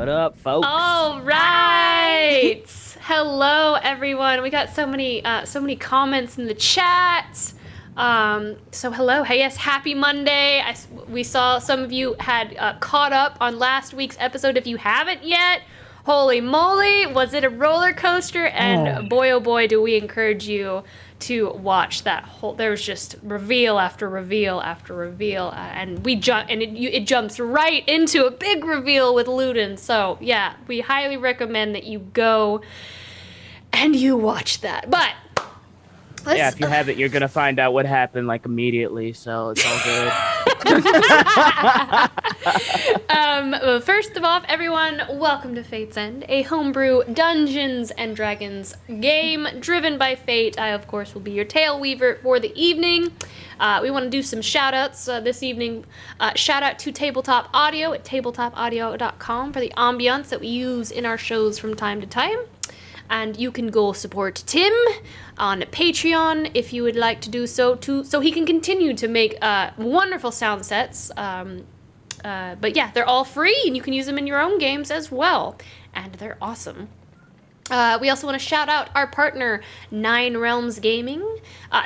What up, folks? All right. Hello, everyone. We got so many comments in the chat. So hello. Hey, yes, happy Monday. We saw some of you had caught up on last week's episode. If you haven't yet, holy moly, was it a roller coaster? And boy, oh boy, do we encourage you to watch that whole. There's just reveal after reveal after reveal, and it jumps right into a big reveal with Luden. So yeah, we highly recommend that you go and you watch that. But if you haven't, you're gonna find out what happened like immediately. So it's all good. Well, first of all, everyone, welcome to Fate's End, a homebrew Dungeons and Dragons game driven by Fate. I, of course, will be your tail weaver for the evening. We want to do some shout-outs this evening. Shout-out to Tabletop Audio at tabletopaudio.com for the ambiance that we use in our shows from time to time. And you can go support Tim on Patreon if you would like to do so, so he can continue to make wonderful sound sets. But yeah, they're all free, and you can use them in your own games as well. And they're awesome. We also want to shout out our partner, Nine Realms Gaming.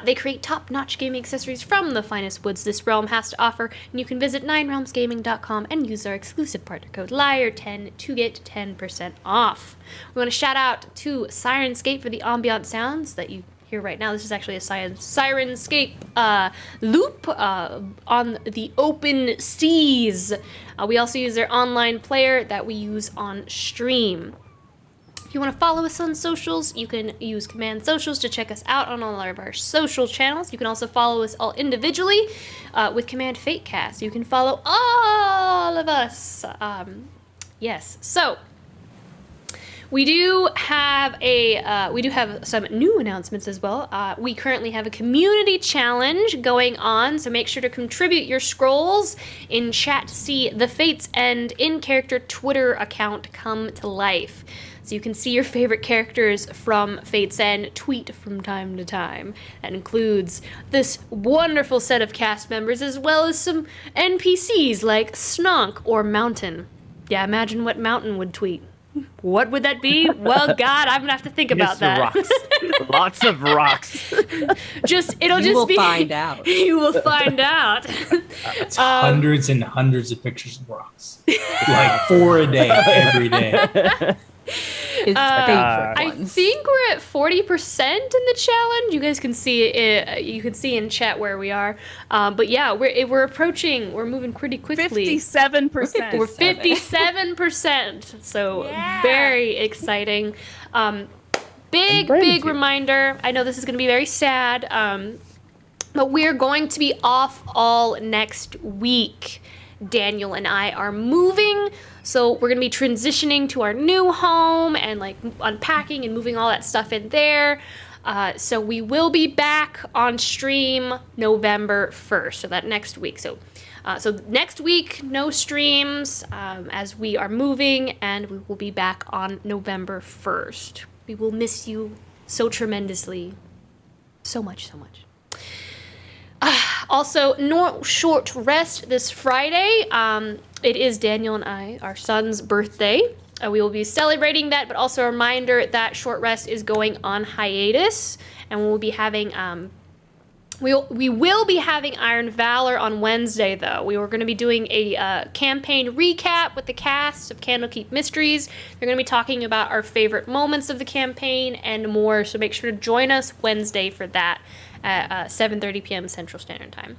They create top-notch gaming accessories from the finest woods this realm has to offer, and you can visit ninerealmsgaming.com and use our exclusive partner code LYRE10 to get 10% off. We want to shout out to Sirenscape for the ambient sounds that you hear right now. This is actually a Sirenscape loop on the open seas. We also use their online player that we use on stream. If you want to follow us on socials, you can use Command Socials to check us out on all of our social channels. You can also follow us all individually with Command FateCast. You can follow all of us. Yes, so we do have some new announcements as well. We currently have a community challenge going on, so make sure to contribute your scrolls in chat to see the Fate's End in-character Twitter account come to life. So you can see your favorite characters from Fate's End tweet from time to time. That includes this wonderful set of cast members, as well as some NPCs like Snonk or Mountain. Yeah, imagine what Mountain would tweet. What would that be? Well, God, I'm gonna have to think about that. Rocks. Lots of rocks. You will find out. You will find out. It's hundreds and hundreds of pictures of rocks, like 4 a day, every day. I think we're at 40% in the challenge. You guys can see it. You can see in chat where we are. But yeah, we're approaching. We're moving pretty quickly. 57%. We're 57%. So very exciting. Big reminder. I know this is going to be very sad. But we're going to be off all next week. Daniel and I are moving, so we're gonna be transitioning to our new home and like unpacking and moving all that stuff in there. So we will be back on stream November 1st, so that next week. So next week, no streams as we are moving, and we will be back on November 1st. We will miss you so tremendously, so much. Also, no short rest this Friday. It is Daniel and our son's birthday. We will be celebrating that, but also a reminder that short rest is going on hiatus, and we'll be having we will be having Iron Valor on Wednesday, though. We were going to be doing a campaign recap with the cast of Candlekeep Mysteries. They're going to be talking about our favorite moments of the campaign and more, so make sure to join us Wednesday for that at 7:30 p.m. Central Standard Time.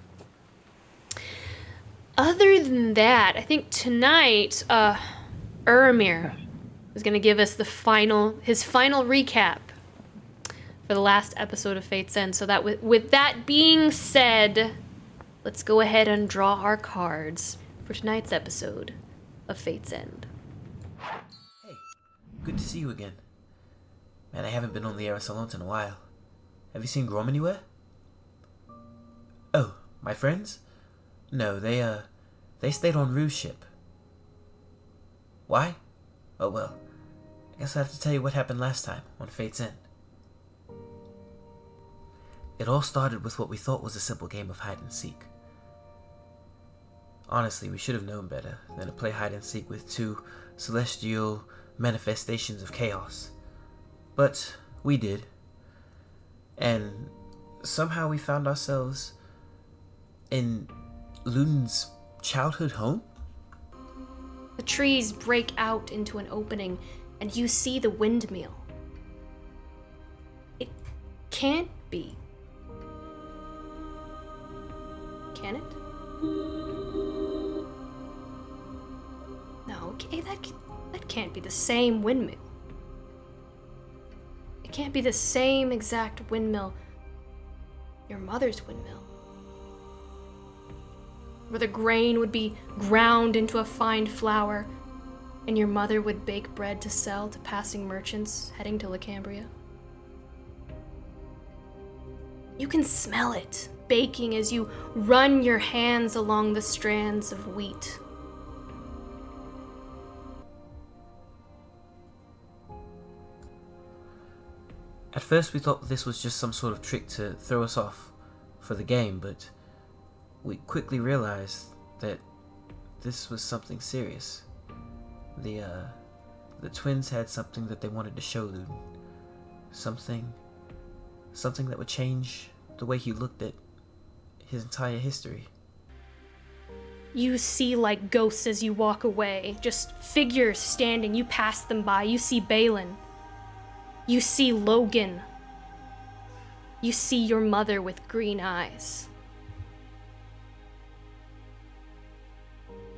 Other than that, I think tonight, Uramir is going to give us his final recap for the last episode of Fate's End. So that with that being said, let's go ahead and draw our cards for tonight's episode of Fate's End. Hey, good to see you again. Man, I haven't been on the air so long in a while. Have you seen Grom anywhere? Oh, my friends? No, they stayed on Rue's ship. Why? Oh well, I guess I have to tell you what happened last time on Fate's End. It all started with what we thought was a simple game of hide and seek. Honestly, we should have known better than to play hide and seek with two celestial manifestations of chaos. But we did. And somehow we found ourselves in Luden's childhood home? The trees break out into an opening, and you see the windmill. It can't be. Can it? No, that can't be the same windmill. It can't be the same exact windmill. Your mother's windmill. Where the grain would be ground into a fine flour, and your mother would bake bread to sell to passing merchants heading to Lacambria. You can smell it baking as you run your hands along the strands of wheat. At first we thought this was just some sort of trick to throw us off for the game, but we quickly realized that this was something serious. The twins had something that they wanted to show Luden. Something that would change the way he looked at his entire history. You see like ghosts as you walk away, just figures standing. You pass them by. You see Balin. You see Logan. You see your mother with green eyes.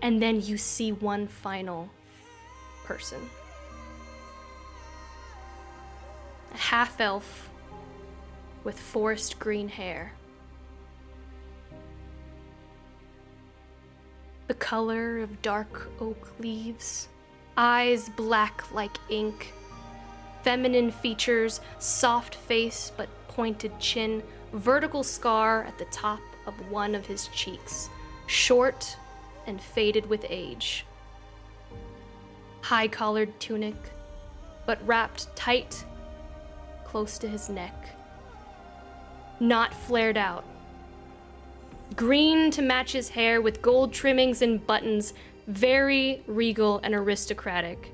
And then you see one final person. A half-elf with forest green hair. The color of dark oak leaves, eyes black like ink, feminine features, soft face but pointed chin, vertical scar at the top of one of his cheeks, short and faded with age. High-collared tunic, but wrapped tight, close to his neck. Not flared out. Green to match his hair with gold trimmings and buttons, very regal and aristocratic.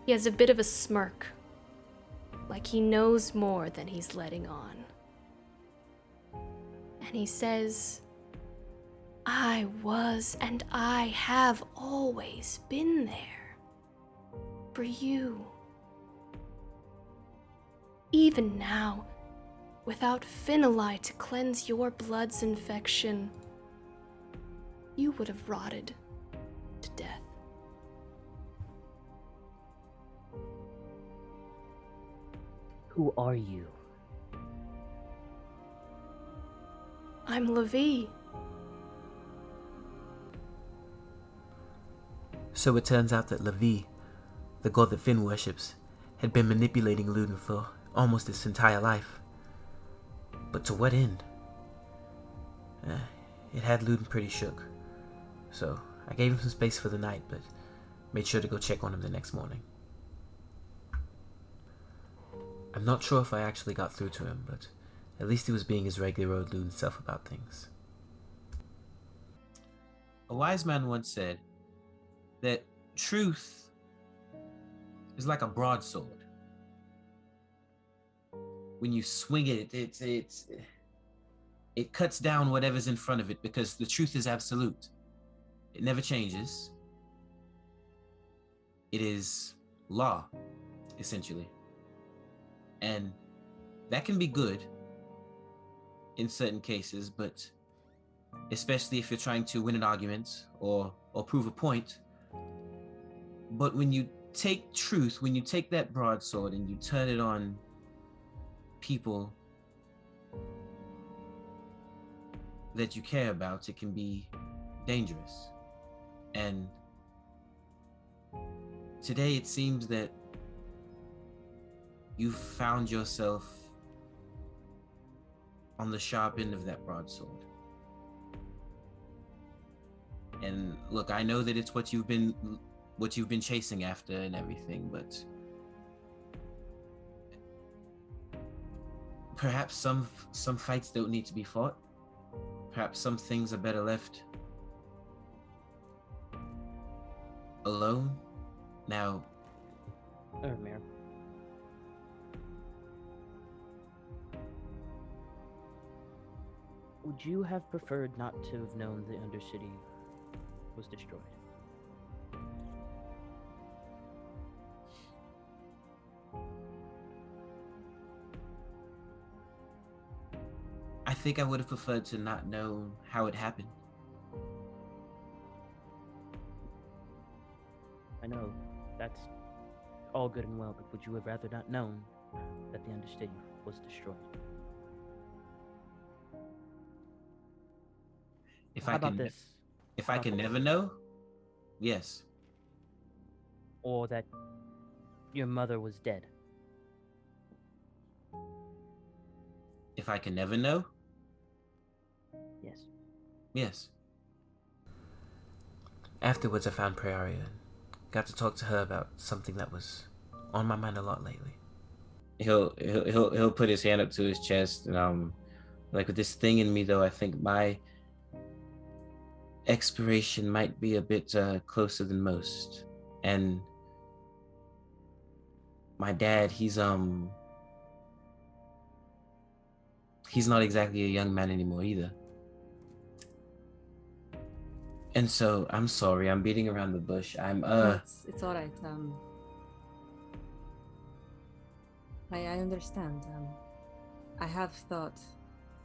He has a bit of a smirk, like he knows more than he's letting on. And he says, I was and I have always been there for you. Even now, without Finnalai to cleanse your blood's infection, you would have rotted to death. Who are you? I'm Lavie. So it turns out that Lavie, the god that Finn worships, had been manipulating Luden for almost his entire life. But to what end? It had Luden pretty shook. So I gave him some space for the night, but made sure to go check on him the next morning. I'm not sure if I actually got through to him, but at least he was being his regular old Luden self about things. A wise man once said that truth is like a broadsword. When you swing it, it cuts down whatever's in front of it because the truth is absolute. It never changes. It is law, essentially. And that can be good in certain cases, but especially if you're trying to win an argument or prove a point. But when you take truth, when you take that broadsword and you turn it on people that you care about, it can be dangerous. And today it seems that you've found yourself on the sharp end of that broadsword. And look, I know that it's what you've been chasing after and everything, but perhaps some fights don't need to be fought. Perhaps some things are better left alone. Now, Ermir. Would you have preferred not to have known the Undercity was destroyed? I think I would have preferred to not know how it happened. I know that's all good and well, but would you have rather not known that the Undercity was destroyed? If How I about can, this? if How I about can this? never know, yes. Or that your mother was dead? If I can never know, Yes. yes. Afterwards, I found Praeria and got to talk to her about something that was on my mind a lot lately. He'll put his hand up to his chest, and like with this thing in me, though, I think my expiration might be a bit closer than most. And my dad, he's not exactly a young man anymore either. And so I'm sorry, I'm beating around the bush. It's all right. I understand. I have thought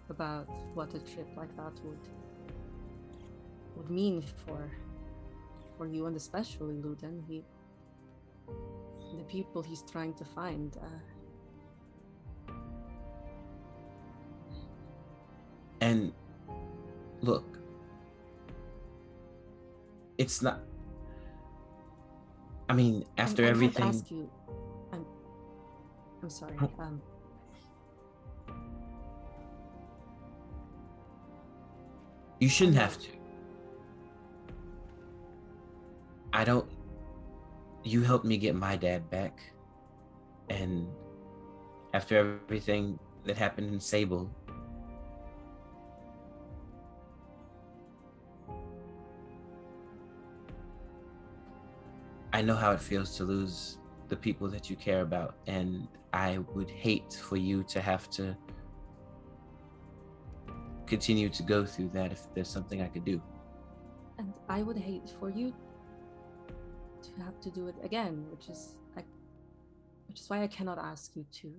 about what a trip like that would mean for you, and especially Luden. The people he's trying to find. And look, it's not. I mean, after I everything. can't ask you. I'm sorry. You shouldn't have to. I don't. You helped me get my dad back, and after everything that happened in Sable, I know how it feels to lose the people that you care about, and I would hate for you to have to continue to go through that if there's something I could do. And I would hate for you to have to do it again, which is why I cannot ask you to.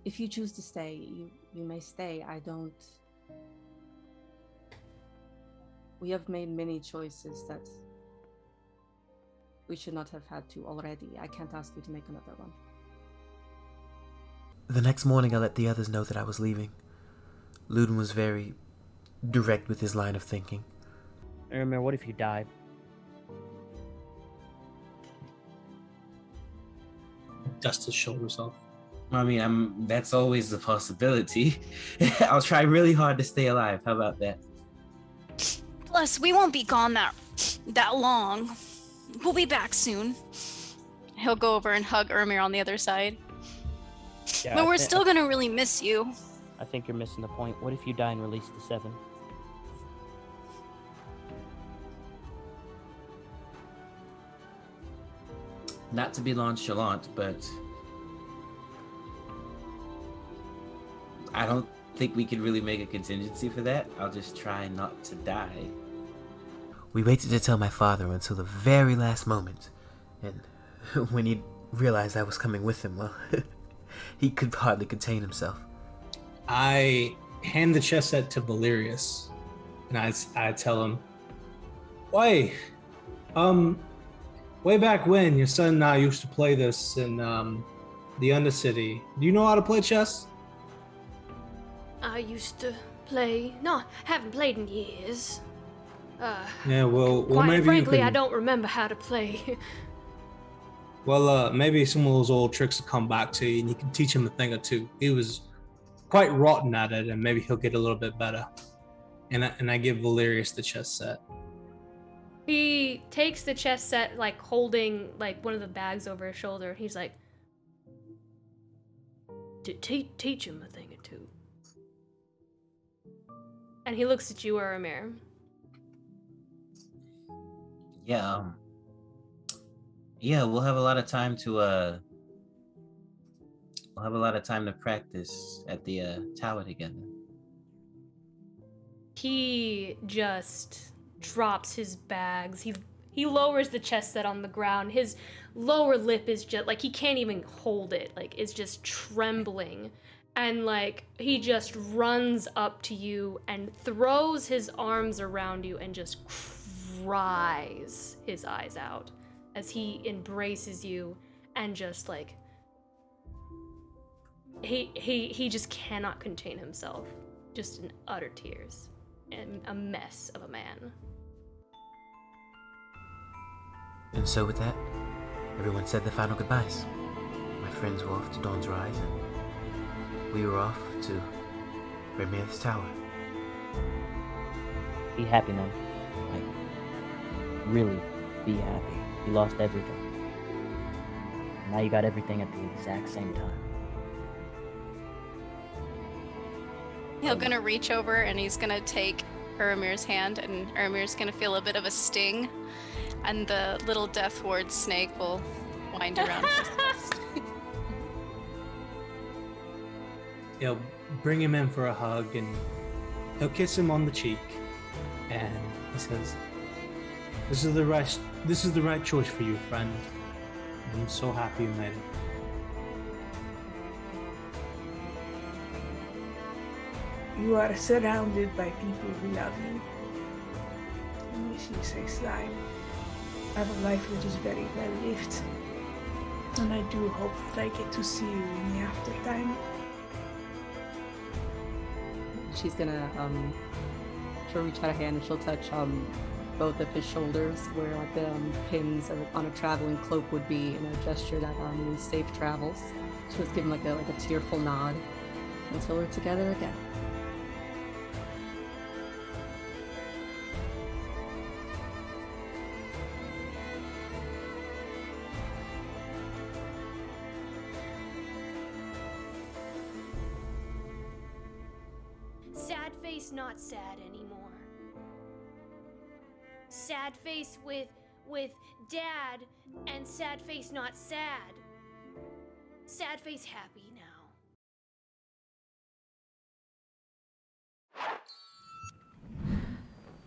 If you choose to stay, you may stay. We have made many choices that we should not have had to already. I can't ask you to make another one. The next morning, I let the others know that I was leaving. Luden was very direct with his line of thinking. Ermir, what if you died? Dust his shoulders off. I mean, that's always the possibility. I'll try really hard to stay alive. How about that? Plus, we won't be gone that long. We'll be back soon. He'll go over and hug Ermir on the other side. Yeah, But we're still gonna really miss you. I think you're missing the point. What if you die and release the Seven? Not to be nonchalant, but I don't think we could really make a contingency for that. I'll just try not to die. We waited to tell my father until the very last moment, and when he realized I was coming with him, well, he could hardly contain himself. I hand the chess set to Valerius, and I tell him, "Why, way back when, your son and I used to play this in the Undercity. Do you know how to play chess?" I used to play. No, haven't played in years. Yeah, well, Quite maybe frankly, you can, I don't remember how to play. Well, maybe some of those old tricks will come back to you, and you can teach him a thing or two. He was quite rotten at it, and maybe he'll get a little bit better. And I give Valerius the chess set. He takes the chess set, like holding like one of the bags over his shoulder. He's like, teach him a thing or two. And he looks at you, Uramir. Yeah, yeah, we'll have a lot of time to practice at the tower together. He just drops his bags. He lowers the chest set on the ground. His lower lip is just like he can't even hold it. Like it's just trembling. And like he just runs up to you and throws his arms around you and just cries his eyes out as he embraces you and just like he just cannot contain himself. Just in utter tears. And a mess of a man. And so with that, everyone said their final goodbyes. My friends were off to Dawn's Rise, and we were off to Remir's Tower. Be happy, man. Like, really be happy. You lost everything. Now you got everything at the exact same time. He's gonna reach over and he's gonna take Uramir's hand, and Uramir's gonna feel a bit of a sting, and the little death ward snake will wind around his wrist. He'll bring him in for a hug, and he'll kiss him on the cheek, and he says, "This is the right choice for you, friend. I'm so happy you made it." You are surrounded by people who love you. And this is a sign of a life which is very well lived. And I do hope that I get to see you in the aftertime. She's gonna she'll reach out a hand and she'll touch both of his shoulders where like the pins on a traveling cloak would be, in a gesture that means safe travels. She'll just give him like a tearful nod until we're together again. Sad face not sad anymore. Sad face with dad, and sad face not sad. Sad face happy now.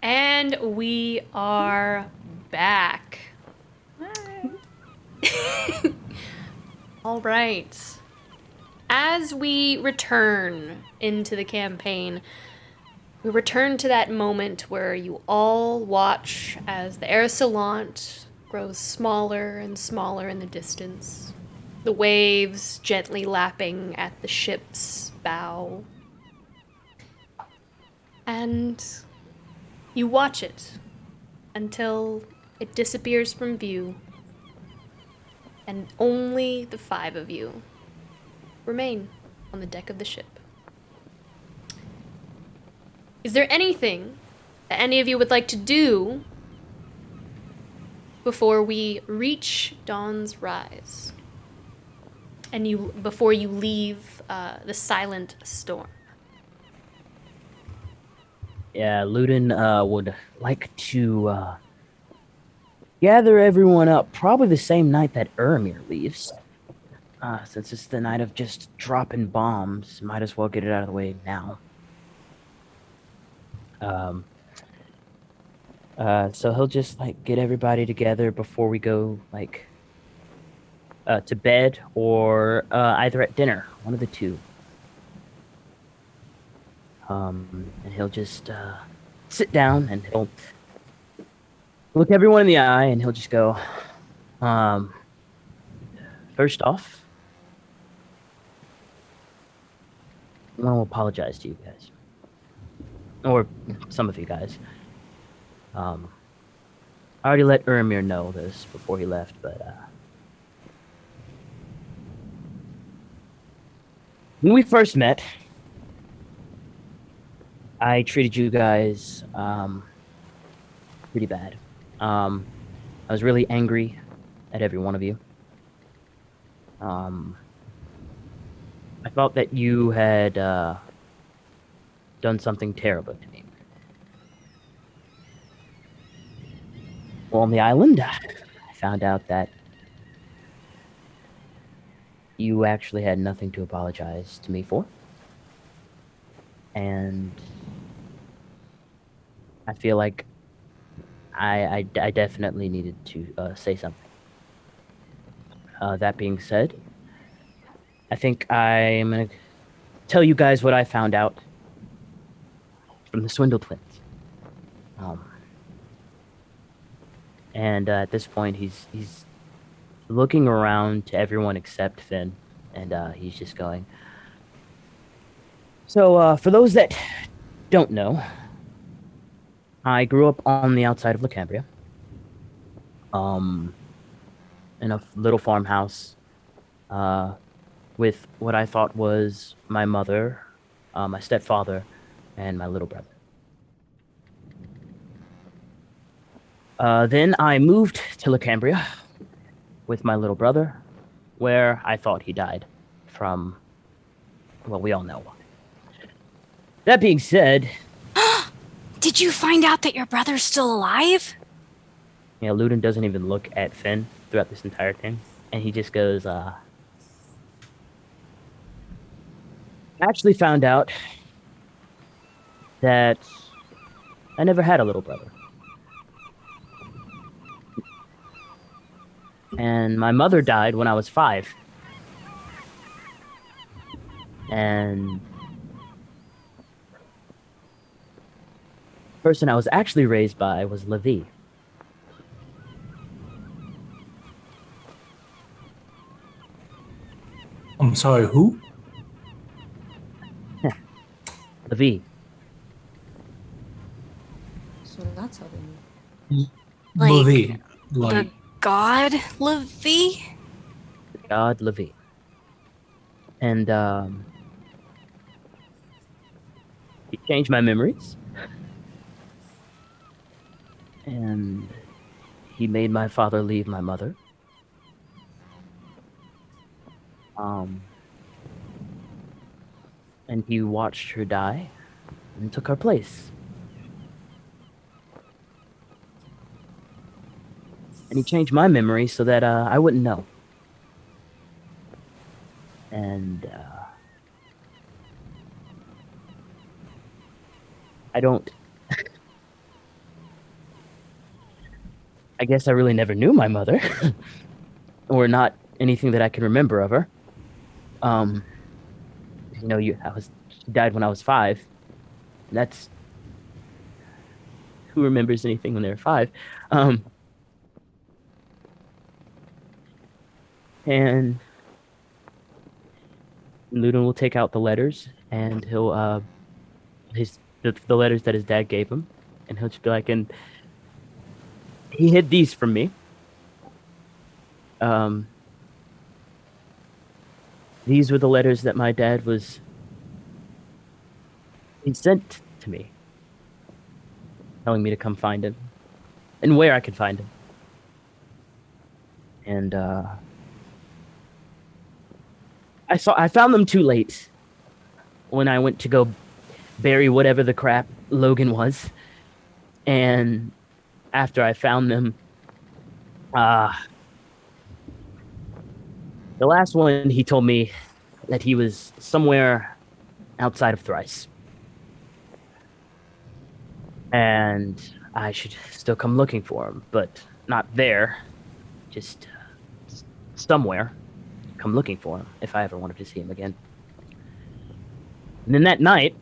And we are back. All right. As we return into the campaign, we return to that moment where you all watch as the Air Salant grows smaller and smaller in the distance, the waves gently lapping at the ship's bow. And you watch it until it disappears from view, and only the 5 of you remain on the deck of the ship. Is there anything that any of you would like to do before we reach Dawn's Rise? And before you leave the silent storm? Yeah, Luden would like to gather everyone up probably the same night that Uramir leaves. Since it's the night of just dropping bombs, might as well get it out of the way now. So he'll just like get everybody together before we go like to bed or either at dinner, one of the two. And he'll just sit down and he'll look everyone in the eye and he'll just go, first off, I want to apologize to you guys. Or some of you guys. I already let Uramir know this before he left, but when we first met, I treated you guys pretty bad. I was really angry at every one of you. I thought that you had done something terrible to me. Well, on the island, I found out that you actually had nothing to apologize to me for. And I feel like I definitely needed to say something. That being said, I think I'm going to tell you guys what I found out from the Swindle twins. And at this point, he's looking around to everyone except Finn, and he's just going. So, for those that don't know, I grew up on the outside of Lacambria, in a little farmhouse, with what I thought was my mother, my stepfather, and my little brother. Then I moved to Lacambria with my little brother, where I thought he died from, well, we all know why. That being said... Did you find out that your brother's still alive? You know, Luden doesn't even look at Finn throughout this entire thing, and he just goes, I actually found out that I never had a little brother. And my mother died when I was 5. And the person I was actually raised by was Lavie. I'm sorry, who? Lavie. So that's how they Like, Lavie. The Like, god Lavie? God Lavie. And he changed my memories. And he made my father leave my mother. And he watched her die and took her place. And he changed my memory so that I wouldn't know. And I don't... I guess I really never knew my mother. Or not anything that I can remember of her. You know, she died when I was 5. And that's... Who remembers anything when they're 5? And Luden will take out the letters, and he'll the letters that his dad gave him, and he'll just be like, and he hid these from me. These were the letters that my dad he sent to me, telling me to come find him, and where I could find him. And I found them too late when I went to go bury whatever the crap Logan was. And after I found them, the last one, he told me that he was somewhere outside of Thrice. And I should still come looking for him, but not there, just somewhere. Come looking for him if I ever wanted to see him again. And then that night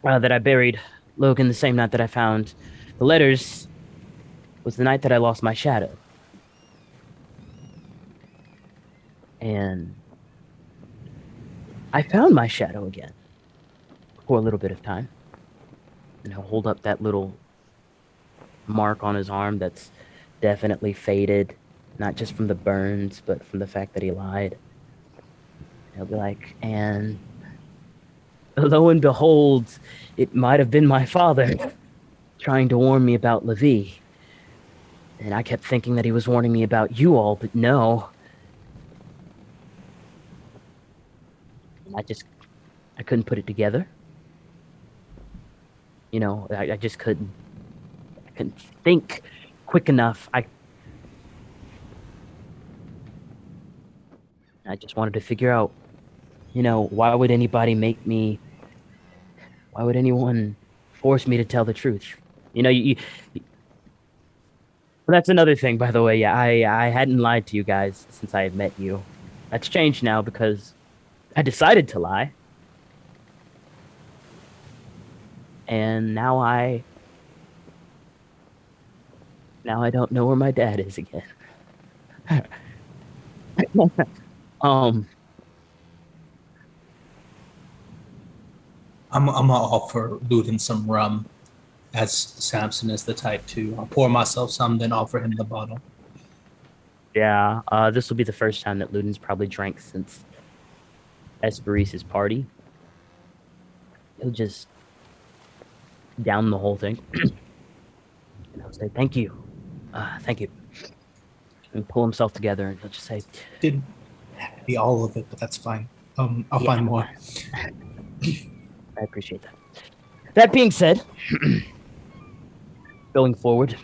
that I buried Logan, the same night that I found the letters, was the night that I lost my shadow. And I found my shadow again for a little bit of time. And he'll hold up that little mark on his arm that's definitely faded. Not just from the burns, but from the fact that he lied. He'll be like, and lo and behold, it might have been my father trying to warn me about Lavie. And I kept thinking that he was warning me about you all, but no. I couldn't put it together. You know, I just couldn't think quick enough. I just wanted to figure out, you know, why would anyone force me to tell the truth? You know, well, that's another thing, by the way. Yeah, I hadn't lied to you guys since I had met you. That's changed now because I decided to lie. And now I don't know where my dad is again. I'm gonna offer Luden some rum, as Samson is the type to. I'll pour myself some, then offer him the bottle. Yeah, this will be the first time that Luden's probably drank since Hesperis' party. He'll just down the whole thing. And I'll say, thank you. Thank you. And pull himself together, and he'll just say, Didn't have to be all of it, but that's fine. I'll find more. I appreciate that. That being said, going forward,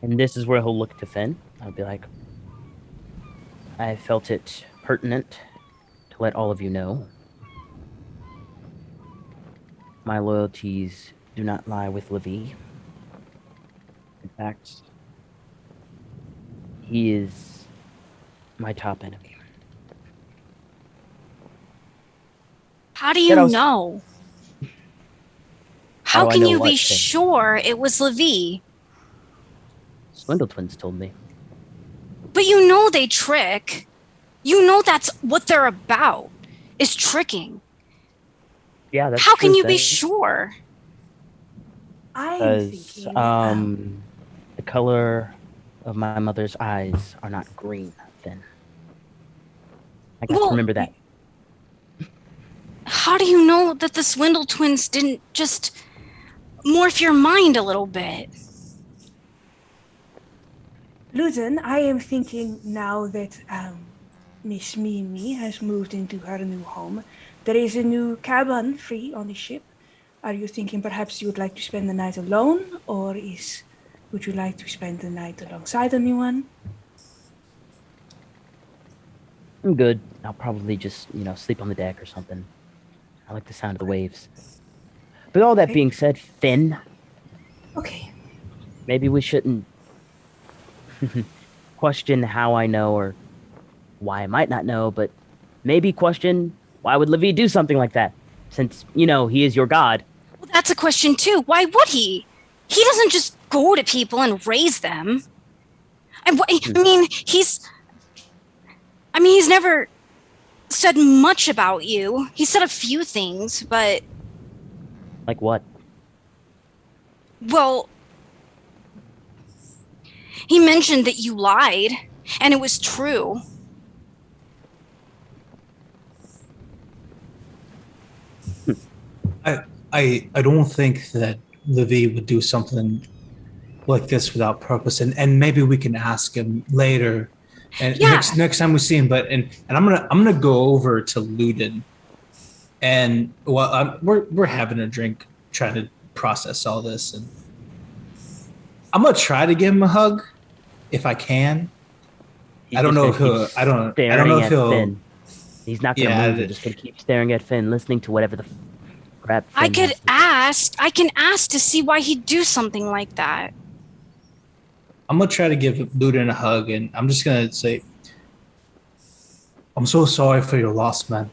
and this is where he'll look to Finn. I'll be like, I felt it pertinent to let all of you know my loyalties do not lie with Lavie. In fact, he is my top enemy. How do you know? How can you be sure it was Lavie? Swindle Twins told me. But you know they trick. You know that's what they're about, is tricking. Yeah, that's How can true, you be Finn. sure? I'm thinking. The color of my mother's eyes are not green, Finn. I got to remember that. How do you know that the Swindle Twins didn't just morph your mind a little bit? Luden, I am thinking now that Miss Mimi has moved into her new home, there is a new cabin free on the ship. Are you thinking perhaps you would like to spend the night alone, or would you like to spend the night alongside anyone? I'm good. I'll probably just, sleep on the deck or something. I like the sound of the waves. But all that being said, Finn. Okay. Maybe we shouldn't question how I know or why I might not know, but maybe question why would Lavie do something like that? Since, he is your god. Well, that's a question too. Why would he? He doesn't just go to people and raise them. He's never said much about you. He said a few things, but... Like what? Well, he mentioned that you lied, and it was true. I don't think that Lavie would do something like this without purpose, and maybe we can ask him later, and next time we see him. But I'm gonna go over to Luden, and we're having a drink, trying to process all this, and I'm gonna try to give him a hug if I can. I don't know if he'll. I don't know if he'll. Finn. He's not gonna move. He's just gonna keep staring at Finn, listening to whatever the crap. Finn I can ask to see why he'd do something like that. I'm gonna try to give Luden a hug, and I'm just gonna say, I'm so sorry for your loss, man.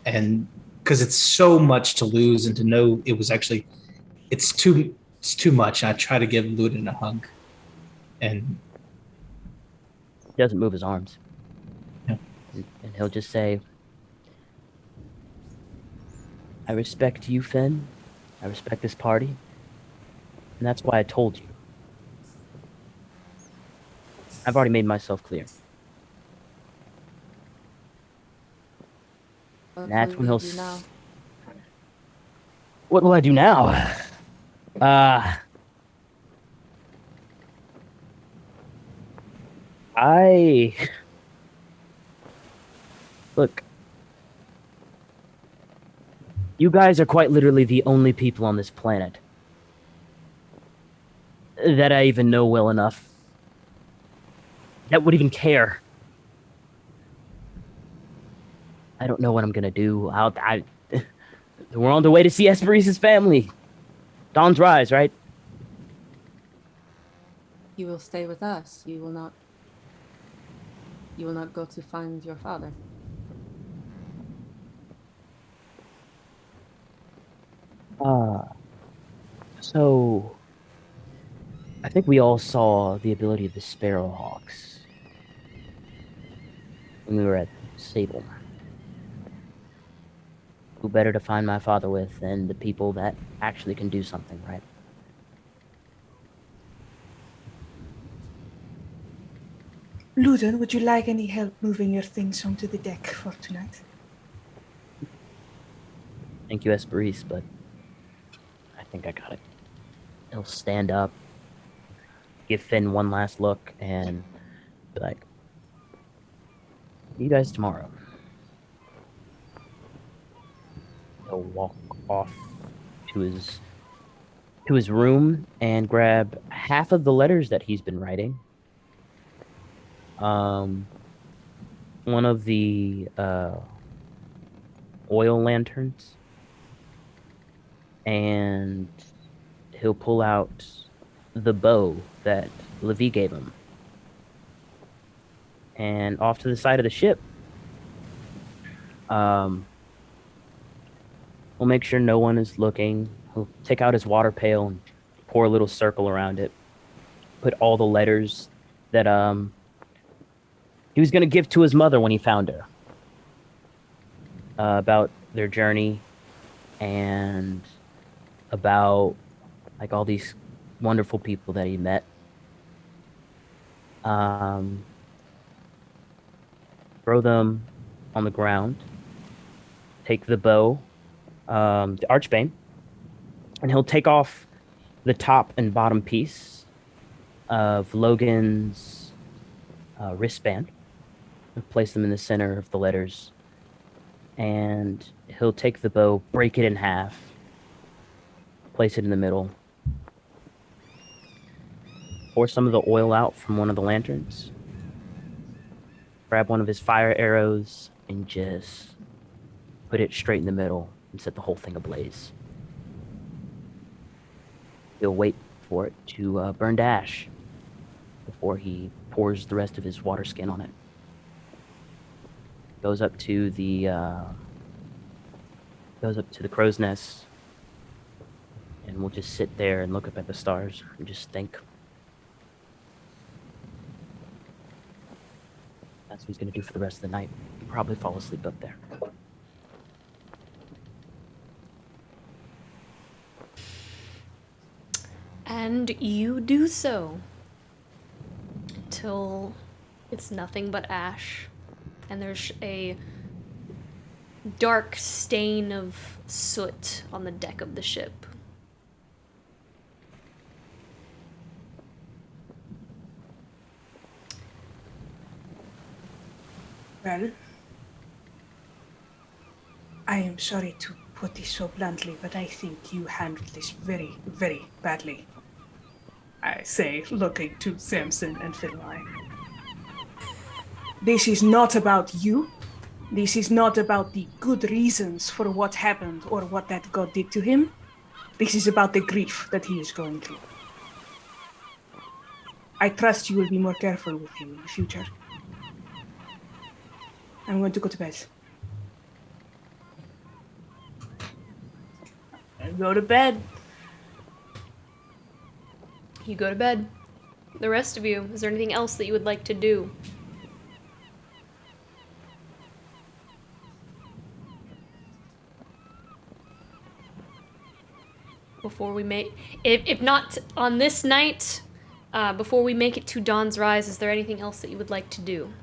And because it's so much to lose, and to know it was actually, it's too much. And I try to give Luden a hug, and he doesn't move his arms. Yeah. And he'll just say, I respect you, Finn. I respect this party. And that's why I told you. I've already made myself clear. And that's when he'll... What will I do now? Look, You guys are quite literally the only people on this planet that I even know well enough that would even care. I don't know what I'm gonna do. We're on the way to see Hesperis' family. Dawn's rise, right? You will stay with us. You will not. You will not go to find your father. So I think we all saw the ability of the Sparrowhawks when we were at Sable. Who better to find my father with than the people that actually can do something, right? Luden, would you like any help moving your things onto the deck for tonight? Thank you, Hesperis, but I think I got it. He'll stand up, give Finn one last look, and be like, "See you guys tomorrow." He'll walk off to his room and grab half of the letters that he's been writing. One of the oil lanterns, and he'll pull out the bow that Lavie gave him. And off to the side of the ship, we'll make sure no one is looking. He'll take out his water pail and pour a little circle around it. Put all the letters that he was going to give to his mother when he found her. About their journey and about like all these wonderful people that he met. Throw them on the ground. Take the bow, the archbane, and he'll take off the top and bottom piece of Logan's wristband and place them in the center of the letters. And he'll take the bow, break it in half, place it in the middle, pour some of the oil out from one of the lanterns, grab one of his fire arrows, and just put it straight in the middle and set the whole thing ablaze. He'll wait for it to burn to ash before he pours the rest of his water skin on it. Goes up to the crow's nest, and we'll just sit there and look up at the stars and just think. That's what he's gonna do for the rest of the night. He'll probably fall asleep up there. And you do so till it's nothing but ash, and there's a dark stain of soot on the deck of the ship. Well, I am sorry to put this so bluntly, but I think you handled this very, very badly. I say, looking to Samson and Finnalai. This is not about you. This is not about the good reasons for what happened or what that god did to him. This is about the grief that he is going through. I trust you will be more careful with him in the future. I'm going to go to bed. Go to bed. You go to bed. The rest of you, is there anything else that you would like to do? Before we make, if not on this night, before we make it to Dawn's Rise, is there anything else that you would like to do?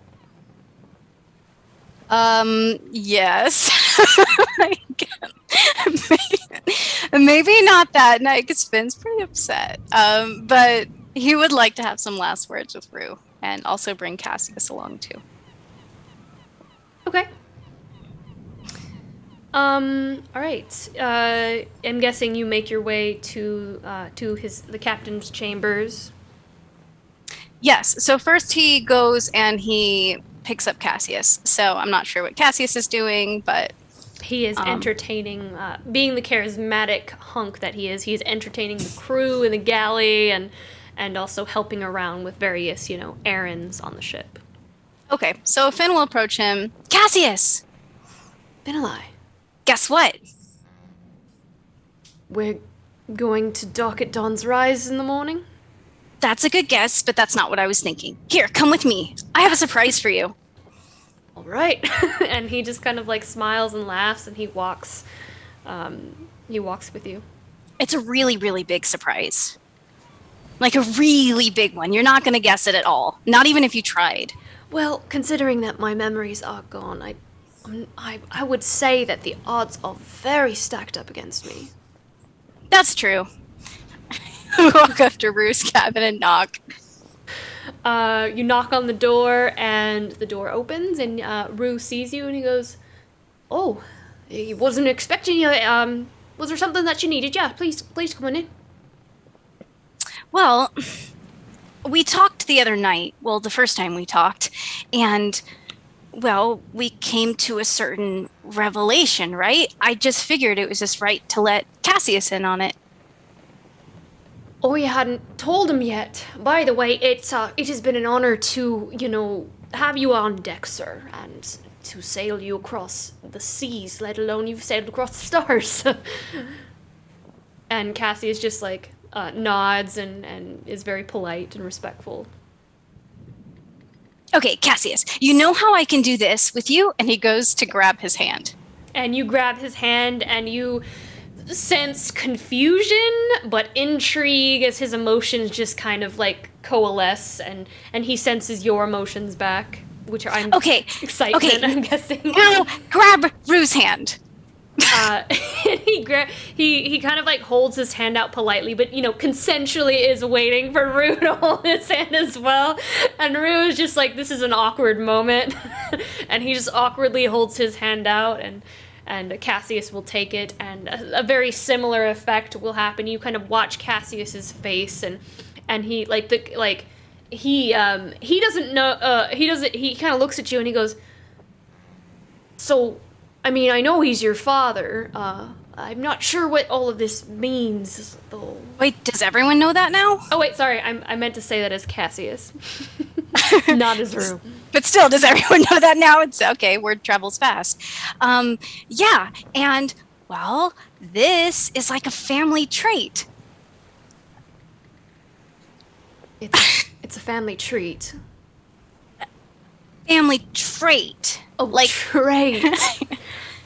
Yes. Maybe not that night because Finn's pretty upset. But he would like to have some last words with Rue and also bring Cassius along too. Okay. All right. I'm guessing you make your way to the captain's chambers. Yes. So first he goes and he picks up Cassius. So I'm not sure what Cassius is doing, but he is entertaining, being the charismatic hunk that he is. He's entertaining the crew in the galley and also helping around with various, errands on the ship. Okay. So Finn will approach him. Cassius! Finnalai, Guess what? we're going to dock at dawn's rise in the morning? That's a good guess, but that's not what I was thinking. Here, come with me. I have a surprise for you. All right. And he just kind of like smiles and laughs, and he walks with you. It's a really, really big surprise. Like a really big one. You're not going to guess it at all. Not even if you tried. Well, considering that my memories are gone, I would say that the odds are very stacked up against me. That's true. Walk up to Rue's cabin and knock. You knock on the door, and the door opens, and Rue sees you, and he goes, "Oh, he wasn't expecting you. Was there something that you needed? Yeah, please come on in." Well, we talked the other night. Well, the first time we talked. And, well, we came to a certain revelation, right? I just figured it was just right to let Cassius in on it. Oh, you hadn't told him yet. By the way, it has been an honor to, have you on deck, sir, and to sail you across the seas, let alone you've sailed across the stars. And Cassius just, nods and is very polite and respectful. Okay, Cassius, you know how I can do this with you? And he goes to grab his hand. And you grab his hand, and you sense confusion but intrigue as his emotions just kind of coalesce, and he senses your emotions back, which are excitement. Okay. I'm guessing. Now grab Rue's hand. He kind of holds his hand out politely, but consensually is waiting for Rue to hold his hand as well. And Rue is just this is an awkward moment, and he just awkwardly holds his hand out, and Cassius will take it, and a very similar effect will happen. You kind of watch Cassius's face, and he he doesn't know, he kind of looks at you and he goes, "So, I mean, I know he's your father. I'm not sure what all of this means, though." Wait, does everyone know that now? Oh, wait, sorry. I meant to say that as Cassius, not as Rue. But still, does everyone know that now? It's okay. Word travels fast. Yeah, and, well, this is like a family trait. It's a family treat. Family trait. Oh, trait.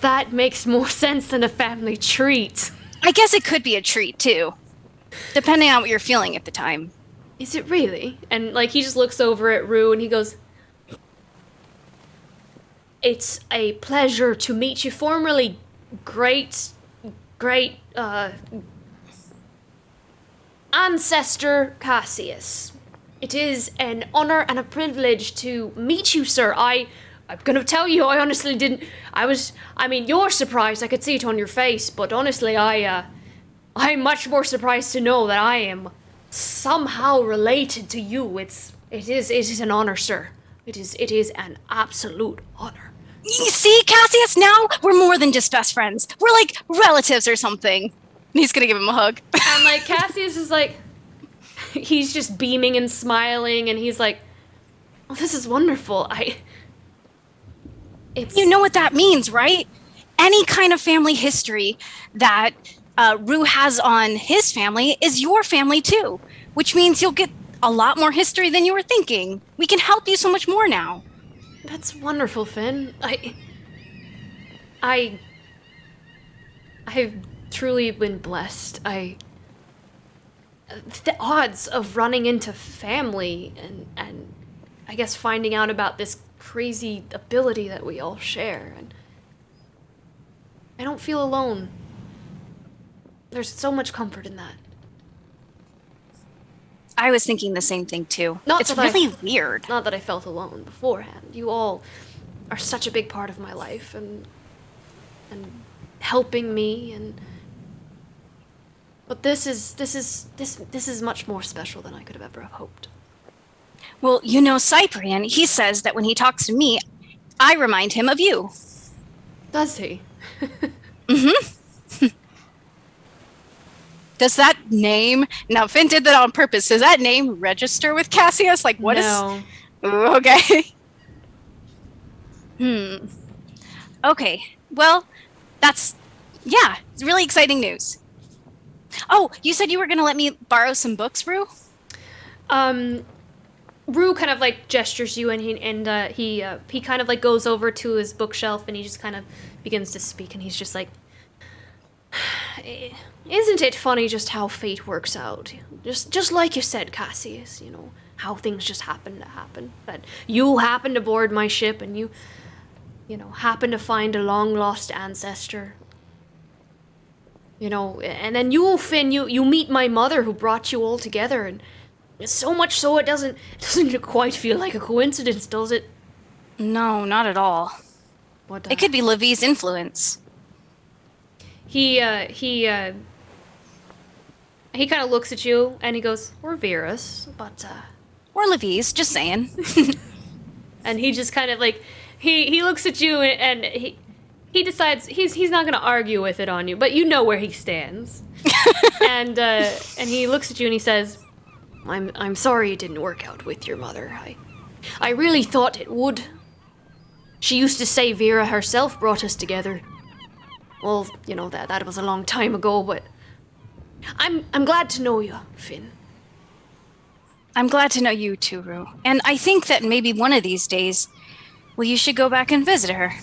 That makes more sense than a family treat. I guess it could be a treat, too. Depending on what you're feeling at the time. Is it really? And, he just looks over at Rue and he goes, "It's a pleasure to meet you, formerly great ancestor Cassius. It is an honor and a privilege to meet you, sir. I'm gonna tell you, I honestly didn't. You're surprised. I could see it on your face, but honestly, I'm much more surprised to know that I am somehow related to you. It is an honor, sir. It is an absolute honor." You see, Cassius, now we're more than just best friends. We're like relatives or something. And he's gonna give him a hug. And Cassius is he's just beaming and smiling, and he's like, "Oh, this is wonderful. You know what that means, right? Any kind of family history that Rue has on his family is your family too, which means you'll get a lot more history than you were thinking. We can help you so much more now." That's wonderful, Finn. I've truly been blessed. The odds of running into family and I guess finding out about this crazy ability that we all share, and I don't feel alone. There's so much comfort in that. I was thinking the same thing too. It's really weird. Not that I felt alone beforehand. You all are such a big part of my life, and helping me, but this is much more special than I could have ever hoped. Well, you know Cyprian, he says that when he talks to me, I remind him of you. Does he? Mm-hmm. Does that name, now Finn did that on purpose, does that name register with Cassius? Like, what is? No. Ooh, okay. Okay, well, it's really exciting news. Oh, you said you were going to let me borrow some books, Rue? Rue kind of like gestures you, and he kind of like goes over to his bookshelf, and he just kind of begins to speak, and he's just like, "Isn't it funny just how fate works out? Just like you said, Cassius, you know, how things just happen to happen. That you happen to board my ship, and you know, happen to find a long-lost ancestor. You know, and then you, Finn, you meet my mother who brought you all together, and so much so it doesn't quite feel like a coincidence, does it?" No, not at all. It could be Lavie's influence. He kind of looks at you, and he goes, "Or Vera's, but Or Lavie's, just saying. And he just kind of like, he looks at you, and he decides he's not gonna argue with it on you, but you know where he stands. and he looks at you and he says, I'm sorry it didn't work out with your mother. I really thought it would. She used to say Vera herself brought us together. Well, you know, that was a long time ago, but I'm glad to know you, Finn. I'm glad to know you too, Rue. And I think that maybe one of these days, well, you should go back and visit her,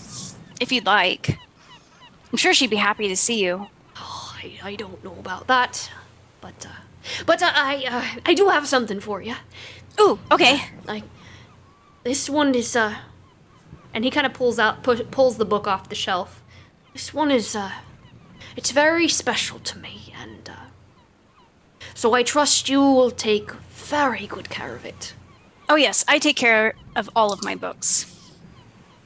if you'd like. I'm sure she'd be happy to see you. Oh, I don't know about that, but I do have something for you. Ooh, okay. This one is and he kind of pulls the book off the shelf. This one is it's very special to me, and so I trust you will take very good care of it. Oh yes, I take care of all of my books.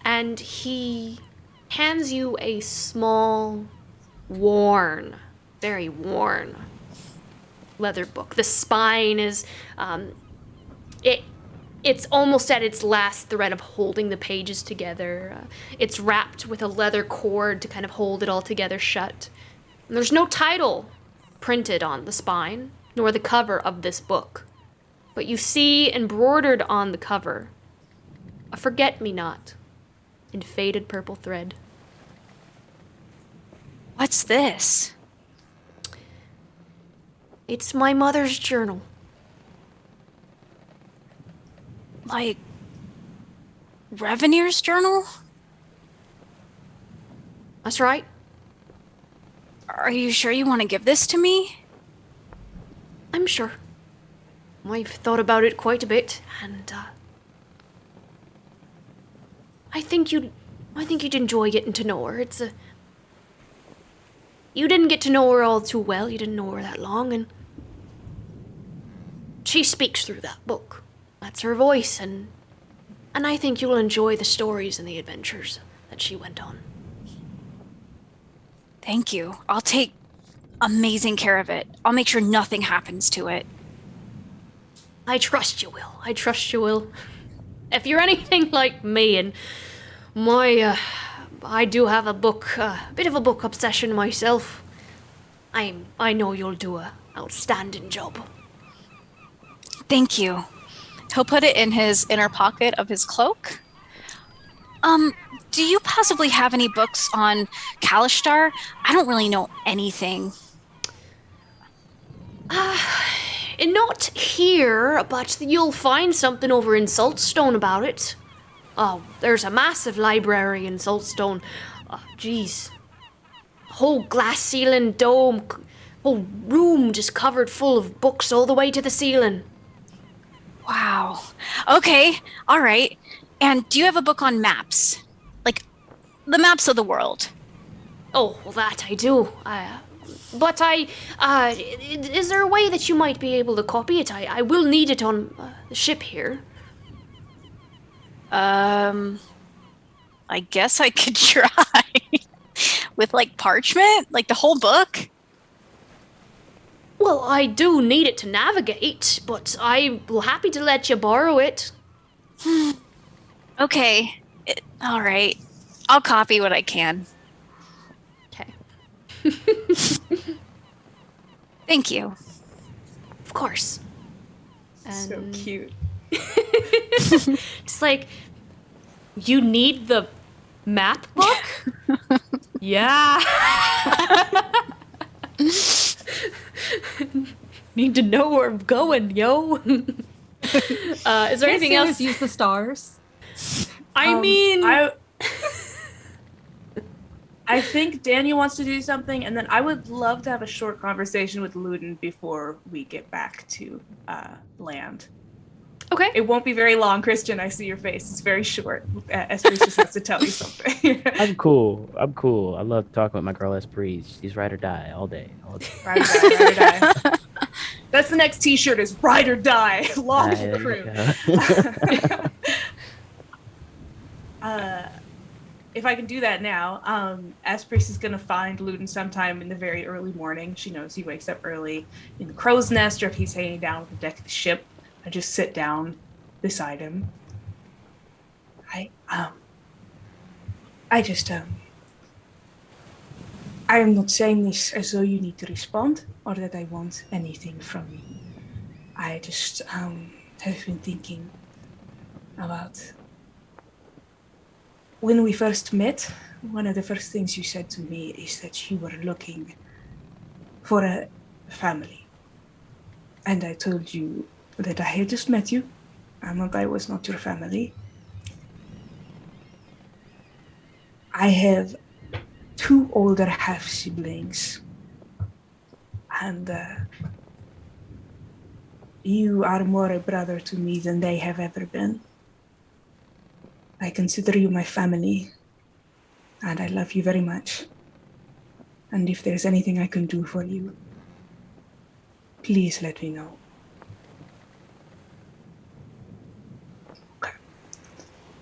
And he hands you a small, worn, very worn leather book. The spine is it's almost at its last thread of holding the pages together. It's wrapped with a leather cord to kind of hold it all together shut. And there's no title printed on the spine, nor the cover of this book. But you see embroidered on the cover a forget-me-not in faded purple thread. What's this? It's my mother's journal. Like, Revenier's journal? That's right. Are you sure you want to give this to me? I'm sure. I've thought about it quite a bit, and I think you'd enjoy getting to know her. You didn't get to know her all too well. You didn't know her that long, and she speaks through that book. That's her voice, and I think you'll enjoy the stories and the adventures that she went on. Thank you. I'll take amazing care of it. I'll make sure nothing happens to it. I trust you will. I trust you will. If you're anything like me, and I do have a bit of a book obsession myself, I know you'll do an outstanding job. Thank you. He'll put it in his inner pocket of his cloak. Do you possibly have any books on Kalishtar? I don't really know anything. Not here, but you'll find something over in Saltstone about it. Oh, there's a massive library in Saltstone. Geez. Whole glass ceiling dome, whole room just covered full of books all the way to the ceiling. Wow. Okay, all right. And do you have a book on maps? Like, the maps of the world? Oh, well, that I do. But is there a way that you might be able to copy it? I will need it on the ship here. I guess I could try. With like parchment? Like the whole book? Well, I do need it to navigate, but I'm happy to let you borrow it. Okay. All right. I'll copy what I can. Okay. Thank you. Of course. So cute. Just like, you need the map book? Yeah. Need to know where I'm going, yo. Is there anything else? Use the stars. I mean, I think Daniel wants to do something, and then I would love to have a short conversation with Luden before we get back to land. okay. It won't be very long, Christian. I see your face. It's very short. Hesperis just has to tell you something. I'm cool. I love talking with my girl Hesperis. She's ride or die all day. Ride or die, ride or die. That's the next T-shirt. Is ride or die. Log There the you crew. If I can do that now, Hesperis is gonna find Luden sometime in the very early morning. She knows he wakes up early in the crow's nest, or if he's hanging down with the deck of the ship. I just sit down beside him. I am not saying this as though you need to respond or that I want anything from you. I just have been thinking about when we first met. One of the first things you said to me is that you were looking for a family. And I told you that I had just met you and that I was not your family. I have 2 older half-siblings, and you are more a brother to me than they have ever been. I consider you my family, and I love you very much. And if there's anything I can do for you, please let me know.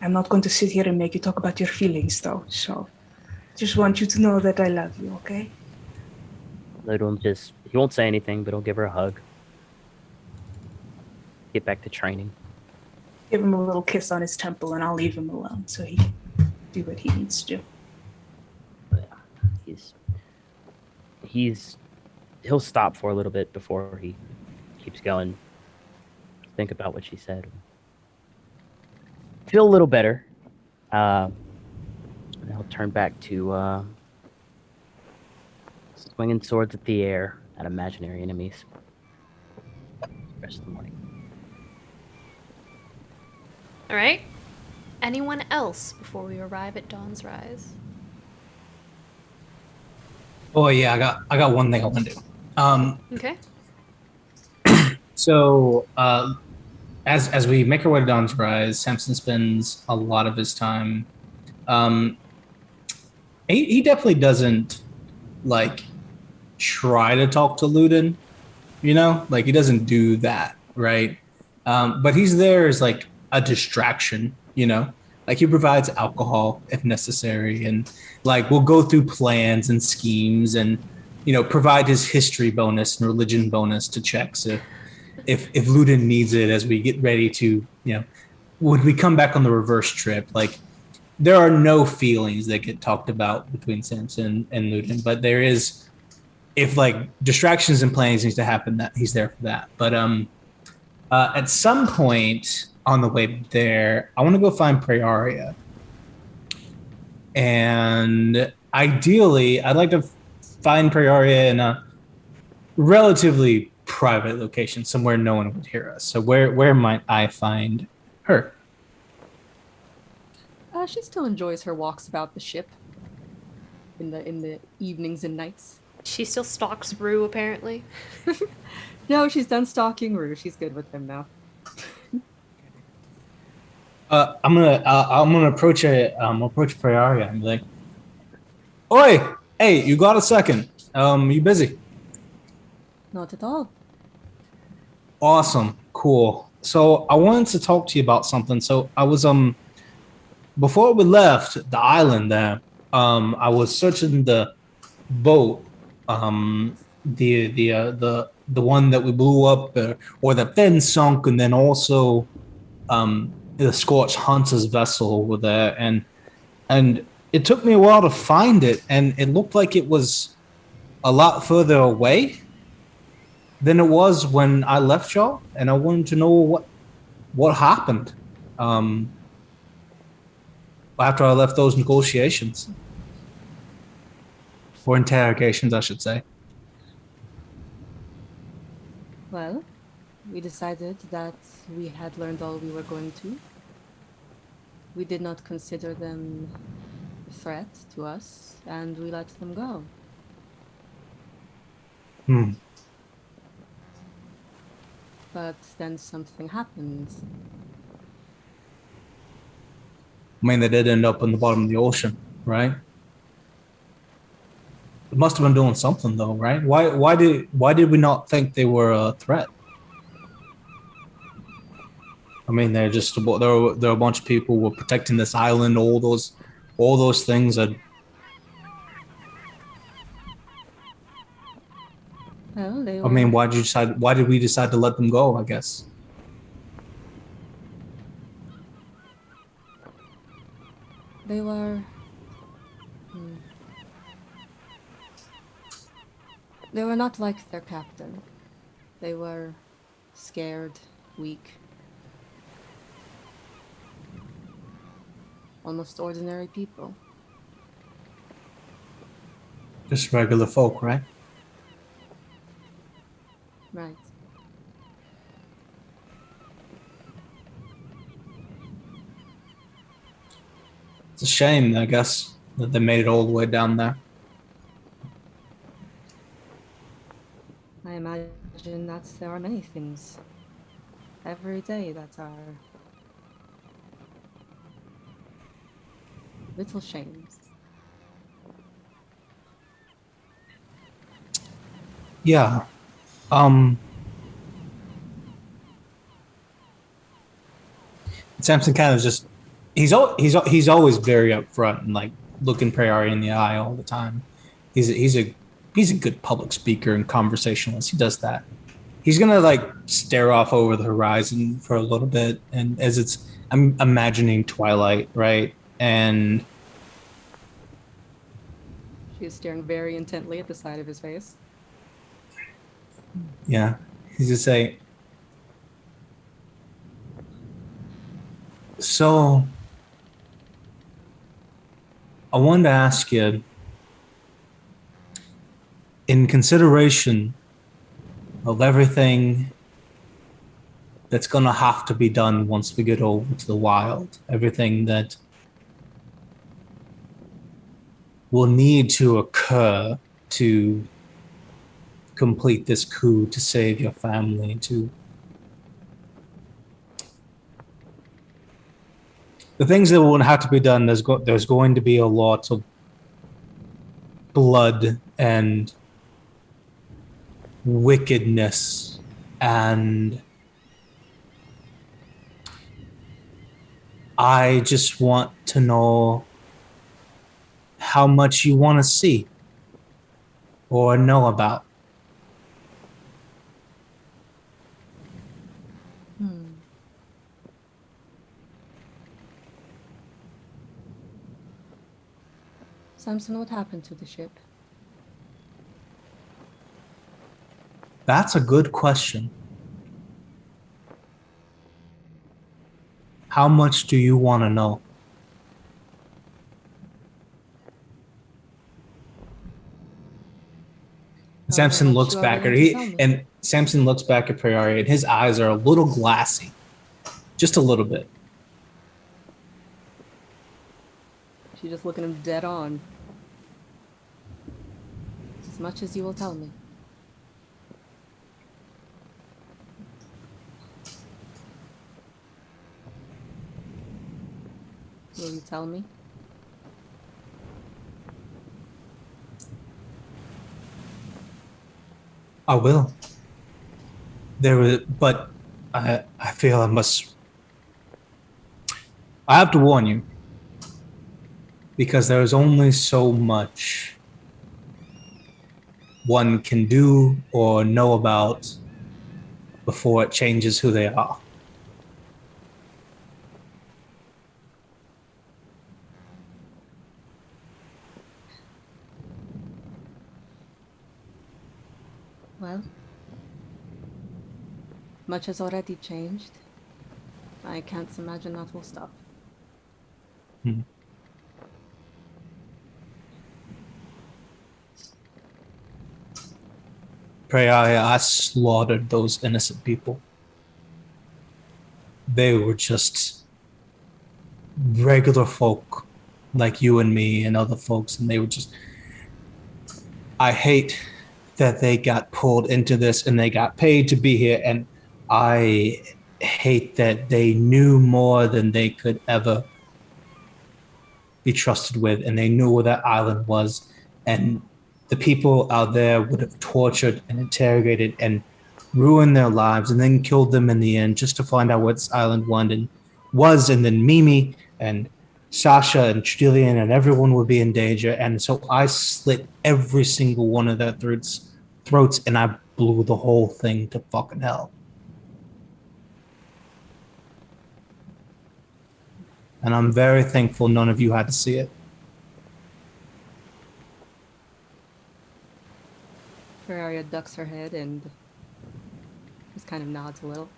I'm not going to sit here and make you talk about your feelings, though, so just want you to know that I love you, okay? Luden he won't say anything, but he'll give her a hug. Get back to training. Give him a little kiss on his temple, and I'll leave him alone so he can do what he needs to do. He'll stop for a little bit before he keeps going. Think about what she said. Feel a little better. And he'll turn back to swinging swords at the air at imaginary enemies. The rest of the morning. All right. Anyone else before we arrive at Dawn's Rise? Oh yeah, I got one thing I want to do. Okay. So as we make our way to Dawn's Rise, Samson spends a lot of his time. He definitely doesn't like try to talk to Luden, you know, like he doesn't do that, right? But he's there as like a distraction, you know, like he provides alcohol if necessary, and like we'll go through plans and schemes, and you know, provide his history bonus and religion bonus to check. So if Luden needs it as we get ready to, you know, when we come back on the reverse trip, like there are no feelings that get talked about between Samson and Luden, but there is, if like distractions and plans needs to happen, that he's there for that. But at some point on the way there, I want to go find Praeria, and ideally, I'd like to find Praeria in a relatively private location, somewhere no one would hear us. So where might I find her? She still enjoys her walks about the ship in the evenings and nights. She still stalks Rue, apparently. No, she's done stalking Rue. She's good with him now. I'm gonna approach Praeria and be like, "Oi, hey, you got a second? You busy?" Not at all. Awesome, cool. So I wanted to talk to you about something. So I was before we left the island there, I was searching the boat, the one that we blew up, or that Finn sunk, and then also the Scorched Hunter's vessel over there, and it took me a while to find it, and it looked like it was a lot further away than it was when I left y'all, and I wanted to know what happened after I left those negotiations. Or interrogations, I should say. Well, we decided that we had learned all we were going to. We did not consider them a threat to us, and we let them go. But then something happened. I mean, they did end up on the bottom of the ocean, right? It must have been doing something, though, right? Why did we not think they were a threat? I mean, they're a bunch of people who were protecting this island. All those things are. Well, they were... I mean, why did we decide to let them go? I guess. They were... They were not like their captain. They were scared, weak. Almost ordinary people. Just regular folk, right? Right. It's a shame, I guess, that they made it all the way down there. I imagine that there are many things every day that are little shames. Yeah. Samson kind of just he's always very upfront and like looking Prairie in the eye all the time. He's a good public speaker and conversationalist. He does that. He's gonna like stare off over the horizon for a little bit, and I'm imagining twilight, right? And She is staring very intently at the side of his face. yeah, he's just saying. So, I wanted to ask you, in consideration of everything that's going to have to be done once we get over to the wild, everything that will need to occur to complete this coup, to save your family, the things that will have to be done, there's going to be a lot of blood and wickedness, and I just want to know how much you want to see or know about. Samson, what happened to the ship? That's a good question. How much do you want to know? Samson looks back at her, and Samson looks back at Prairie, and his eyes are a little glassy, just a little bit. She's just looking him dead on. As much as you will tell me. Will you tell me? I will. But I feel I have to warn you. Because there's only so much one can do or know about before it changes who they are. Well, much has already changed. I can't imagine that will stop. Pray I slaughtered those innocent people. They were just regular folk like you and me and other folks, and they were just... I hate that they got pulled into this and they got paid to be here, and I hate that they knew more than they could ever be trusted with, and they knew where that island was, and the people out there would have tortured and interrogated and ruined their lives and then killed them in the end just to find out what this island was, and then Mimi and Sasha and Julian and everyone would be in danger. And so I slit every single one of their throats and I blew the whole thing to fucking hell. And I'm very thankful none of you had to see it. Ferraria ducks her head and just kind of nods a little.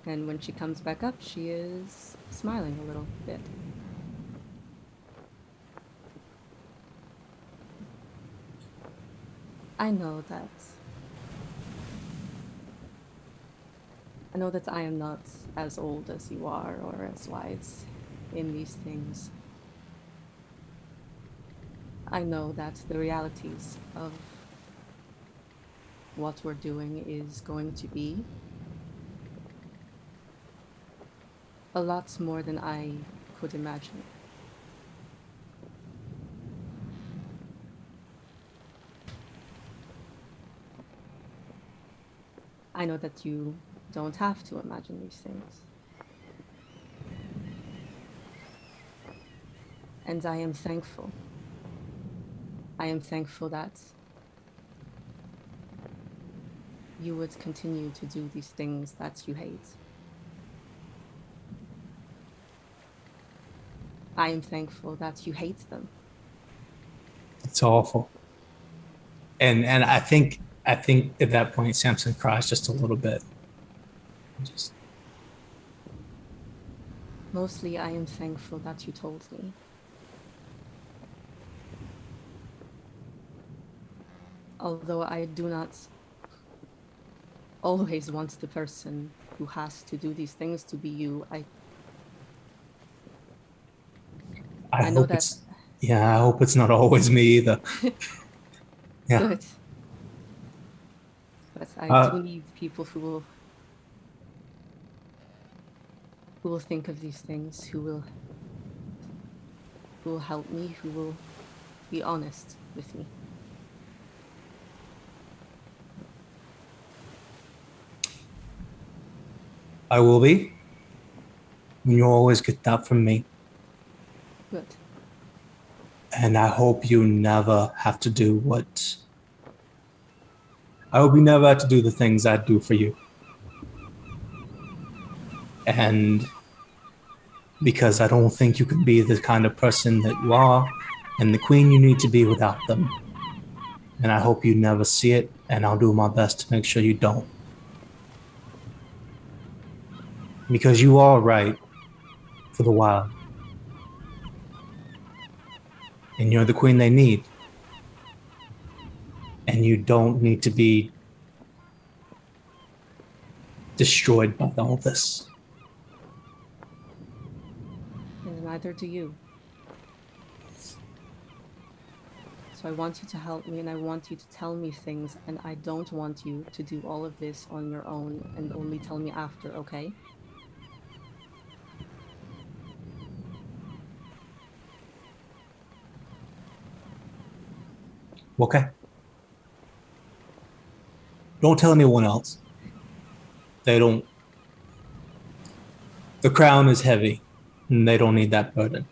And when she comes back up, she is smiling a little bit. I know that I am not as old as you are or as wise in these things. I know that the realities of what we're doing is going to be a lot more than I could imagine. I know that you don't have to imagine these things. And I am thankful. I am thankful that you would continue to do these things that you hate. I am thankful that you hate them. It's awful. And I think at that point Samson cries just a little bit. Mostly I am thankful that you told me. Although I do not always want the person who has to do these things to be you, I know that. I hope it's not always me either. Yeah. Good. But I do need people who will think of these things, who will help me, who will be honest with me. I will be. You always get that from me. Good. And I hope you never have to do I hope you never have to do the things I do for you. And because I don't think you can be the kind of person that you are and the queen you need to be without them. And I hope you never see it, and I'll do my best to make sure you don't. Because you are right for the wild. And you're the queen they need. And you don't need to be destroyed by all this. And neither do you. So I want you to help me, and I want you to tell me things, and I don't want you to do all of this on your own and only tell me after, okay? Okay. Don't tell anyone else. They don't. The crown is heavy. and they don't need that burden.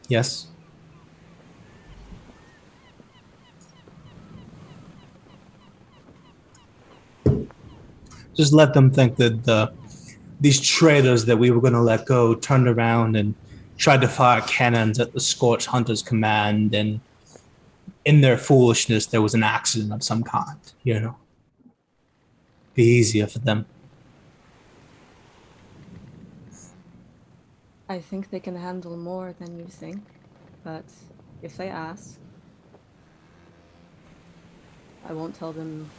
Yes? Just let them think that these traitors that we were going to let go turned around and tried to fire cannons at the Scorched Hunter's command, and in their foolishness, there was an accident of some kind, Be easier for them. I think they can handle more than you think, but if they ask, I won't tell them.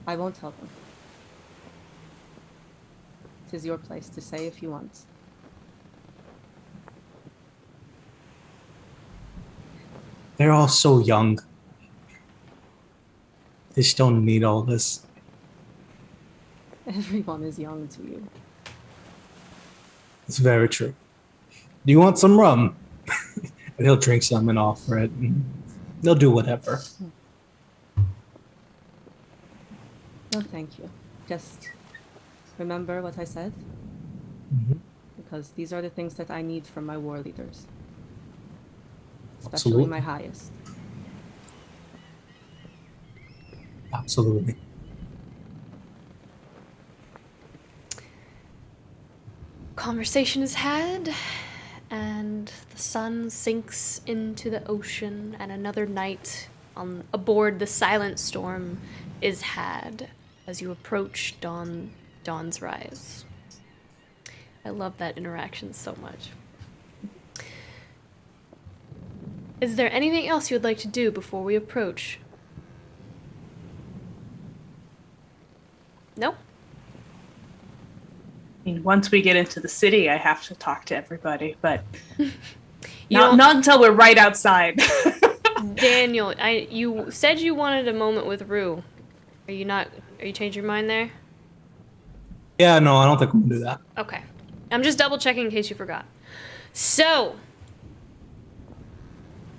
I won't tell them. It is your place to say if you want. They're all so young. They just don't need all this. Everyone is young to you. It's very true. Do you want some rum? And he'll drink some and offer it. And they'll do whatever. No, thank you. Just remember what I said. Mm-hmm. Because these are the things that I need from my war leaders. Especially Absolutely. my highest. Absolutely. Conversation is had, and the sun sinks into the ocean, and another night aboard the Silent Storm is had as you approach dawn's rise. I love that interaction so much. Is there anything else you would like to do before we approach? No? I mean, once we get into the city, I have to talk to everybody, but don't- not until we're right outside. Daniel, you said you wanted a moment with Rue. Are you changing your mind there? Yeah, no, I don't think I'm going to do that. Okay. I'm just double checking in case you forgot. So,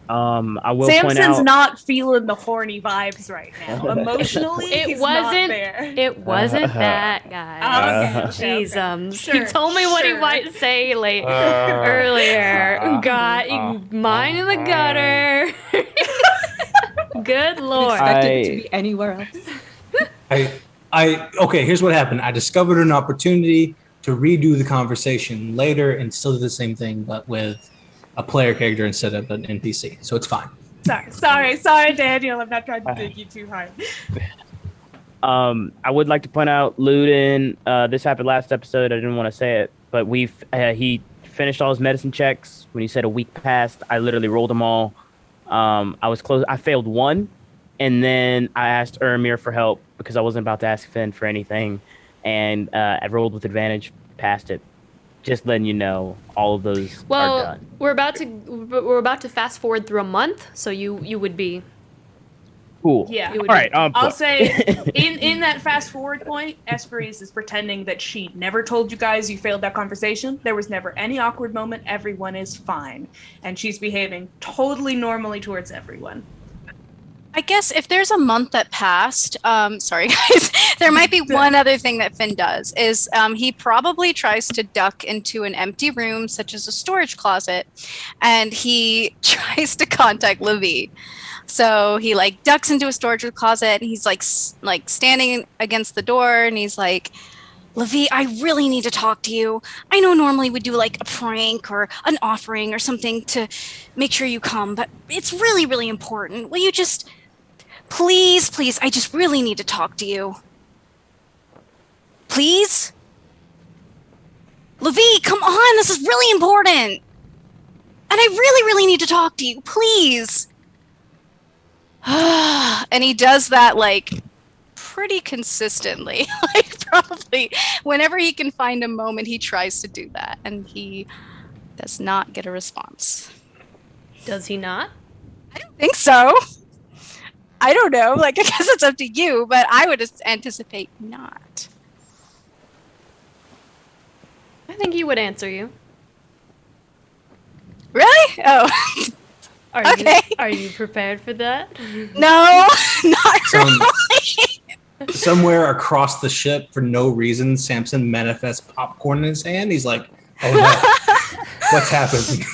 I will point Samson's out. not feeling the horny vibes right now. Emotionally, he's not there. It wasn't that, guys. Okay. Jeez, Sure, he told me what he sure. might say earlier. Got mine in the gutter. Good lord. Expected it to be anywhere else. Okay, here's what happened. I discovered an opportunity to redo the conversation later and still do the same thing, but with a player character instead of an NPC. So it's fine. Sorry, Daniel. I'm not trying to dig you too hard. I would like to point out Luden. This happened last episode. I didn't want to say it, but he finished all his medicine checks. When he said a week passed, I literally rolled them all. I was close. I failed one, and then I asked Ermir for help because I wasn't about to ask Finn for anything, and I rolled with advantage, passed it. Just letting you know, all of those are done. We're about to fast forward through a month, so you would be Cool. Yeah. You would All right. I'll say in that fast forward point, Hesperis is pretending that she never told you guys you failed that conversation. There was never any awkward moment. Everyone is fine. And she's behaving totally normally towards everyone. I guess if there's a month that passed, sorry guys, there might be one other thing that Finn does is he probably tries to duck into an empty room, such as a storage closet, and he tries to contact Lavie. So he ducks into a storage closet, and he's like standing against the door, and he's like, Lavie, I really need to talk to you. I know normally we do a prank or an offering or something to make sure you come, but it's really, really important. Will you just, please, I just really need to talk to you. Please? Lavie, come on, this is really important. And I really, really need to talk to you, please. And he does that pretty consistently. Probably whenever he can find a moment, he tries to do that, and he does not get a response. Does he not? I don't think so. I don't know. I guess it's up to you, but I would anticipate not. I think he would answer you. Really? Oh. Okay. Are you prepared for that? No, not really. somewhere across the ship, for no reason, Samson manifests popcorn in his hand. He's like, "Oh no, what's happening?"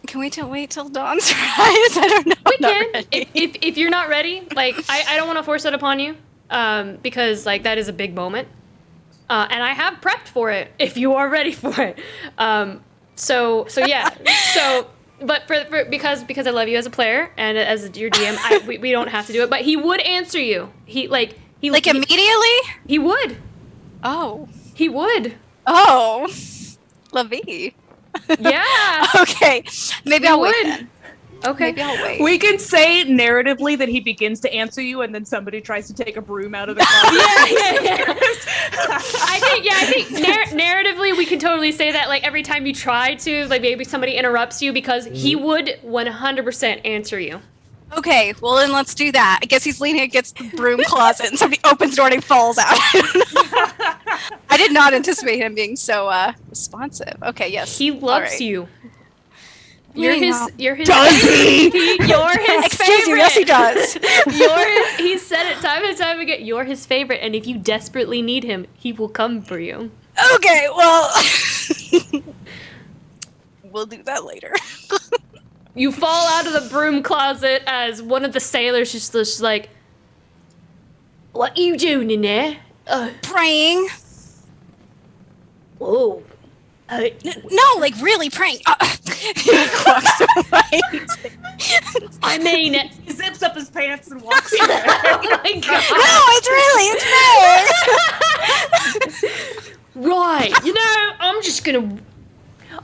Can we wait till dawn's rise? I don't know. We can. If you're not ready, like I don't want to force it upon you, because like that is a big moment, and I have prepped for it if you are ready for it. So yeah. But because I love you as a player and as your DM, we don't have to do it. But he would answer you. He immediately. He would. Oh. He would. Oh. Lavie. Yeah. Okay. Maybe I'll wait then. Okay. Maybe I'll wait. We could say narratively that he begins to answer you, and then somebody tries to take a broom out of the closet. yeah. I think narratively we can totally say that. Like every time you try to, like maybe somebody interrupts you because he would 100% answer you. Okay. Well, then let's do that. I guess he's leaning against the broom closet, and somebody opens the door and he falls out. I did not anticipate him being so responsive. Okay. Yes. He loves you. You're his Does he? You're his Excuse favorite. you, yes he does. He said it time and time again. You're his favorite, and if you desperately need him, he will come for you. Okay, well, we'll do that later. You fall out of the broom closet as one of the sailors just like, "What are you doing in there?" Praying. Whoa. No, like really praying. He walks away. I mean, He zips up his pants and walks away. oh my God. No, it's Right,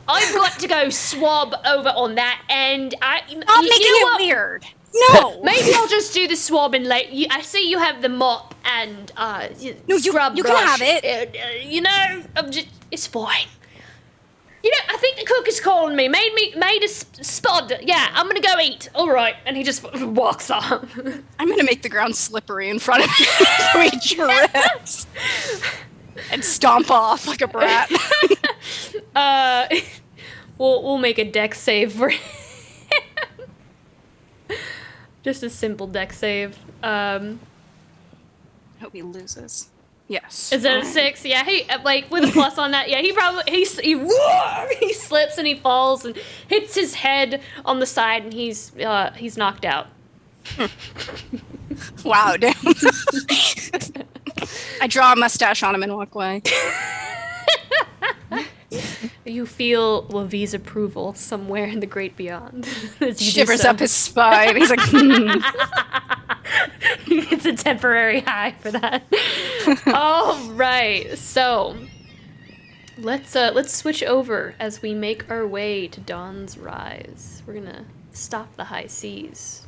I've got to go swab over on that end. Stop making it weird. No. Maybe I'll just do the swabbing later. I see you have the mop and scrub you brush. can have it. It's fine. I think the cook is calling me. Made a spud. Yeah, I'm gonna go eat. All right, and he just walks off. I'm gonna make the ground slippery in front of me so he trips and stomp off like a brat. We'll make a deck save for him. Just a simple deck save. I hope he loses. Yes. Is that a 6? Yeah, he with a plus on that. Yeah, he slips and he falls and hits his head on the side and he's knocked out. Wow, damn. I draw a mustache on him and walk away. You feel Lavie's approval somewhere in the great beyond. Shivers up his spine. He's like, It's a temporary high for that. All right, so let's switch over as we make our way to Dawn's Rise. We're gonna stop the high seas.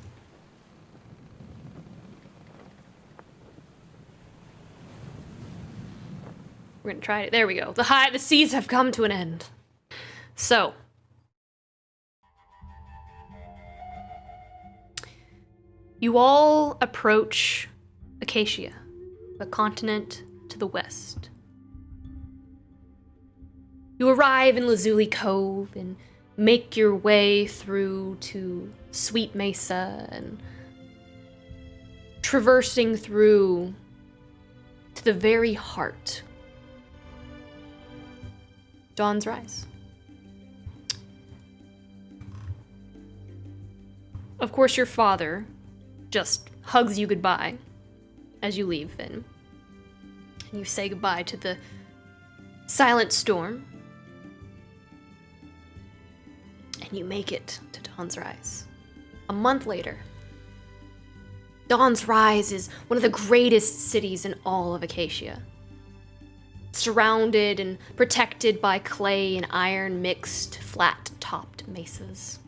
We're gonna try it. There we go. The seas have come to an end. So you all approach Acacia, the continent to the west. You arrive in Lazuli Cove and make your way through to Sweet Mesa and traversing through to the very heart. Dawn's Rise. Of course, your father just hugs you goodbye as you leave, Finn. And you say goodbye to the silent storm. And you make it to Dawn's Rise. A month later. Dawn's Rise is one of the greatest cities in all of Acacia. Surrounded and protected by clay and iron mixed, flat-topped mesas.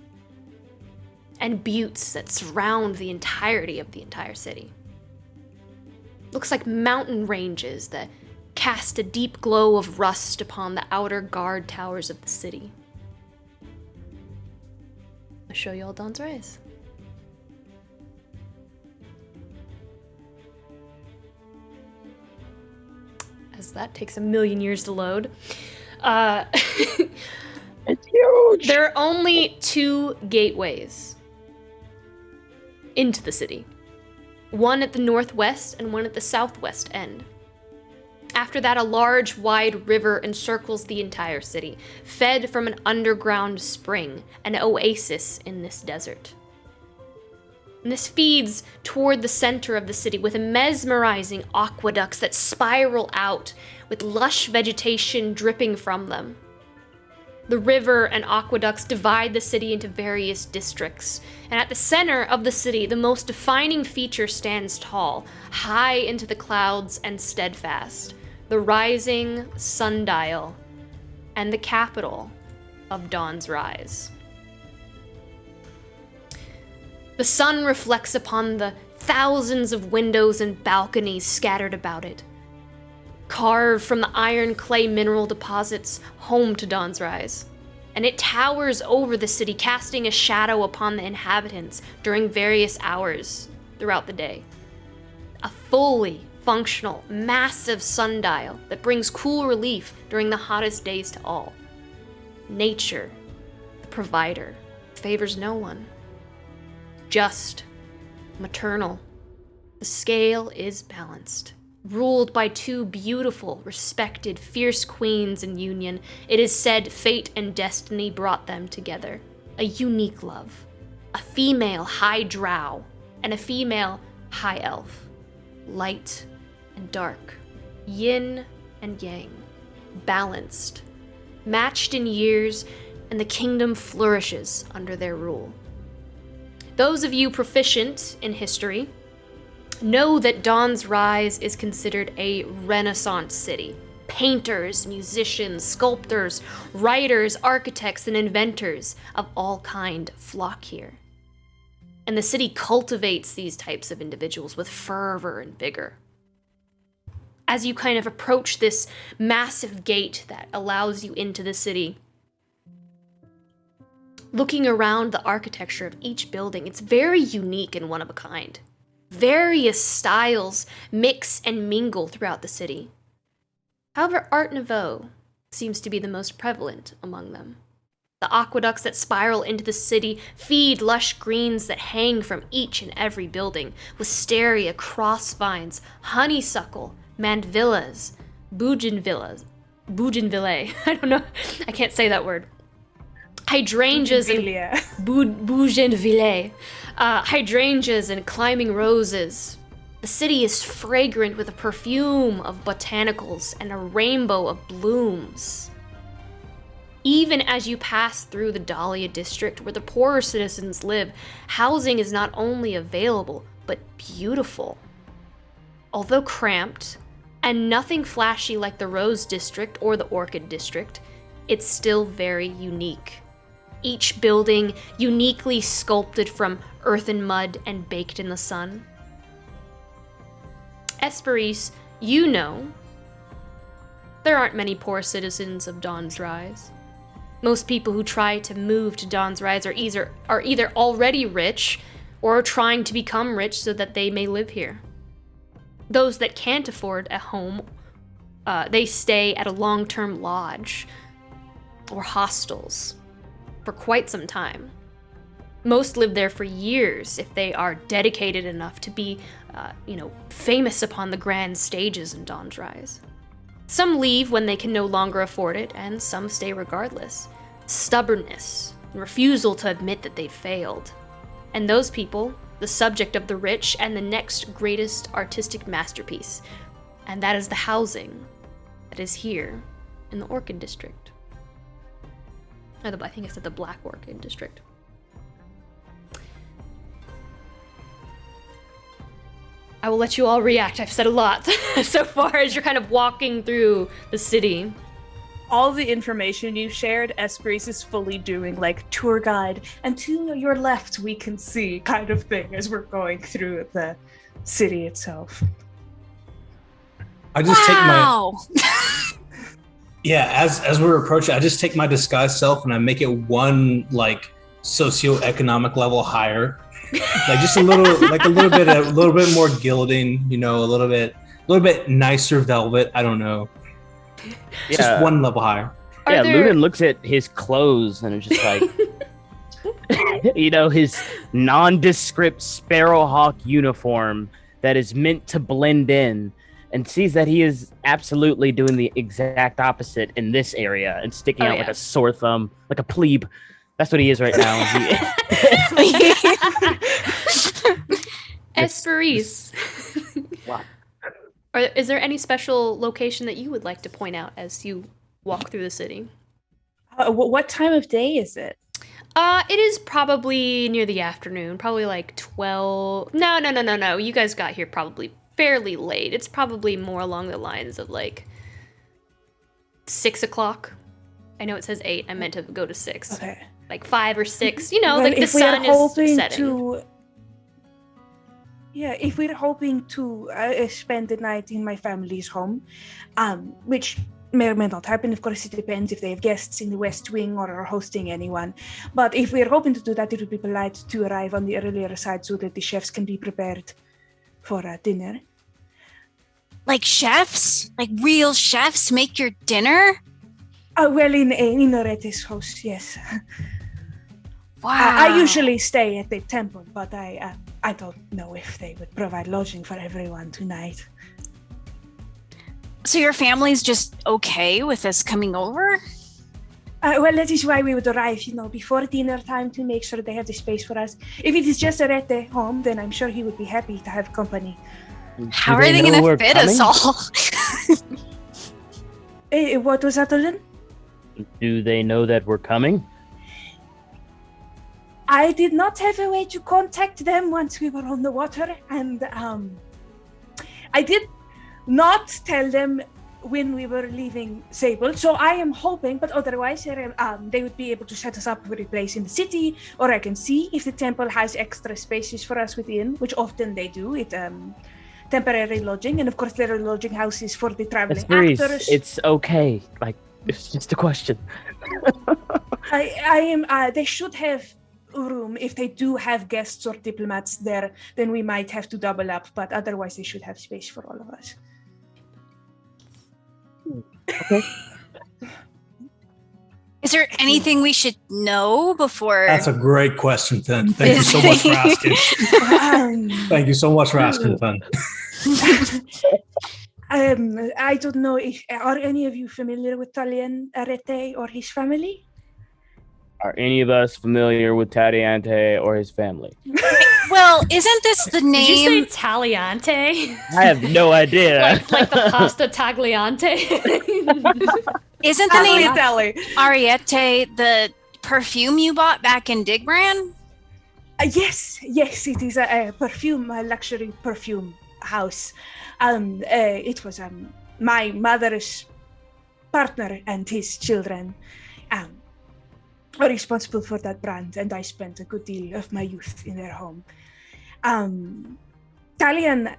And buttes that surround the entirety of the entire city. Looks like mountain ranges that cast a deep glow of rust upon the outer guard towers of the city. I'll show you all Dawn's Rise. As that takes a million years to load. It's huge. There are only 2 gateways into the city. one at the northwest and one at the southwest end. After that, a large, wide river encircles the entire city, fed from an underground spring, an oasis in this desert. And this feeds toward the center of the city with mesmerizing aqueducts that spiral out with lush vegetation dripping from them. The river and aqueducts divide the city into various districts, and at the center of the city, the most defining feature stands tall, high into the clouds and steadfast, the rising sundial and the capital of Dawn's Rise. The sun reflects upon the thousands of windows and balconies scattered about it, carved from the iron clay mineral deposits home to Dawn's Rise, and it towers over the city, casting a shadow upon the inhabitants during various hours throughout the day. A fully functional, massive sundial that brings cool relief during the hottest days to all. Nature, the provider, favors no one. Just, maternal. The scale is balanced. Ruled by two beautiful, respected, fierce queens in union, it is said fate and destiny brought them together. A unique love. A female high drow and a female high elf. Light and dark. Yin and yang. Balanced. Matched in years, and the kingdom flourishes under their rule. Those of you proficient in history know that Dawn's Rise is considered a Renaissance city. Painters, musicians, sculptors, writers, architects, and inventors of all kind flock here. And the city cultivates these types of individuals with fervor and vigor. As you kind of approach this massive gate that allows you into the city, looking around the architecture of each building, it's very unique and one of a kind. Various styles mix and mingle throughout the city. However, Art Nouveau seems to be the most prevalent among them. The aqueducts that spiral into the city feed lush greens that hang from each and every building, wisteria, crossvines, honeysuckle, mandvillas, bougainvillea, I don't know, I can't say that word. Hydrangeas and bougainvillea, hydrangeas and climbing roses. The city is fragrant with a perfume of botanicals and a rainbow of blooms. Even as you pass through the Dahlia district where the poorer citizens live, housing is not only available, but beautiful. Although cramped, and nothing flashy like the Rose district or the Orchid district, it's still very unique. Each building uniquely sculpted from earth and mud and baked in the sun. Hesperis, you know, there aren't many poor citizens of Dawn's Rise. Most people who try to move to Dawn's Rise are either already rich or are trying to become rich so that they may live here. Those that can't afford a home, they stay at a long-term lodge or hostels for quite some time. Most live there for years if they are dedicated enough to be, famous upon the grand stages in Dawn's Rise. Some leave when they can no longer afford it, and some stay regardless. Stubbornness and refusal to admit that they've failed. And those people, the subject of the rich and the next greatest artistic masterpiece, and that is the housing that is here in the Orchid District. I think I said the Black Orchid District. I will let you all react. I've said a lot so far as you're kind of walking through the city. All the information you shared, Hesperis is fully doing like tour guide, and to your left we can see kind of thing as we're going through the city itself. I just take my as we're approaching, I just take my disguised self and I make it one like socioeconomic level higher. Like just a little bit more gilding, a little bit nicer velvet. I don't know. Just one level higher. Luden looks at his clothes and is just like, his nondescript sparrowhawk uniform that is meant to blend in, and sees that he is absolutely doing the exact opposite in this area and sticking out like a sore thumb, like a plebe. That's what he is right now. Hesperis. Wow. Is there any special location that you would like to point out as you walk through the city? What time of day is it? It is probably near the afternoon, probably like 12. No. You guys got here probably fairly late. It's probably more along the lines of like 6 o'clock. I know it says 8. I meant to go to 6. Okay. Like 5 or 6. Well, like the sun is setting. If we're hoping to spend the night in my family's home, which may or may not happen. Of course, it depends if they have guests in the West Wing or are hosting anyone. But if we're hoping to do that, it would be polite to arrive on the earlier side so that the chefs can be prepared for dinner. Like chefs? Like real chefs make your dinner? Well, in Orete's house, yes. Wow. I usually stay at the temple, but I don't know if they would provide lodging for everyone tonight. So your family's just okay with us coming over? Well, that is why we would arrive, before dinner time to make sure they have the space for us. If it is just Arete home, then I'm sure he would be happy to have company. How are they going to fit us all? What was that, Luden? Do they know that we're coming? I did not have a way to contact them once we were on the water, and I did not tell them when we were leaving Sable, so I am hoping, but otherwise they would be able to set us up with a place in the city, or I can see if the temple has extra spaces for us within, which often they do. It temporary lodging, and of course there are lodging houses for the traveling actors. It's okay. Like, it's just a question. They should have room. If they do have guests or diplomats there, then we might have to double up, but otherwise they should have space for all of us. Okay. Is there anything we should know before? That's a great question, Finn. Thank you so much for asking. Thank you so much for asking, Finn. I don't know if are any of you familiar with Talian Arete or his family? Are any of us familiar with Tadiante or his family? Well, isn't this the name? Did you say Taliante? I have no idea. like the pasta tagliante? Isn't the name Ariete the perfume you bought back in Digbrand? Yes, it is a perfume, a luxury perfume house. It was my mother's partner and his children are responsible for that brand, and I spent a good deal of my youth in their home. Talian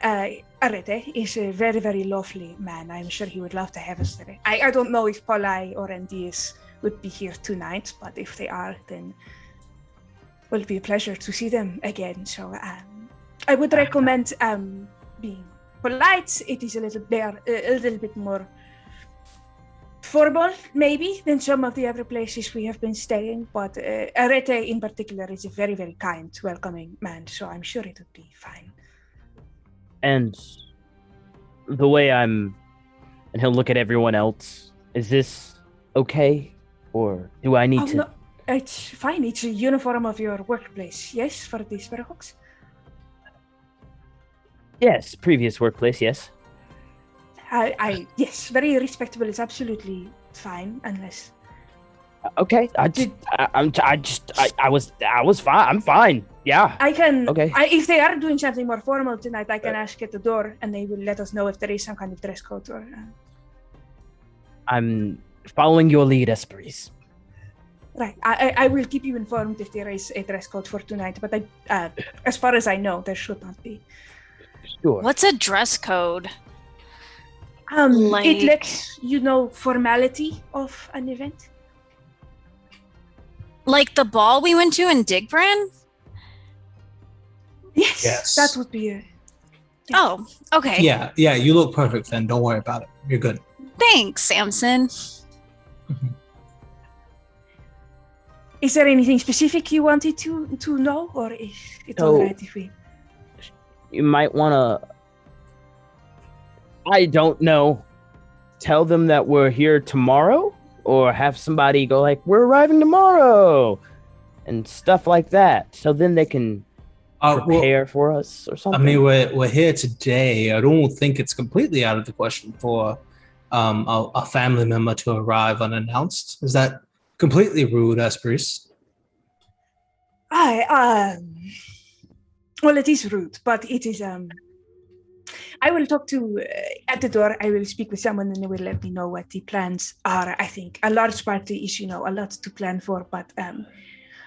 Arete is a very, very lovely man. I'm sure he would love to have us there. I don't know if Polai or Andias would be here tonight, but if they are, then it will be a pleasure to see them again. So I would recommend being polite. It is a little bit more formal, maybe, than some of the other places we have been staying, but Arete in particular is a very, very kind, welcoming man, so I'm sure it would be fine. And the way and he'll look at everyone else, is this okay? Or do I need to? No, it's fine. It's a uniform of your workplace, yes, for the Sparrowhawks? Yes, previous workplace, yes. Yes, very respectable. It's absolutely fine, unless. Okay, I was fine. I'm fine. Yeah. I can. Okay. If they are doing something more formal tonight, I can ask at the door, and they will let us know if there is some kind of dress code or. I'm following your lead, Hesperis. Right. I will keep you informed if there is a dress code for tonight, but as far as I know, there should not be. Sure. What's a dress code? It lets you know formality of an event. Like the ball we went to in Digbrand? Yes, that would be a... Yeah. Oh, okay. Yeah, you look perfect, Finn. Don't worry about it. You're good. Thanks, Samson. Is there anything specific you wanted to know, or is it So- all right if we? You might want to, I don't know, tell them that we're here tomorrow, or have somebody go like, we're arriving tomorrow, and stuff like that. So then they can prepare for us or I something. mean, we're here today. I don't think it's completely out of the question for a family member to arrive unannounced. Is that completely rude, Hesperis? Well, it is rude, but it is. I will talk to at the door. I will speak with someone, and they will let me know what the plans are. I think a large party is, a lot to plan for, but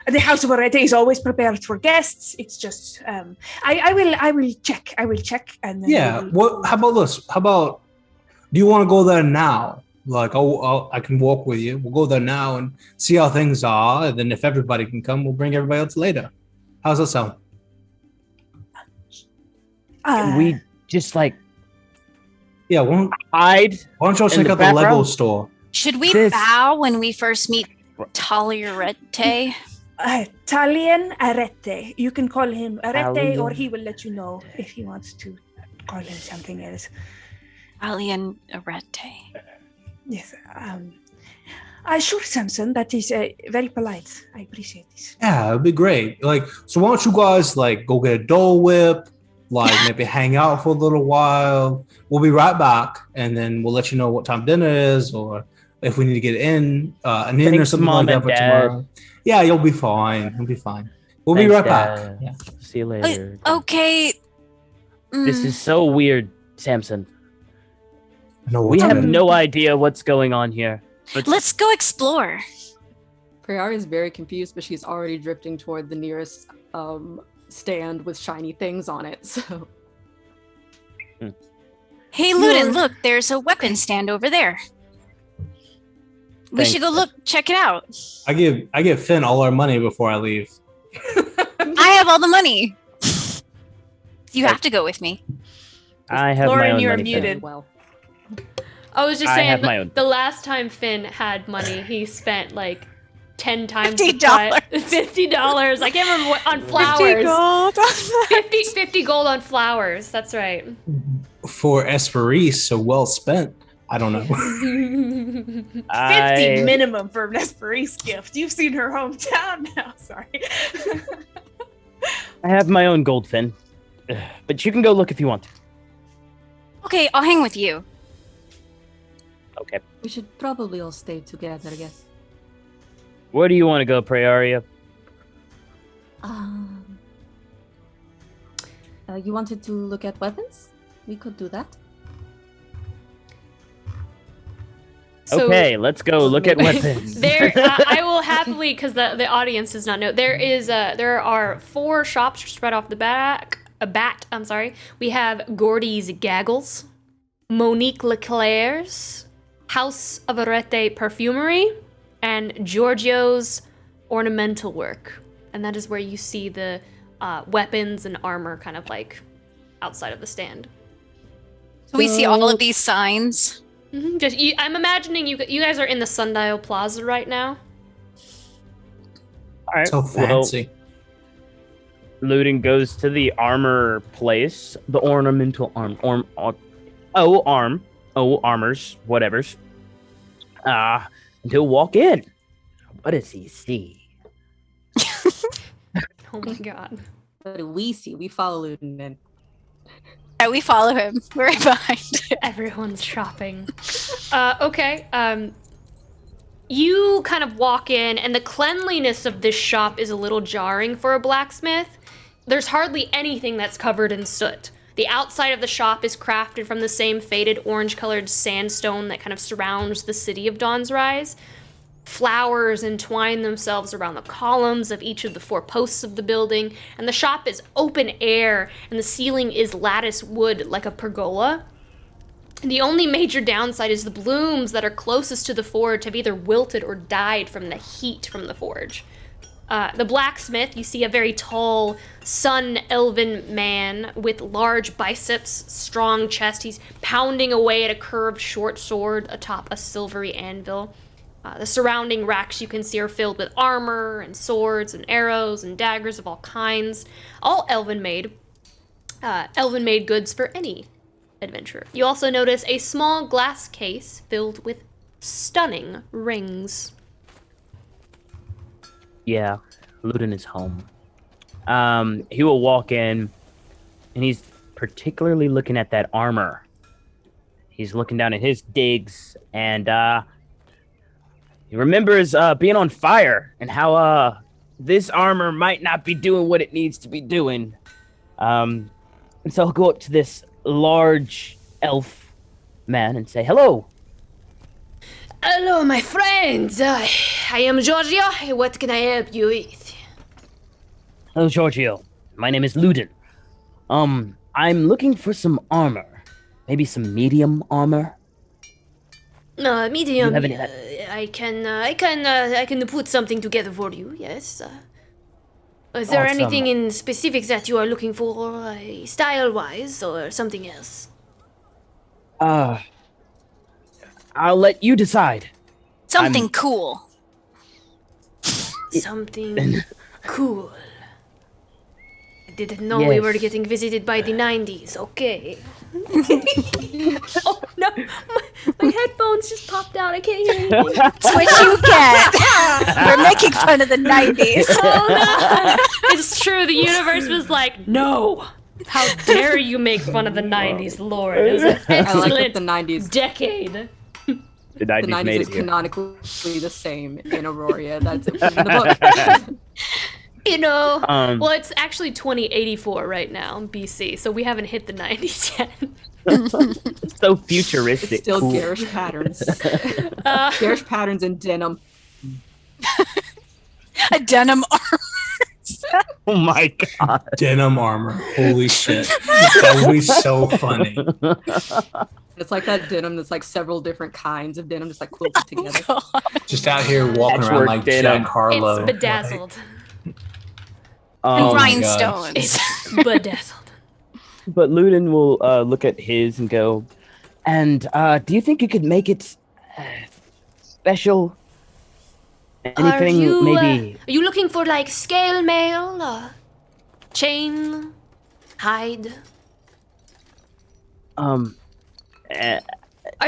the House of Orete is always prepared for guests. It's just I will check. I will check, and then Yeah. What? How about this? How about? Do you want to go there now? Like, I can walk with you. We'll go there now and see how things are. And then if everybody can come, we'll bring everybody else later. How's that sound? Can we just like Yeah. Why hide? don't y'all In check the out the back Lego row? store? Should we This- bow when we first meet Talierete? Talien Arete. You can call him Arete, or Talien. he will let you know if he wants to call him something else. Alien Arete. Yes. Sure, Samson. That is very polite. I appreciate this. Yeah, it'd be great. Like, so why don't you guys like go get a Dole Whip? Like maybe hang out for a little while. We'll be right back, and then we'll let you know what time dinner is, or if we need to get an in or Thanks, something Mom like that and for Dad. tomorrow. Yeah, you'll be fine. You'll be fine. We'll be Thanks, right Dad. back. Yeah. See you later. Okay. This is so weird, Samson. No, We what's have good? no idea what's going on here. But Let's go explore. Priori is very confused, but she's already drifting toward the nearest stand with shiny things on it. So Hey, Luden, look, there's a weapon stand over there. We Thanks, should go Finn. look, check it out. I give Finn all our money before I leave. I have all the money. You have to go with me. I have my Lauren, own you are money. muted. well, I was just I saying, have my own. the last time Finn had money, he spent like 10 times $50. $50. I can't remember what, on flowers. 50 gold on flowers. That's right. For Hesperis, so well spent. I don't know. 50 I, minimum for an Hesperis gift. You've seen her hometown now. Sorry. I have my own gold fin. But you can go look if you want. Okay, I'll hang with you. Okay. we should probably all stay together, I guess. Where do you want to go, Praeria? You wanted to look at weapons? We could do that. So- Okay, let's go look at weapons. I will happily, because the audience does not know, there are 4 shops spread off the back. I'm sorry. We have Gordy's Gaggles, Monique Leclerc's House of Arete Perfumery, and Giorgio's Ornamental Work. And that is where you see the weapons and armor kind of like outside of the stand. So we see all of these signs. I'm imagining you guys are in the Sundial Plaza right now. All right. So fancy. Well, Luden goes to the armor place, the ornamental armors, whatever's. And he'll walk in. What does he see? Oh my god. What do we see? We follow Luden in. Yeah, we follow him. We're right behind. Everyone's shopping. Okay. You kind of walk in, and the cleanliness of this shop is a little jarring for a blacksmith. There's hardly anything that's covered in soot. The outside of the shop is crafted from the same faded orange-colored sandstone that kind of surrounds the city of Dawn's Rise. Flowers entwine themselves around the columns of each of the 4 posts of the building, and the shop is open air, and the ceiling is lattice wood like a pergola. The only major downside is the blooms that are closest to the forge have either wilted or died from the heat from the forge. The blacksmith, you see a very tall, sun-elven man with large biceps, strong chest. He's pounding away at a curved short sword atop a silvery anvil. The surrounding racks you can see are filled with armor and swords and arrows and daggers of all kinds, all elven-made goods for any adventurer. You also notice a small glass case filled with stunning rings. Yeah, Luden is home. He will walk in, and he's particularly looking at that armor. He's looking down at his digs, and he remembers being on fire and how this armor might not be doing what it needs to be doing. And so he'll go up to this large elf man and say, "Hello." Hello, my friends. I am Giorgio. What can I help you with? Hello, Giorgio. My name is Luden. I'm looking for some armor. Maybe some medium armor. Medium. You have any- I can put something together for you. Yes. Is there Awesome. anything in specific that you are looking for, style-wise, or something else? I'll let you decide. Something cool. Something cool. I didn't know we were Yes. getting visited by the 90s. Okay. Oh no, my headphones just popped out. I can't hear anything. That's what you get. We're making fun of the 90s. Oh no! It's true. The universe was like, no. How dare you make fun of the 90s, Lord? It was an I like that excellent the 90s. decade. The The 90s, 90s made is it here. canonically the same in Aurora. That's in the book. You know, Um, well, it's actually 2084 right now, BC, so we haven't hit the 90s yet. It's so futuristic. It's still cool. garish patterns. Garish patterns in denim. A denim armor. Oh my god. Denim armor. Holy shit. That would be so funny. It's like that denim that's like several different kinds of denim just like quilted together. Just out here walking Patchwork around like denim. Jack Harlow. It's bedazzled. And Oh my rhinestones. It's bedazzled. But Luden will look at his and go, and do you think you could make it special? Anything are you, maybe? Are you looking for like scale mail, chain, hide? Are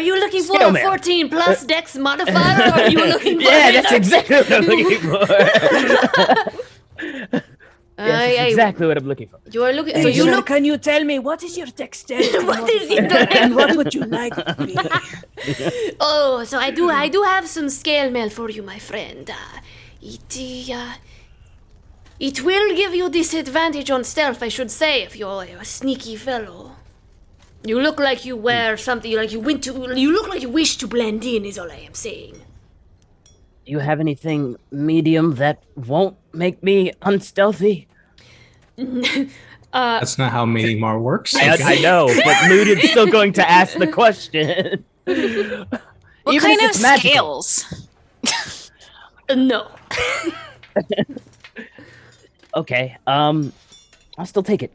you looking for Scale a mail. 14 plus dex modifier, or are you looking for? Yeah, that's exactly what I'm looking for. That's exactly what I'm looking for. You are looking. Hey, So you sir, look. can you tell me what is your dexterity? What is it? And what would you like it to be? Oh, so I do have some scale mail for you, my friend. It will give you disadvantage on stealth, I should say, if you're a sneaky fellow. You look like you wear something, like you look like you wish to blend in, is all I am saying. Do you have anything medium that won't make me unstealthy? That's not how Meeting Mar works. I know, but Luden's still going to ask the question. What Even kind if of it's magical. scales? No. Okay, I'll still take it.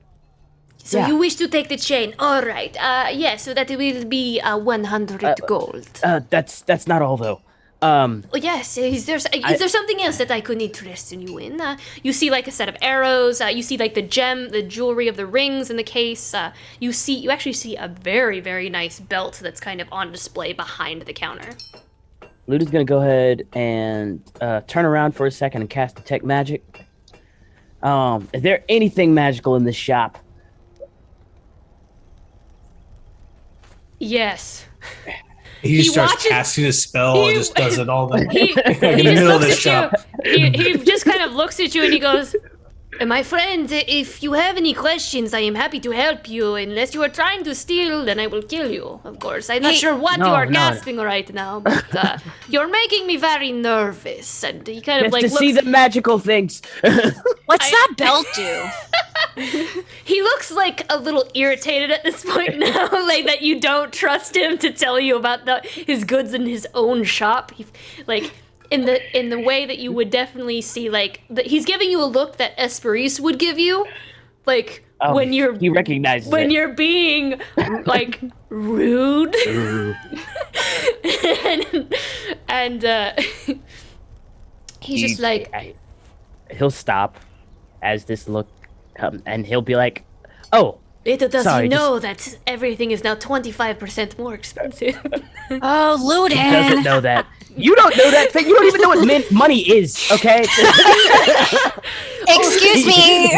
So Yeah. you wish to take the chain. All right. Yes, so that will be 100 gold. That's not all though. Oh, yes, is there something else that I could interest in you in? You see like a set of arrows, you see like the jewelry of the rings in the case. You actually see a very, very nice belt that's kind of on display behind the counter. Luden's gonna go ahead and turn around for a second and cast detect magic. Is there anything magical in this shop? Yes. He just starts watches- casting a spell and just does it all the He in the just middle of looks this at shop. you. He just kind of looks at you and he goes, "My friend, if you have any questions, I am happy to help you. Unless you are trying to steal, then I will kill you. Of course, I'm not sure what you are gasping right now, but you're making me very nervous." And he kind of Just like to see looks. the magical things. What's that belt do? He looks like a little irritated at this point now, like that you don't trust him to tell you about his goods in his own shop. Like in the way that you would definitely see, like he's giving you a look that Hesperis would give you, like Oh, when you're he recognizes when it. you're being like rude. Ooh. and he's just like, he'll stop as this look comes, and he'll be like, "Oh, little does sorry, he know that everything is now 25% more expensive. Oh, Luden. he doesn't know that. You don't know that thing. You don't even know what money is, okay? Excuse me.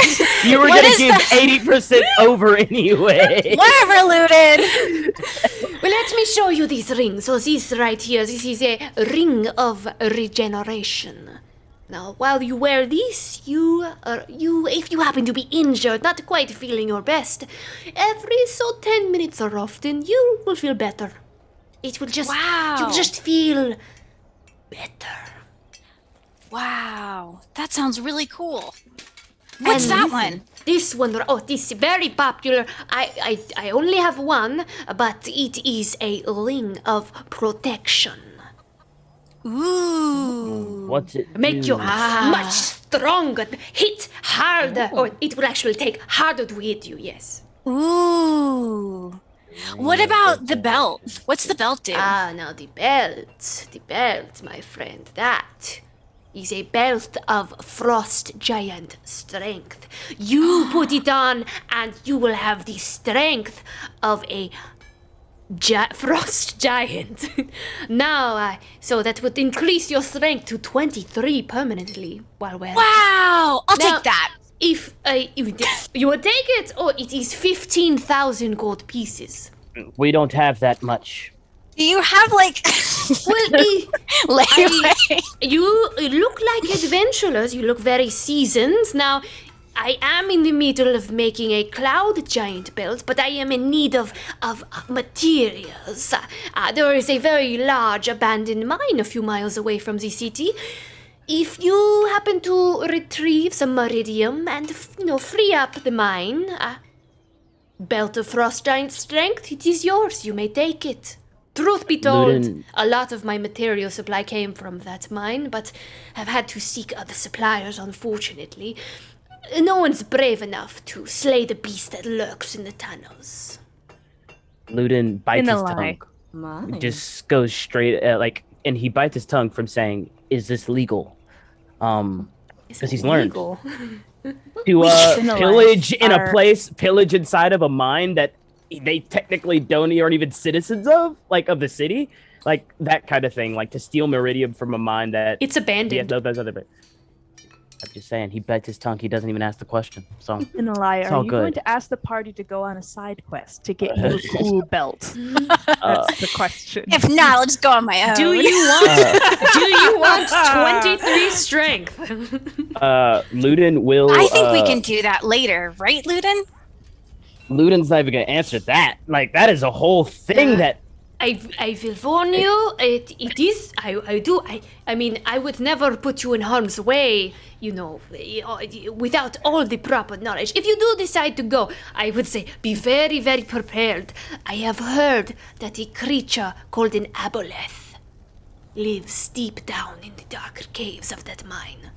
You were What gonna is give that? 80% over anyway. Whatever, Luden. Well, let me show you these rings. So this right here, this is a ring of regeneration. Now, while you wear this, you, if you happen to be injured, not quite feeling your best, every 10 minutes or often, you will feel better. It will just, Wow. you'll just feel better. Wow, that sounds really cool. What's that one? This one, this is very popular. I only have one, but it is a ring of protection. Ooh. What's it? Make you do? much stronger, hit harder, or it will actually take harder to hit you, yes. Ooh. What about the belt? What's the belt do? Now the belt, my friend, that is a belt of frost giant strength. You put it on, and you will have the strength of a frost giant. Now, so that would increase your strength to 23 permanently while wearing. Wow, I'll Now, take that. If you would take it, it is 15,000 gold pieces. We don't have that much. Do you have like Well, leeway? you look like adventurers. You look very seasoned. Now, I am in the middle of making a cloud giant belt, but I am in need of materials. There is a very large abandoned mine a few miles away from the city. If you happen to retrieve some meridium and, free up the mine, belt of frost giant strength, it is yours. You may take it. Truth be told, Luden. a lot of my material supply came from that mine, but I've had to seek other suppliers, unfortunately. No one's brave enough to slay the beast that lurks in the tunnels. Luden bites his Finnalai. tongue. Mine. Just goes straight, and he bites his tongue from saying, "Is this legal?" Because he's learned Illegal. to Finnalai pillage in a are- pillage inside of a mine that they technically aren't even citizens of the city, like that kind of thing, like to steal meridium from a mine that It's yeah, abandoned. no, those other. I'm just saying, he bites his tongue. He doesn't even ask the question. So Finnalai, It's are all you going good. to ask the party to go on a side quest to get you a cool belt? uh, That's the question. If not, I'll just go on my own. Do you want 23 strength? Luden will. I think we can do that later, right, Luden? Luden's not even gonna answer that. Like that is a whole thing Yeah. that. I will warn you, it is, I mean, I would never put you in harm's way, without all the proper knowledge. If you do decide to go, I would say be very, very prepared. I have heard that a creature called an aboleth lives deep down in the darker caves of that mine.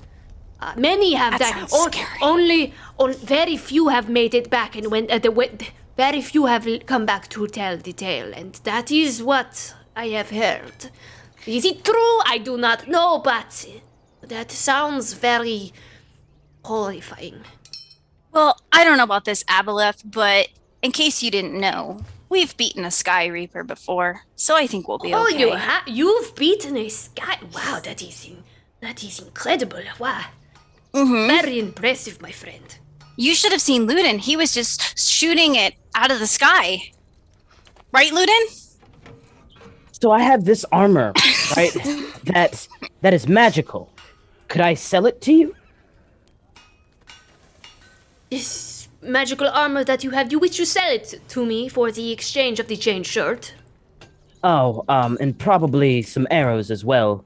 Many have That died. sounds scary. Only very few have made it back, and very few have come back to tell the tale, and that is what I have heard. Is it true? I do not know, but that sounds very horrifying. Well, I don't know about this Aboleth, but in case you didn't know, we've beaten a Sky Reaper before, so I think we'll be okay. You've beaten a sky. Wow, that is incredible. Wow, Mm-hmm. very impressive, my friend. You should have seen Luden. He was just shooting it out of the sky. Right, Luden? So I have this armor, right? that is magical. Could I sell it to you? This magical armor that you have, you wish to sell it to me for the exchange of the chain shirt? Oh, and probably some arrows as well.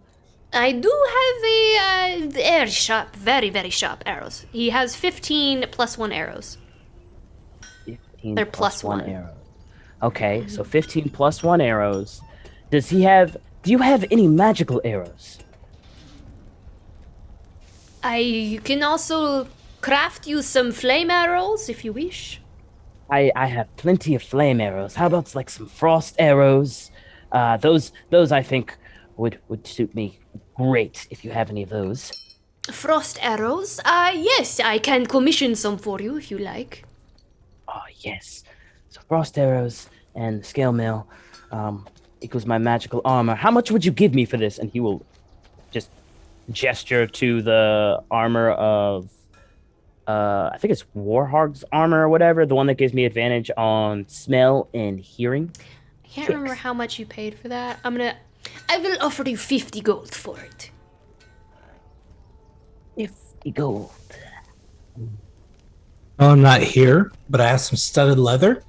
I do have very sharp, very, very sharp arrows. He has 15 plus 1 arrows. 15 They're plus plus one. arrow. Okay, so 15 plus 1 arrows. Do you have any magical arrows? I can also craft you some flame arrows if you wish. I have plenty of flame arrows. How about like some frost arrows? Those I think would suit me great if you have any of those. Frost arrows? Yes, I can commission some for you if you like. Oh, yes. So frost arrows and scale mail equals my magical armor. How much would you give me for this? And he will just gesture to the armor of, I think it's Warhog's armor or whatever, the one that gives me advantage on smell and hearing. I can't remember how much you paid for that. I will offer you 50 gold for it. 50 gold. No, I'm not here, but I have some studded leather.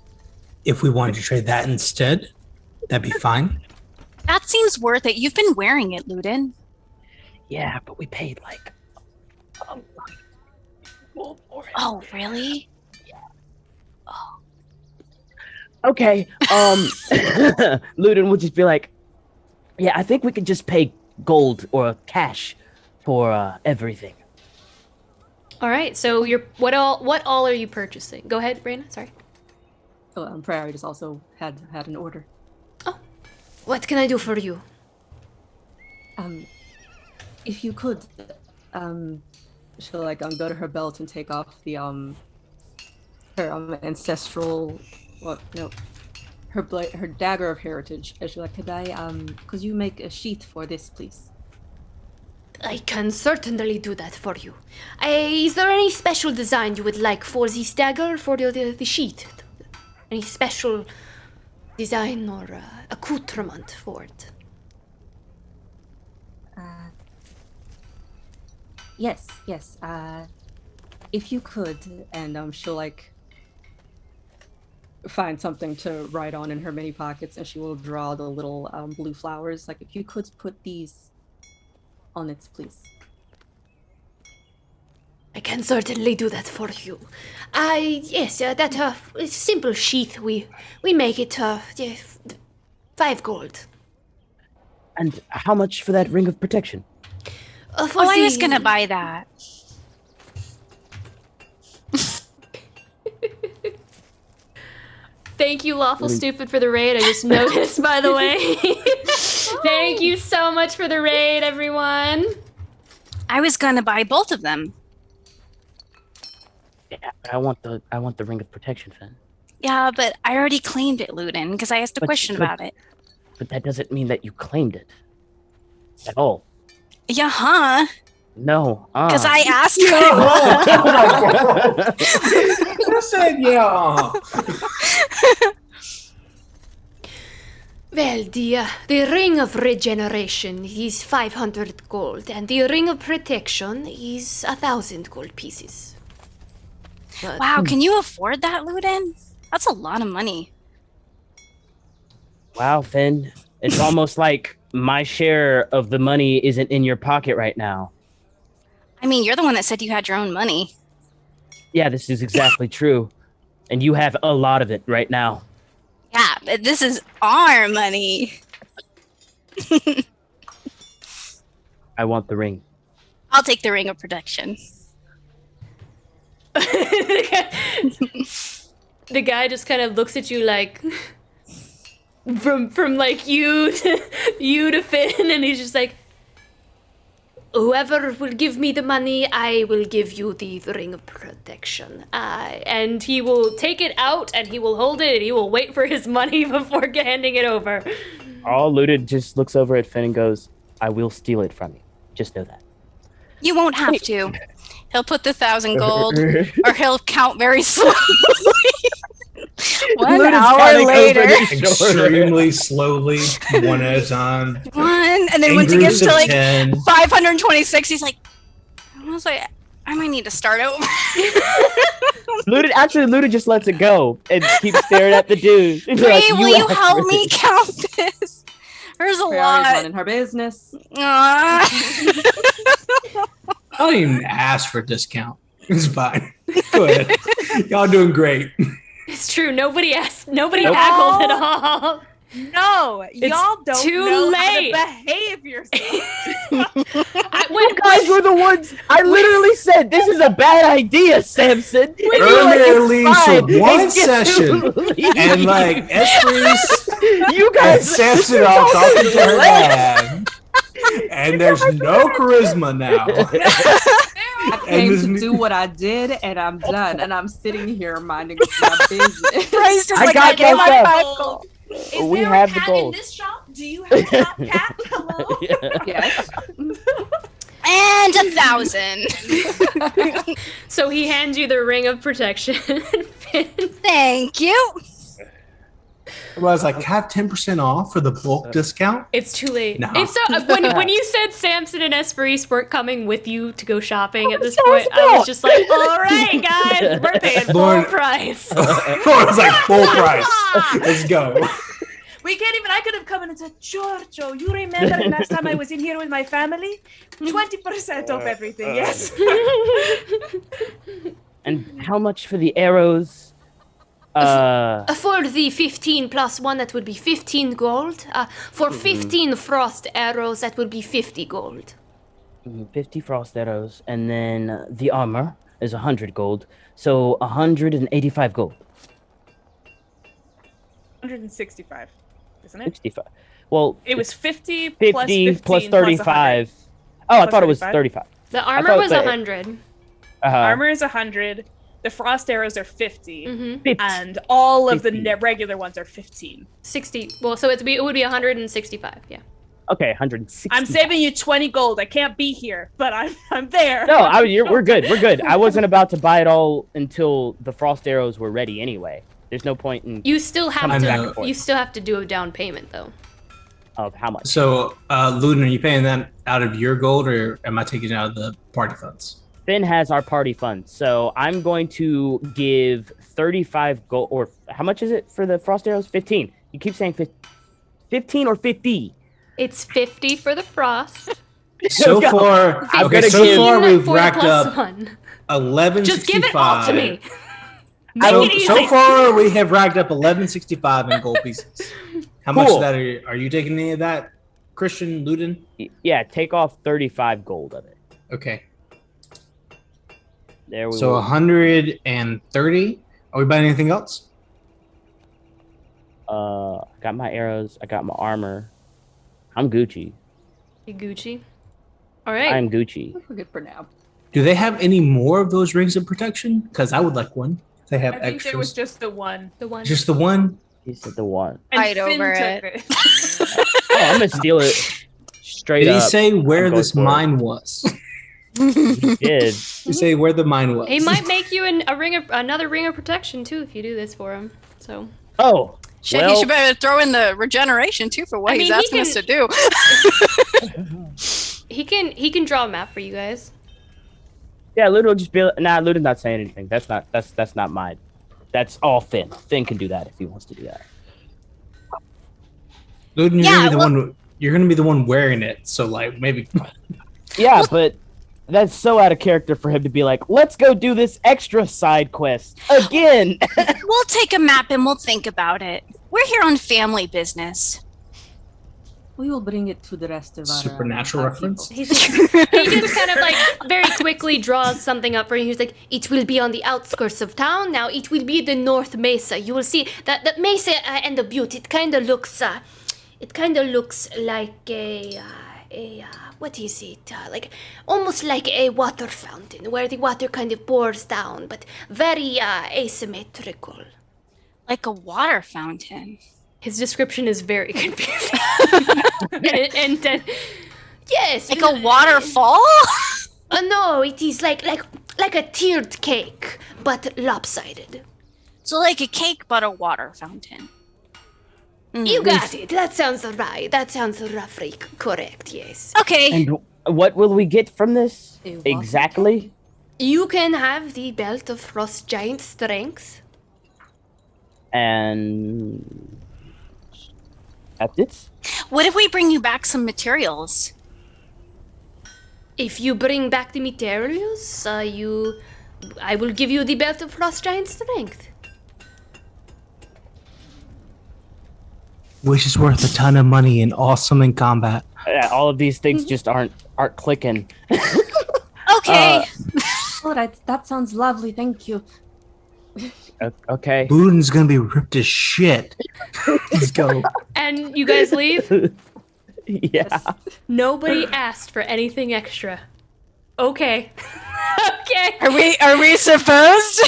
If we wanted to trade that instead, that'd be fine. That seems worth it. You've been wearing it, Luden. Yeah, but we paid like a lot for it. Oh, really? Okay. Luden would just be like, yeah, I think we could just pay gold or cash for everything. All right, so what all are you purchasing? Go ahead, Raina. Sorry. Oh, Prairie just also had an order. Oh, what can I do for you? If you could, she'll like go to her belt and take off the her ancestral, her dagger of heritage. And she's like, could you make a sheath for this, please? I can certainly do that for you. Is there any special design you would like for this dagger, for the sheath? Any special design or accoutrement for it? Yes. If you could, and she'll like find something to write on in her many pockets, and she will draw the little blue flowers. Like, if you could put these on it, please. I can certainly do that for you. Yes, that simple sheath, we make it 5 gold. And how much for that ring of protection? I was gonna buy that. Thank you, Lawful Stupid, for the raid. I just noticed, by the way. Thank you so much for the raid, everyone. I was gonna buy both of them. Yeah, but I want the ring of protection, Finn. Yeah, but I already claimed it, Luden, because I asked a question about it. But that doesn't mean that you claimed it. At all. Yeah, huh? No. Because I asked you. I said yeah. Well, the ring of regeneration is 500 gold, and the ring of protection is 1,000 gold pieces. But Wow, can you afford that, Luden? That's a lot of money. Wow, Finn. It's almost like my share of the money isn't in your pocket right now. I mean, you're the one that said you had your own money. Yeah, this is exactly true. And you have a lot of it right now. Yeah, but this is our money. I want the ring. I'll take the ring of protection. the guy just kind of looks at you like from like you to Finn, and he's just like, whoever will give me the money, I will give you the ring of protection. And he will take it out, and he will hold it, and he will wait for his money before handing it over. All Luden just looks over at Finn and goes, I will steal it from you. Just know that. You won't have to. He'll put the 1,000 gold, or he'll count very slowly. 1 hour later. Extremely slowly, one at a time. One, and then once he gets to like 526, he's like, I might need to start over. Luden just lets it go and keeps staring at the dude. Wait, will you help me count this? There's a lot. Running her business. I don't even ask for a discount. It's fine. Go ahead. Y'all doing great. It's true. Nobody haggled at all. No, y'all don't too know late. how to behave yourself. You guys were the ones. I literally said this is a bad idea, Samson. Earlier leaves for one session, and like Hesperis you and guys, Samson all talking to her dad, and there's no charisma now. I came to do what I did, and I'm done. And I'm sitting here minding my business. Christ is I like, got I gave my that five stuff. gold. Is We there have a the cat gold. in this shop? Do you have a top cat? Hello? Yes. And 1,000. So he hands you the ring of protection. Thank you. I was like, have 10% off for the bulk discount. It's too late. No. It's so when you said Samson and Hesperis weren't coming with you to go shopping at this so point, I smart. was just like, all right, guys, we're paying full Lauren- price. It was like full price. Let's go. We can't even. I could have come in and said, Giorgio, you remember last time I was in here with my family? 20% off everything. Yes. And how much for the arrows? For the 15 plus 1, that would be 15 gold. For 15 frost arrows, that would be 50 gold. 50 frost arrows, and then the armor is 100 gold, so 185 gold. 165, isn't it? 65. Well, It was 50 50 plus 15 plus 35. Oh, I Plus thought it was 35? 35. The armor thought was that- 100. Armor is 100. The frost arrows are 50. Mm-hmm. 50. And all of the 50. regular ones are 15. 60. Well, so it would be 165. Yeah. Okay, 160. I'm saving you 20 gold. I can't be here, but I'm there. No, we're good. We're good. I wasn't about to buy it all until the frost arrows were ready anyway. There's no point in You still have coming back to. and forth. You still have to do a down payment though. Of how much? So, Luden, are you paying that out of your gold, or am I taking it out of the party funds? Finn has our party fund, so I'm going to give 35 gold. Or how much is it for the frost arrows? 15. You keep saying 15 or 50. It's 50 for the frost. So Go. far, I'm okay, gonna so give- far we've for the racked plus up 1. 1165. Just give it all to me. Make So, it easy. so far, we have racked up 1165 in gold pieces. How much Cool. of that are you taking any of that, Christian Luden? Yeah, take off 35 gold of it. Okay. There we So go. 130. Are we buying anything else? I got my arrows. I got my armor. I'm Gucci. You Gucci. All right. I'm Gucci. We're good for now. Do they have any more of those rings of protection? Because I would like one. If they have I think extras. there was just the one. the one. Just the one? He said the one. And Fight Finn over took it. Oh, I'm gonna steal it straight Did he up. say where I'm this going for it. mine was? He did. Did he say where the mine was? He might make you another ring of protection too if you do this for him. So Oh, Shit, well, he should better throw in the regeneration too for what I he's mean, he asking us to can- do. he can draw a map for you guys. yeah, Luden will just be. Nah, Luden's not saying anything. That's not mine. That's all Finn. Finn can do that if he wants to do that. Luden, Yeah, you're gonna be the one wearing it. So like maybe Yeah, but that's so out of character for him to be like, let's go do this extra side quest again. We'll take a map and we'll think about it. We're here on family business. We will bring it to the rest of our supernatural our reference. people. He just kind of like very quickly draws something up for you. He's like, it will be on the outskirts of town. Now it will be the North Mesa. You will see that Mesa and the Butte. It kind of looks like a what is it? Like almost like a water fountain where the water kind of pours down, but very asymmetrical. Like a water fountain. His description is very confusing. and yes, Like a waterfall? no, it is like a tiered cake, but lopsided. So like a cake but a water fountain. You got it. That sounds right. That sounds roughly correct. Yes. Okay. And what will we get from this A walking exactly? You can have the belt of frost giant strength. And that's it. What if we bring you back some materials? If you bring back the materials, I will give you the belt of frost giant strength. which is worth a ton of money and awesome in combat. Yeah, all of these things just aren't clicking. Okay. Oh, that sounds lovely. Thank you. Okay. Luden's gonna be ripped as shit. Let's go. And you guys leave? Yeah. Nobody asked for anything extra. Okay. Okay. Are we supposed?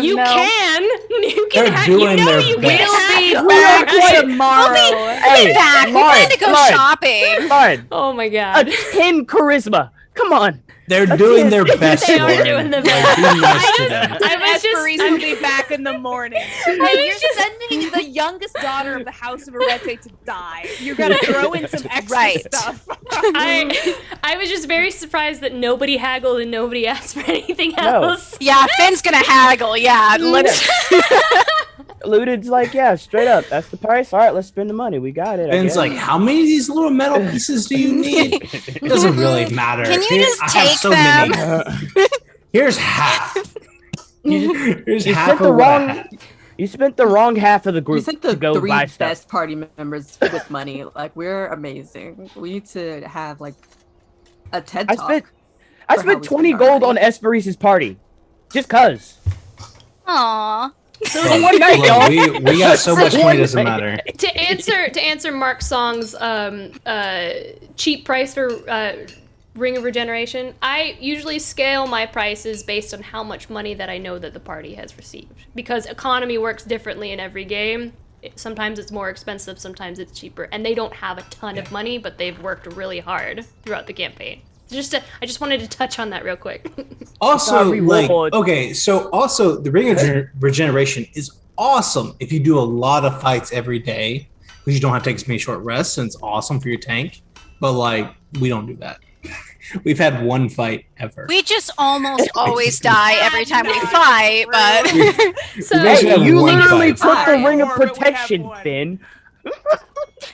You can. You can. They're doing their you best. can. We'll be back We'll tomorrow. be back. We Lauren, plan to go Lauren. shopping. Lauren, Oh my a god. 10 charisma. Come on. They're doing their best. They are Lauren. doing their Like, best. be nice to them. I was Hesperis just. will be back in the morning. I was You're just- sending the youngest daughter of the House of Arete to die. You're gonna throw in some extra Right. stuff. I was just very surprised that nobody haggled and nobody asked for anything No. else. Yeah, Finn's gonna haggle. Yeah, let's. Luden's like, yeah, straight up. That's the price. All right, let's spend the money. We got it. I Ben's guess. like, how many of these little metal pieces do you need? It doesn't really matter. Can you just I have take so them? many. Here's half. Here's You half spent the of what I wrong. have. You spent the wrong half of the We group sent to the go 3 buy stuff. best party members with money. Like, we're amazing. We need to have, like, a TED I Talk. spent for how spent we 20 spend our gold on money. Hesperis' party, just cause. Aw. For one night, y'all. Look, we got so much money, doesn't One matter. To answer Mark Song's cheap price for Ring of Regeneration, I usually scale my prices based on how much money that I know that the party has received. Because economy works differently in every game. Sometimes it's more expensive, sometimes it's cheaper. And they don't have a ton of money, but they've worked really hard throughout the campaign. I just wanted to touch on that real quick. Also, Sorry, like, Lord. okay, so also the Ring of Regeneration is awesome if you do a lot of fights every day, because you don't have to take as many short rests, and it's awesome for your tank. But like, we don't do that. We've had one fight ever. We just almost always die every time we fight, but So guys Hey, have you one literally fight. took the ring of Or we would have protection, one. Finn.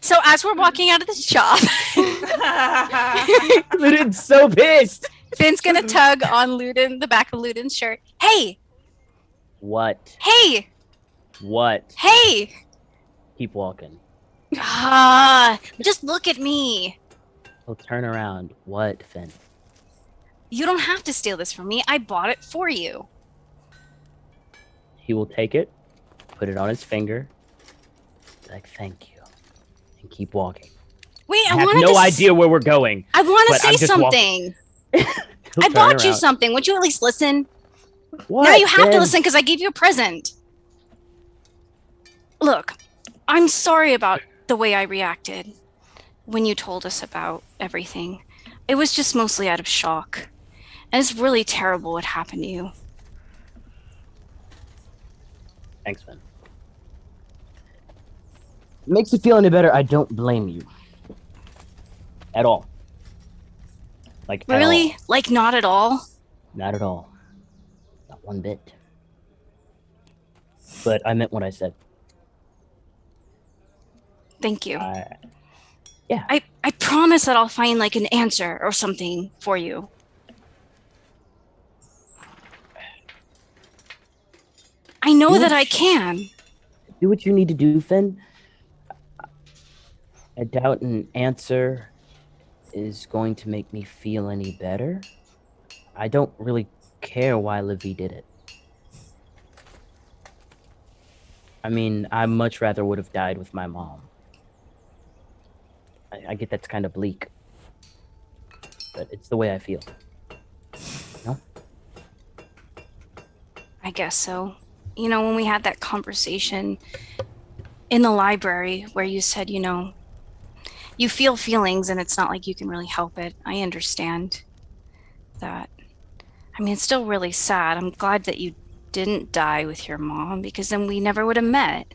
so as we're walking out of the shop, Luden's so pissed. Finn's gonna tug on Luden, the back of Luden's shirt. Hey, What? hey, What? hey! Keep walking. Just look at me. He'll turn around. What, Finn? You don't have to steal this from me. I bought it for you. He will take it, put it on his finger, be like, thank you, and keep walking. Wait, I I have wanted no to idea where we're going. I want but to I'm say just walking. something. He'll I turn bought you around. something. Would you at least listen? What, Now you have to Finn? listen because I gave you a present. Look, I'm sorry about the way I reacted when you told us about everything. It was just mostly out of shock. And it's really terrible what happened to you. Thanks, Finn. Makes you feel any better? I don't blame you. At all. Like, at Really? all. Like, not at all? Not at all. Not one bit. But I meant what I said. Thank you. Yeah. I promise that I'll find like an answer or something for you. I know that I can. Do what you need to do, Finn. I doubt an answer is going to make me feel any better. I don't really care why Lavie did it. I mean, I much rather would have died with my mom. I get that's kind of bleak, but it's the way I feel. No? I guess so. You know, when we had that conversation in the library where you said, you know, you feel feelings and it's not like you can really help it. I understand that. I mean, it's still really sad. I'm glad that you didn't die with your mom because then we never would have met.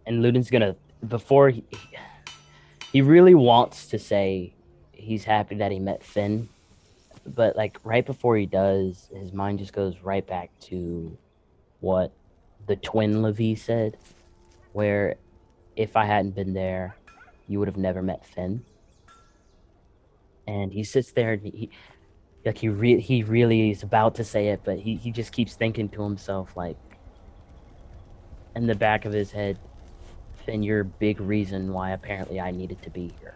And Luden's gonna, before he really wants to say he's happy that he met Finn, but like right before he does, his mind just goes right back to what the twin Lavie said, where if I hadn't been there, you would have never met Finn. And he sits there and Like he really is about to say it, but he just keeps thinking to himself, like, in the back of his head, Finn, you're a big reason why apparently I needed to be here.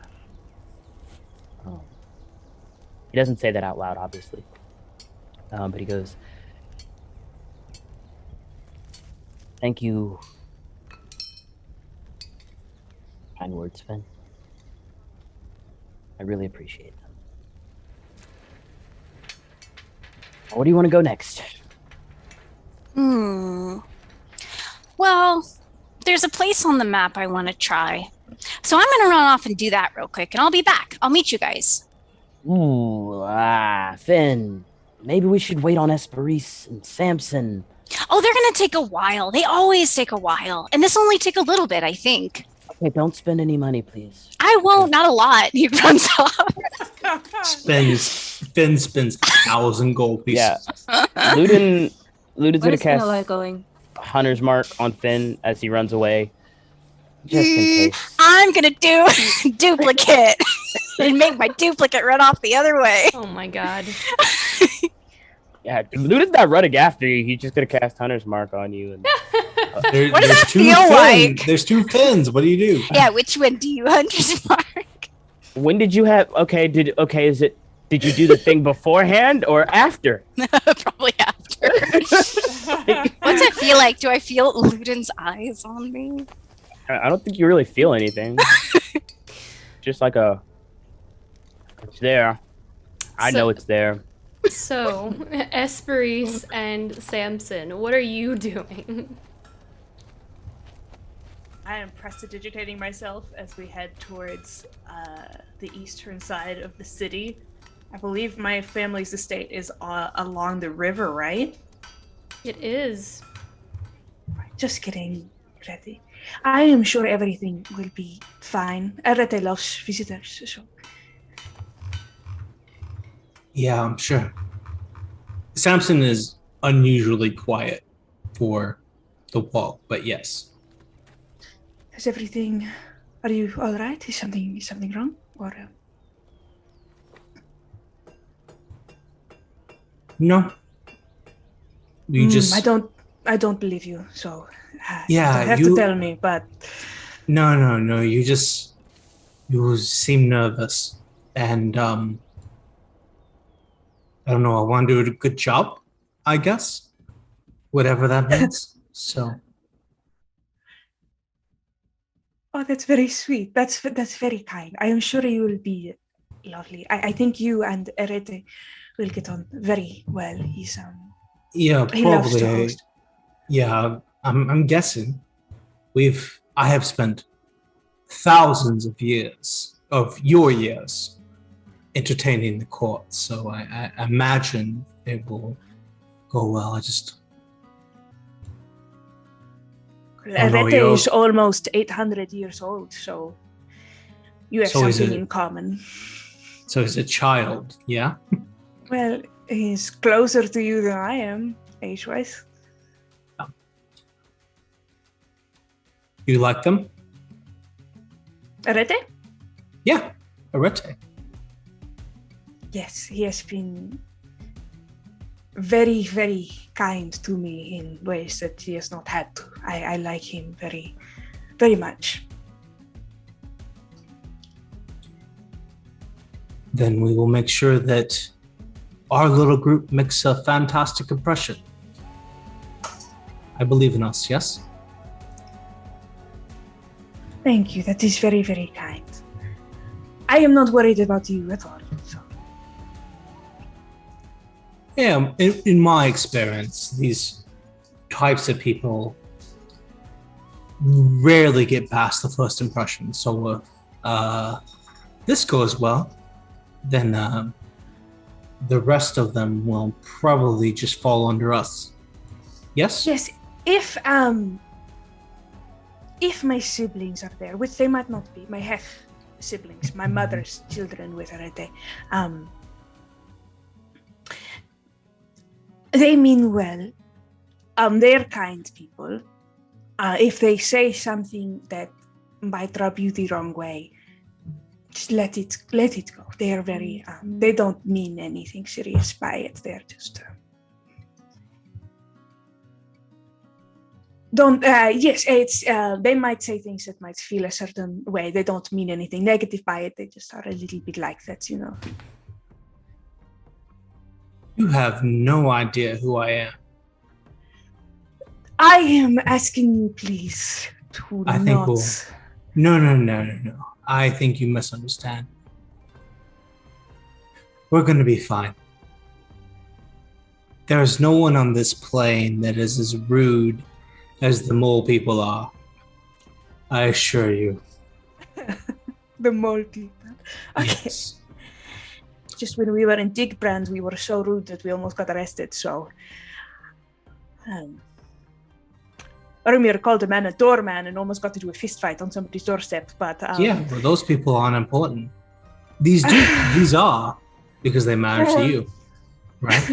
He doesn't say that out loud, obviously. But he goes, thank you. Kind words, Finn. I really appreciate them. Where do you want to go next? Well, there's a place on the map I want to try. So I'm going to run off and do that real quick, and I'll be back. I'll meet you guys. Finn. Maybe we should wait on Hesperis and Samson. Oh, they're going to take a while. They always take a while. And this will only take a little bit, I think. Okay, don't spend any money, please. I won't, not a lot. He runs off. Finn spends 1,000 gold pieces. Yeah. Luden's Where gonna is Finnalai cast going? Hunter's Mark on Finn as he runs away. Just in case. I'm going to do duplicate and make my duplicate run off the other way. Oh my god. Yeah, Luden's not running after you. He's just gonna cast Hunter's Mark on you. And, What does that there's two feel Finn. like? There's two Finns. What do you do? Yeah, which one do you understand? when did you have? Did you do the thing beforehand or after? Probably after. What's it feel like? Do I feel Luden's eyes on me? I don't think you really feel anything. Just like it's there. I know it's there. So, Hesperis and Samson, what are you doing? I am prestidigitating myself as we head towards the eastern side of the city. I believe my family's estate is along the river, right? It is. Just getting ready. I am sure everything will be fine. Arete loves visitors, so. Yeah, I'm sure. Samson is unusually quiet for the walk, but yes. Is everything? Are you all right? Is something wrong? Or No. You just. I don't believe you. So Yeah, you don't have to tell me. But No. You seem nervous, and I don't know. I want to do a good job, I guess, whatever that means. So. oh, that's very sweet. That's very kind. I am sure you will be lovely. I think you and Arete will get on very well. He's Yeah, he loves to probably. host. Yeah, I'm guessing. I have spent thousands of your years entertaining the court, so I imagine it will go well. Arete is almost 800 years old, so you have something in common. So he's a child, yeah? Well, he's closer to you than I am, age-wise. You like them? Arete? Yeah, Arete. Yes, he has been very, very kind to me in ways that he has not had to. I like him very, very much. Then we will make sure that our little group makes a fantastic impression. I believe in us, yes? Thank you. That is very, very kind. I am not worried about you at all. So. Yeah, in my experience, these types of people rarely get past the first impression. So if this goes well, then the rest of them will probably just fall under us. Yes? Yes, if my siblings are there, which they might not be, my half siblings, my mother's children with Arete, they mean well. They're kind people. If they say something that might rub you the wrong way, just let it go. They are very, they don't mean anything serious by it. They're just, they might say things that might feel a certain way. They don't mean anything negative by it. They just are a little bit like that, you know. You have no idea who I am. I am asking you, please, to I think No. I think you misunderstand. We're going to be fine. There is no one on this plane that is as rude as the mole people are. I assure you. The mole people. Okay. Yes. Just when we were in Digbrand, we were so rude that we almost got arrested, so... Ormir called a man a doorman and almost got into a fist fight on somebody's doorstep, but... Yeah, well, those people aren't important. These are, because they matter to you, right?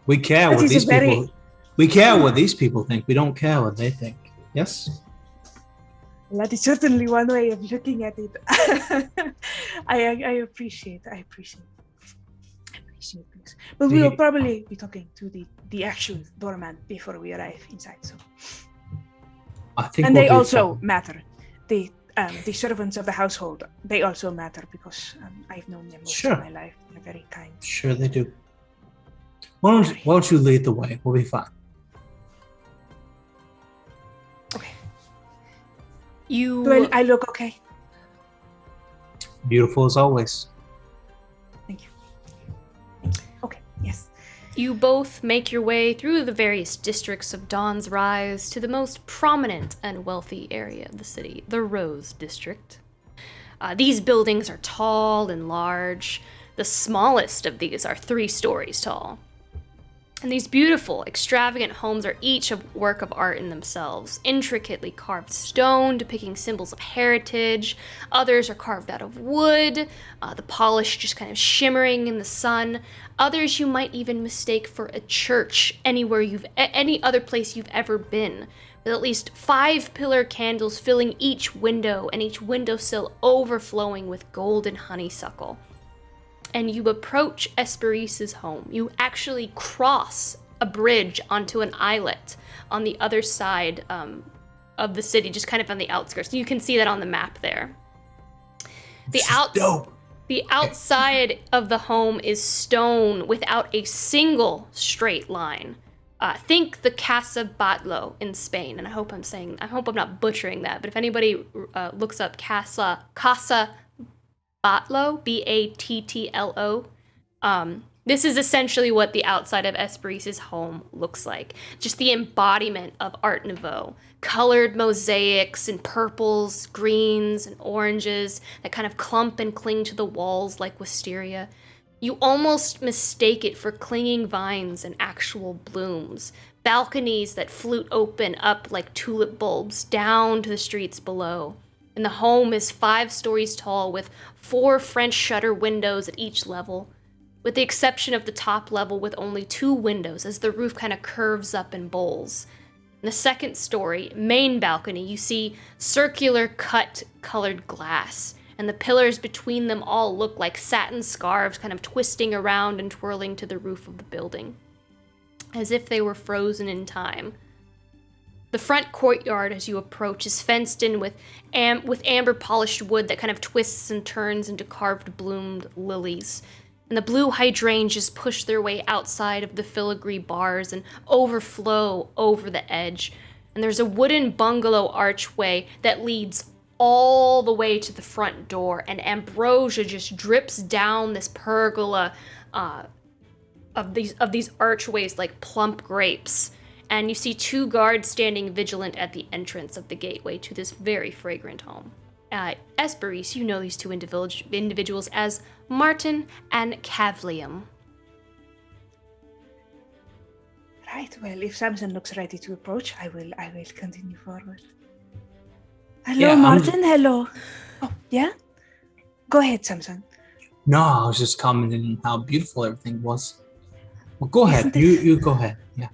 We care what these people... We care what these people think. We don't care what they think. Yes? That is certainly one way of looking at it. I appreciate this. But we will probably be talking to the actual doorman before we arrive inside. So, I think, and they also matter. The servants of the household, they also matter because I've known them most of my life. They're very kind. Sure, they do. Why don't you lead the way? We'll be fine. Okay. You. Do I look okay? Beautiful as always. Thank you. Okay. Yes. You both make your way through the various districts of Dawn's Rise to the most prominent and wealthy area of the city, the Rose District. These buildings are tall and large. The smallest of these are 3 stories tall. And these beautiful, extravagant homes are each a work of art in themselves, intricately carved stone depicting symbols of heritage. Others are carved out of wood, the polish just kind of shimmering in the sun. Others you might even mistake for a church any other place you've ever been, with at least 5 pillar candles filling each window and each windowsill overflowing with golden honeysuckle. And you approach Hesperis' home. You actually cross a bridge onto an islet on the other side of the city, just kind of on the outskirts. You can see that on the map there. The outside of the home is stone without a single straight line. Think the Casa Batlo in Spain, and I hope I'm not butchering that, but if anybody looks up Casa Batlo, Battlo. This is essentially what the outside of Hesperis' home looks like. Just the embodiment of Art Nouveau. Colored mosaics and purples, greens, and oranges that kind of clump and cling to the walls like wisteria. You almost mistake it for clinging vines and actual blooms. Balconies that flute open up like tulip bulbs down to the streets below. And the home is 5 stories tall with 4 French shutter windows at each level, with the exception of the top level with only 2 windows as the roof kind of curves up and bowls. In the 2nd story, main balcony, you see circular cut colored glass, and the pillars between them all look like satin scarves kind of twisting around and twirling to the roof of the building, as if they were frozen in time. The front courtyard, as you approach, is fenced in with amber-polished wood that kind of twists and turns into carved bloomed lilies. And the blue hydrangeas push their way outside of the filigree bars and overflow over the edge. And there's a wooden bungalow archway that leads all the way to the front door, and ambrosia just drips down this pergola of these archways like plump grapes. And you see 2 guards standing vigilant at the entrance of the gateway to this very fragrant home. Hesperis, you know these 2 individuals as Martin and Cavlium. Right, well, if Samson looks ready to approach, I will continue forward. Hello, Martin, hello. Oh, yeah? Go ahead, Samson. No, I was just commenting on how beautiful everything was. Well, go ahead. You go ahead. Yeah.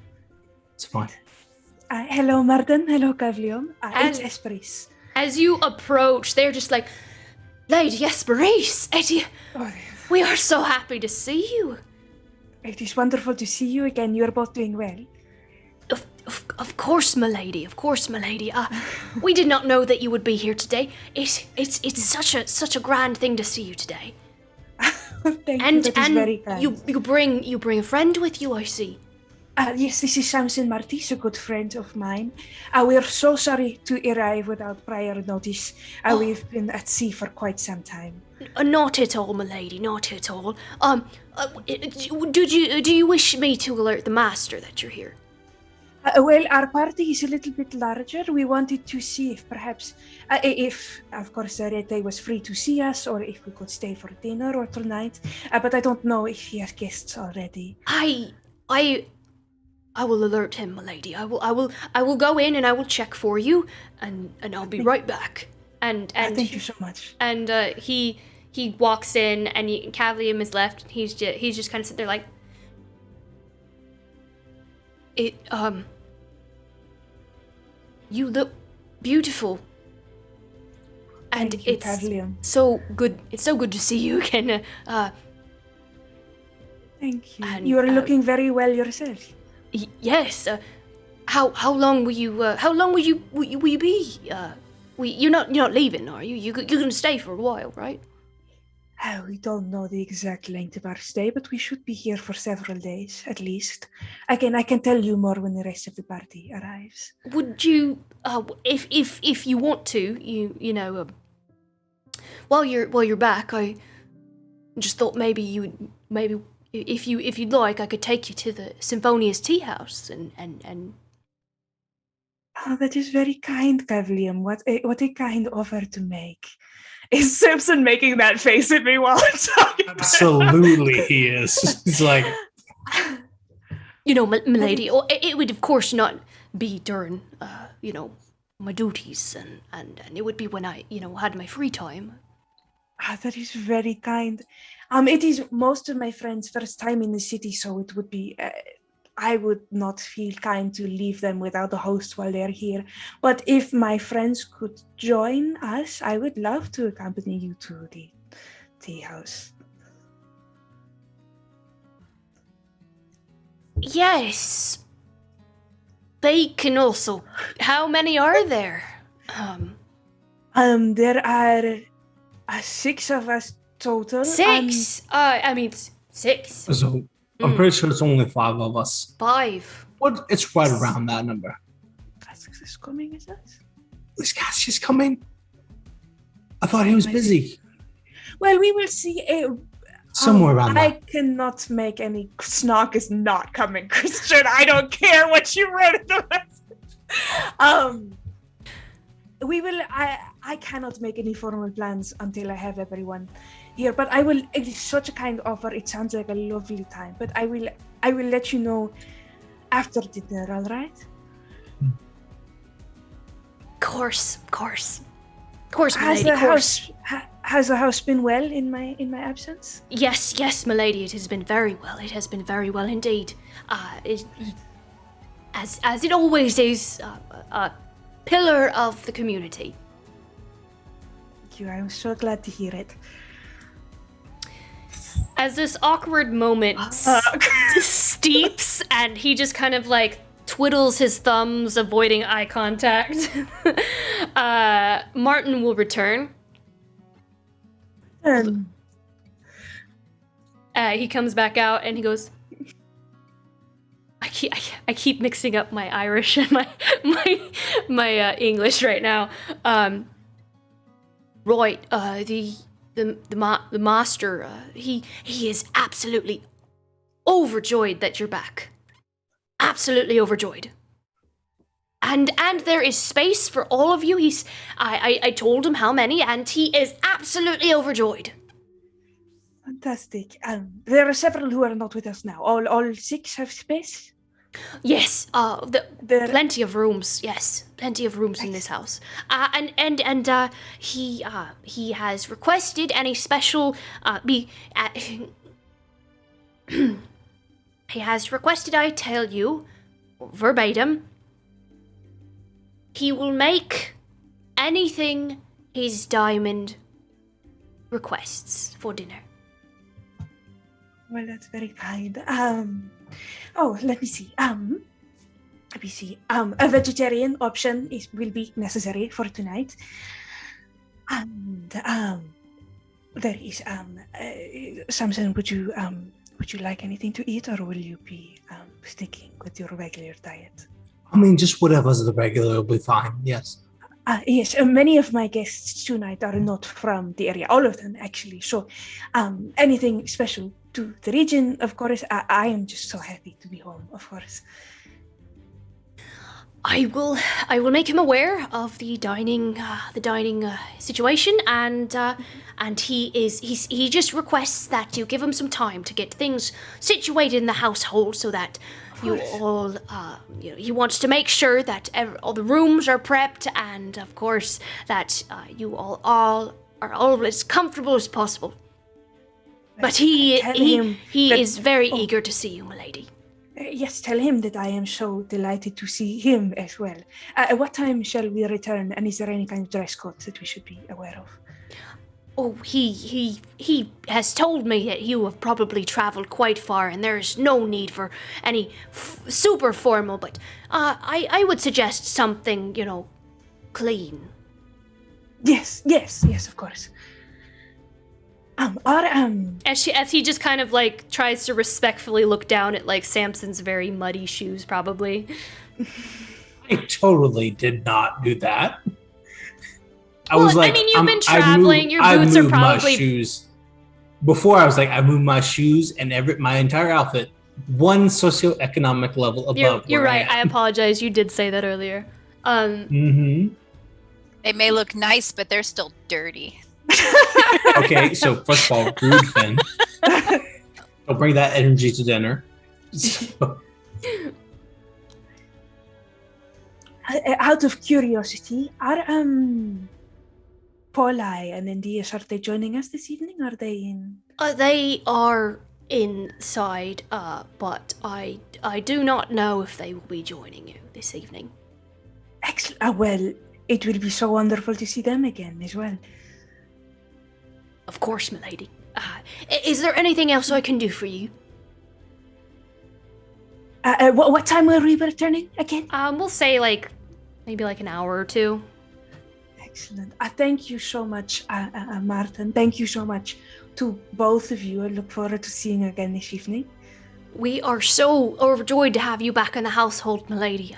It's fine. Hello, Martin. Hello, Cavlium. It's Hesperis. As you approach, they're just like, Lady Hesperis, Oh, we are so happy to see you. it is wonderful to see you again. You're both doing well. Of course, milady. Of course, milady. We did not know that you would be here today. It's such a grand thing to see you today. Thank you. That is very kind. you bring a friend with you, I see. Yes, this is Samson Martis, a good friend of mine. We are so sorry to arrive without prior notice. We've been at sea for quite some time. Not at all, milady. Not at all. Do you wish me to alert the master that you're here? Well, our party is a little bit larger. We wanted to see if perhaps, if, of course, Rete was free to see us, or if we could stay for dinner or tonight. But I don't know if he has guests already. I will alert him, milady. I will go in and I will check for you, and I'll be right back. And thank you so much. And he walks in, and Cavalium is left. He's just kind of sitting there like, you look beautiful, and Thank you, it's Cavalium. so good. It's so good to see you again. Thank you. And, You are looking very well yourself. Yes. How long will you? How long will you be? You're not leaving, are you? You're gonna stay for a while, right? We don't know the exact length of our stay, but we should be here for several days at least. Again, I can tell you more when the rest of the party arrives. Would you, if you want to, you know, while you're back, I just thought maybe if you'd like, I could take you to the Symphonious Tea House and. Oh, that is very kind, Cavalium. What a kind offer to make. Is Samson making that face at me while I'm talking? Absolutely, he is. He's like, You know, milady, it would of course not be during, my duties, and it would be when I, had my free time. That is very kind. It is most of my friends' first time in the city, so it would be. I would not feel kind to leave them without a host while they're here. But if my friends could join us, I would love to accompany you to the tea house. Yes. They can also. How many are there? There are 6 of us total. 6. Six. so I'm pretty sure it's only 5 of us. 5. What? It's right around that number. Cassius is coming, is that? Is Cassius coming? I thought he was busy. Well, we will see. Somewhere around I that. cannot make any. Snog is not coming, Christian. I don't care what you wrote in the message. We will. I cannot make any formal plans until I have everyone here. But I will. It is such a kind offer. It sounds like a lovely time. But I will let you know after dinner. All right? Course, milady, course. Has the house been well in my absence? Yes, milady, it has been very well. It has been very well indeed. As it always is, a pillar of the community. Thank you. I'm so glad to hear it. As this awkward moment steeps, and he just kind of like twiddles his thumbs, avoiding eye contact, Martin will return. He comes back out and he goes, I keep mixing up my Irish and my English right now. The master, he is absolutely overjoyed that you're back. Absolutely overjoyed. And there is space for all of you. I told him how many, and he is absolutely overjoyed. Fantastic. There are several who are not with us now. All 6 have space? Yes, plenty of rooms. Yes, plenty of rooms in this house. And he has requested any special he has requested I tell you verbatim. He will make anything his diamond requests for dinner. Well, that's very kind. Oh, let me see. A vegetarian option will be necessary for tonight. And there is Samson. Would you like anything to eat, or will you be sticking with your regular diet? I mean, just whatever's the regular will be fine. Yes. Yes, many of my guests tonight are not from the area. All of them, actually. So, anything special to the region, of course. I am just so happy to be home, of course. I will make him aware of the dining situation, and he just requests that you give him some time to get things situated in the household so that you all, he wants to make sure that all the rooms are prepped, and of course that you all are all as comfortable as possible. But he is very eager to see you, milady. Yes, tell him that I am so delighted to see him as well. At what time shall we return, and is there any kind of dress code that we should be aware of? Oh, he has told me that you have probably traveled quite far, and there's no need for any super formal, but I would suggest something, clean. Yes, of course. As he just kind of like tries to respectfully look down at like Samson's very muddy shoes, probably. I totally did not do that. You've been traveling. Your boots are probably. My shoes. Before I was like, I moved my shoes and my entire outfit one socioeconomic level above. You're right. I apologize. You did say that earlier. They may look nice, but they're still dirty. Okay, so first of all, rude Finn. Don't bring that energy to dinner. Out of curiosity, are Paulai and Indias, are they joining us this evening? Are they in? They are inside, but I do not know if they will be joining you this evening. Excellent. Well, it will be so wonderful to see them again as well. Of course, milady. Is there anything else I can do for you? What time are we returning again? We'll say maybe an hour or two. Excellent. Thank you so much, Martin. Thank you so much to both of you. I look forward to seeing you again this evening. We are so overjoyed to have you back in the household, milady.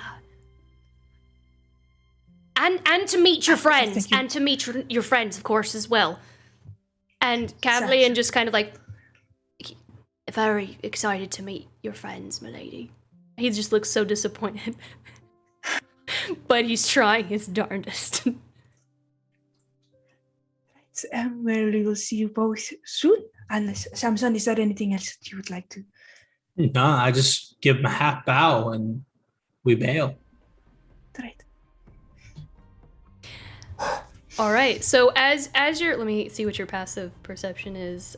And to meet your friends, and to meet your friends, of course, as well. And Cavalian just kind of very excited to meet your friends, milady. He just looks so disappointed. But he's trying his darndest. Well, we will see you both soon. And Samson, is there anything else that you would like to? No, I just give him a half bow and we bail. Right. All right. So as your, let me see what your passive perception is.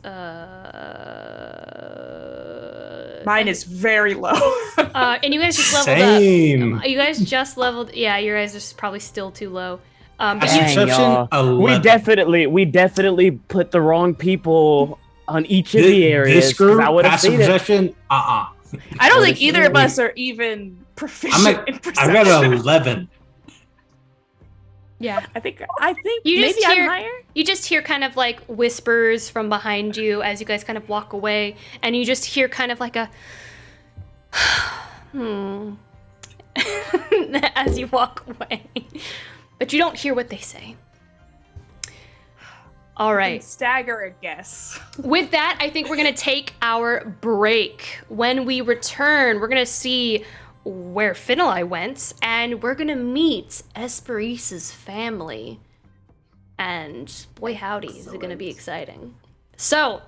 Mine is very low. And you guys just leveled up. You guys just leveled. Yeah, your guys are probably still too low. Perception. We definitely put the wrong people on each of the areas. This group, I would have seen perception. I don't think either of us are even proficient in perception. I got 11. Yeah, I think you maybe I'm higher. You just hear kind of whispers from behind you as you guys kind of walk away, and you just hear kind of a as you walk away, but you don't hear what they say. All right. Stagger a guess. With that, I think we're gonna take our break. When we return, we're gonna see where Finnalai went, and we're gonna meet Hesperis' family. And boy howdy, is it gonna be exciting. So,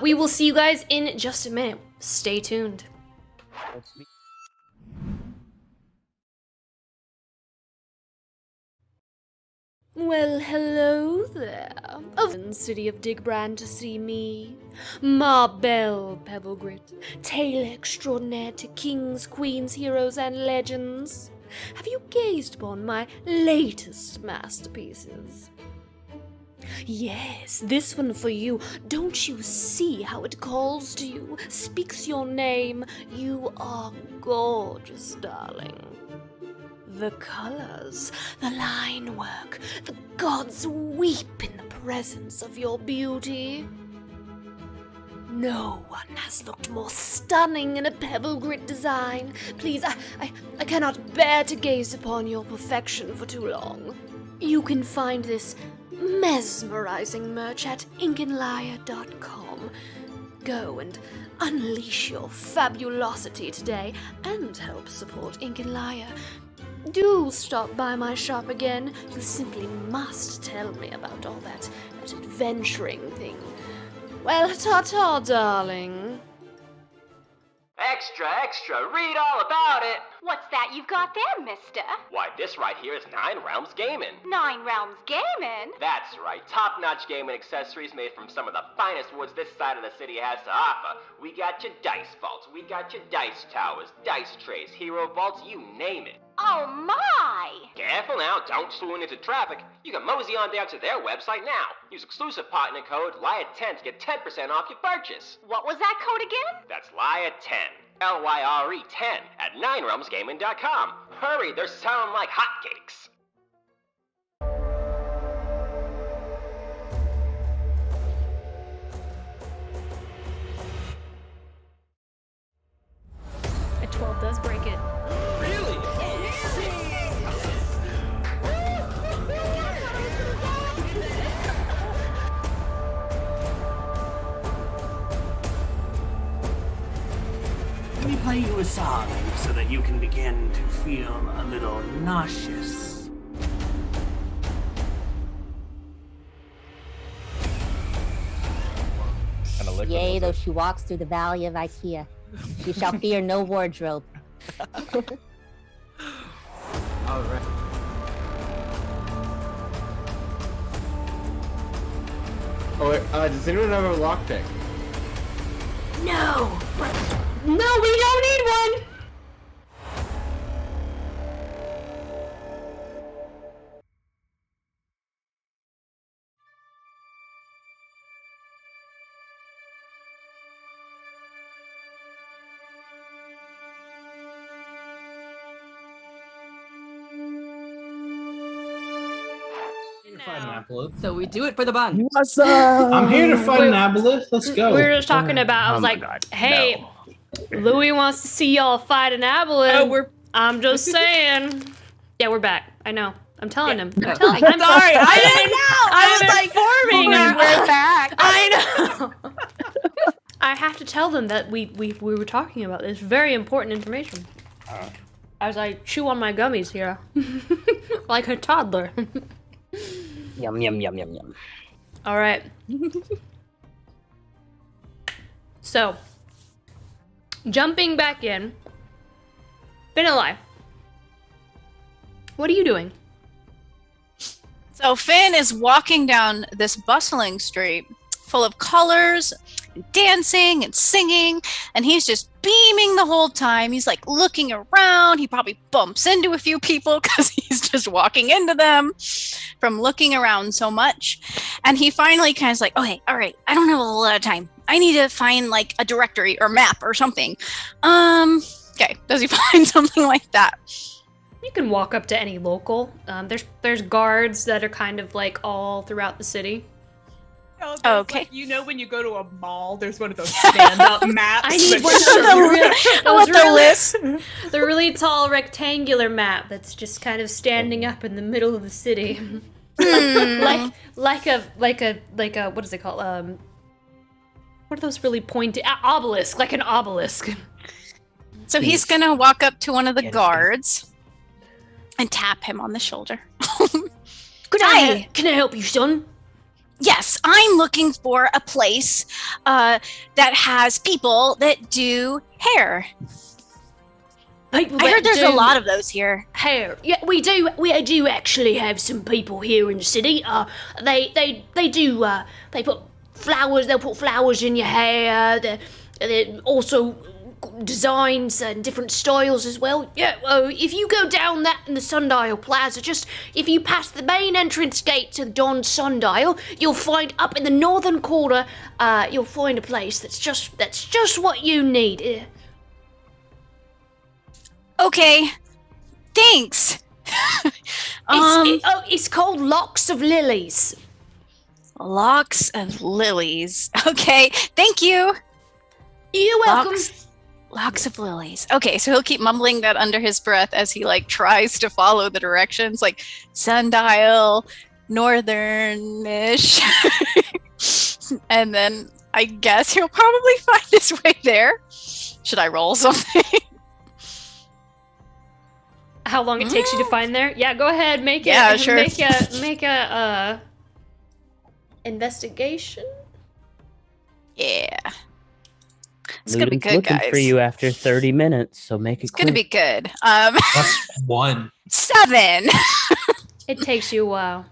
we will see you guys in just a minute. Stay tuned. Well, hello there. Of city of Digbrand to see me. Ma Belle Pebblegrit, tale extraordinaire to kings, queens, heroes, and legends. Have you gazed upon my latest masterpieces? Yes, this one for you. Don't you see how it calls to you, speaks your name? You are gorgeous, darling. The colors, the line work, the gods weep in the presence of your beauty. No one has looked more stunning in a pebble grit design. Please, I cannot bear to gaze upon your perfection for too long. You can find this mesmerizing merch at inkinlyre.com. Go and unleash your fabulosity today and help support Ink and Lyre. Do stop by my shop again. You simply must tell me about all that adventuring thing. Well, ta-ta, darling. Extra, extra, read all about it! What's that you've got there, mister? Why, this right here is 9 Realms Gaming. 9 Realms Gaming? That's right, top-notch gaming accessories made from some of the finest woods this side of the city has to offer. We got your dice vaults, we got your dice towers, dice trays, hero vaults, you name it. Oh my! Careful now, don't swoon into traffic. You can mosey on down to their website now. Use exclusive partner code LYRE10 to get 10% off your purchase. What was that code again? That's LYRE10. LYRE 10 at 9realmsgaming.com. Hurry, they're selling like hotcakes. A 12 does break it. Really? Let me play you a song so that you can begin to feel a little nauseous. Yea, though she walks through the valley of Ikea, she shall fear no wardrobe. All right. Oh, does anyone have a lockpick? No! No, we don't need one! So we do it for the bun. What's up? I'm here to fight an aboleth. Let's go. We were just talking about, I was like, hey, Louis wants to see y'all fight an aboleth. I'm just saying. Yeah, we're back. I know. I'm telling him. I'm sorry. I didn't know. I was like, informing him. we're back. I know. I have to tell them that we were talking about this very important information. As I chew on my gummies here, like a toddler. Yum, yum, yum, yum, yum. All right. So, jumping back in. Finnalai, what are you doing? So Finn is walking down this bustling street full of colors, and dancing and singing, and he's just beaming the whole time. He's like looking around. He probably bumps into a few people because he's just walking into them from looking around so much. And he finally kind of like, okay, all right, I don't have a lot of time. I need to find like a directory or map or something. Okay, does he find something like that? You can walk up to any local. There's guards that are kind of like all throughout the city. Oh, okay. Like, you know when you go to a mall, there's one of those stand-up maps. I need one of those the really tall rectangular map that's just kind of standing up in the middle of the city, like a what is it called? What are those really pointed obelisk? Like an obelisk. So he's gonna walk up to one of the guards and tap him on the shoulder. Can I help you, son? Yes, I'm looking for a place that has people that do hair. I heard there's a lot of those here. Hair, yeah, we do. We do actually have some people here in the city. They do. They put flowers. They'll put flowers in your hair. They also designs and different styles as well. Yeah, if you go down that in the Sundial Plaza, just if you pass the main entrance gate to Dawn Sundial, you'll find up in the northern corner, you'll find a place that's just what you need. Okay, thanks. It's called Locks of Lilies. Locks of Lilies. Okay, thank you. You're welcome. Locks of Lilies. Okay, so he'll keep mumbling that under his breath as he like tries to follow the directions, like sundial, northern-ish. And then I guess he'll probably find his way there. Should I roll something? How long it takes you to find there? Yeah, go ahead. Make a investigation. Yeah. It's gonna be Luden's good, looking guys. for you after 30 minutes, so make it It's gonna be good. +1. 7. It takes you a while.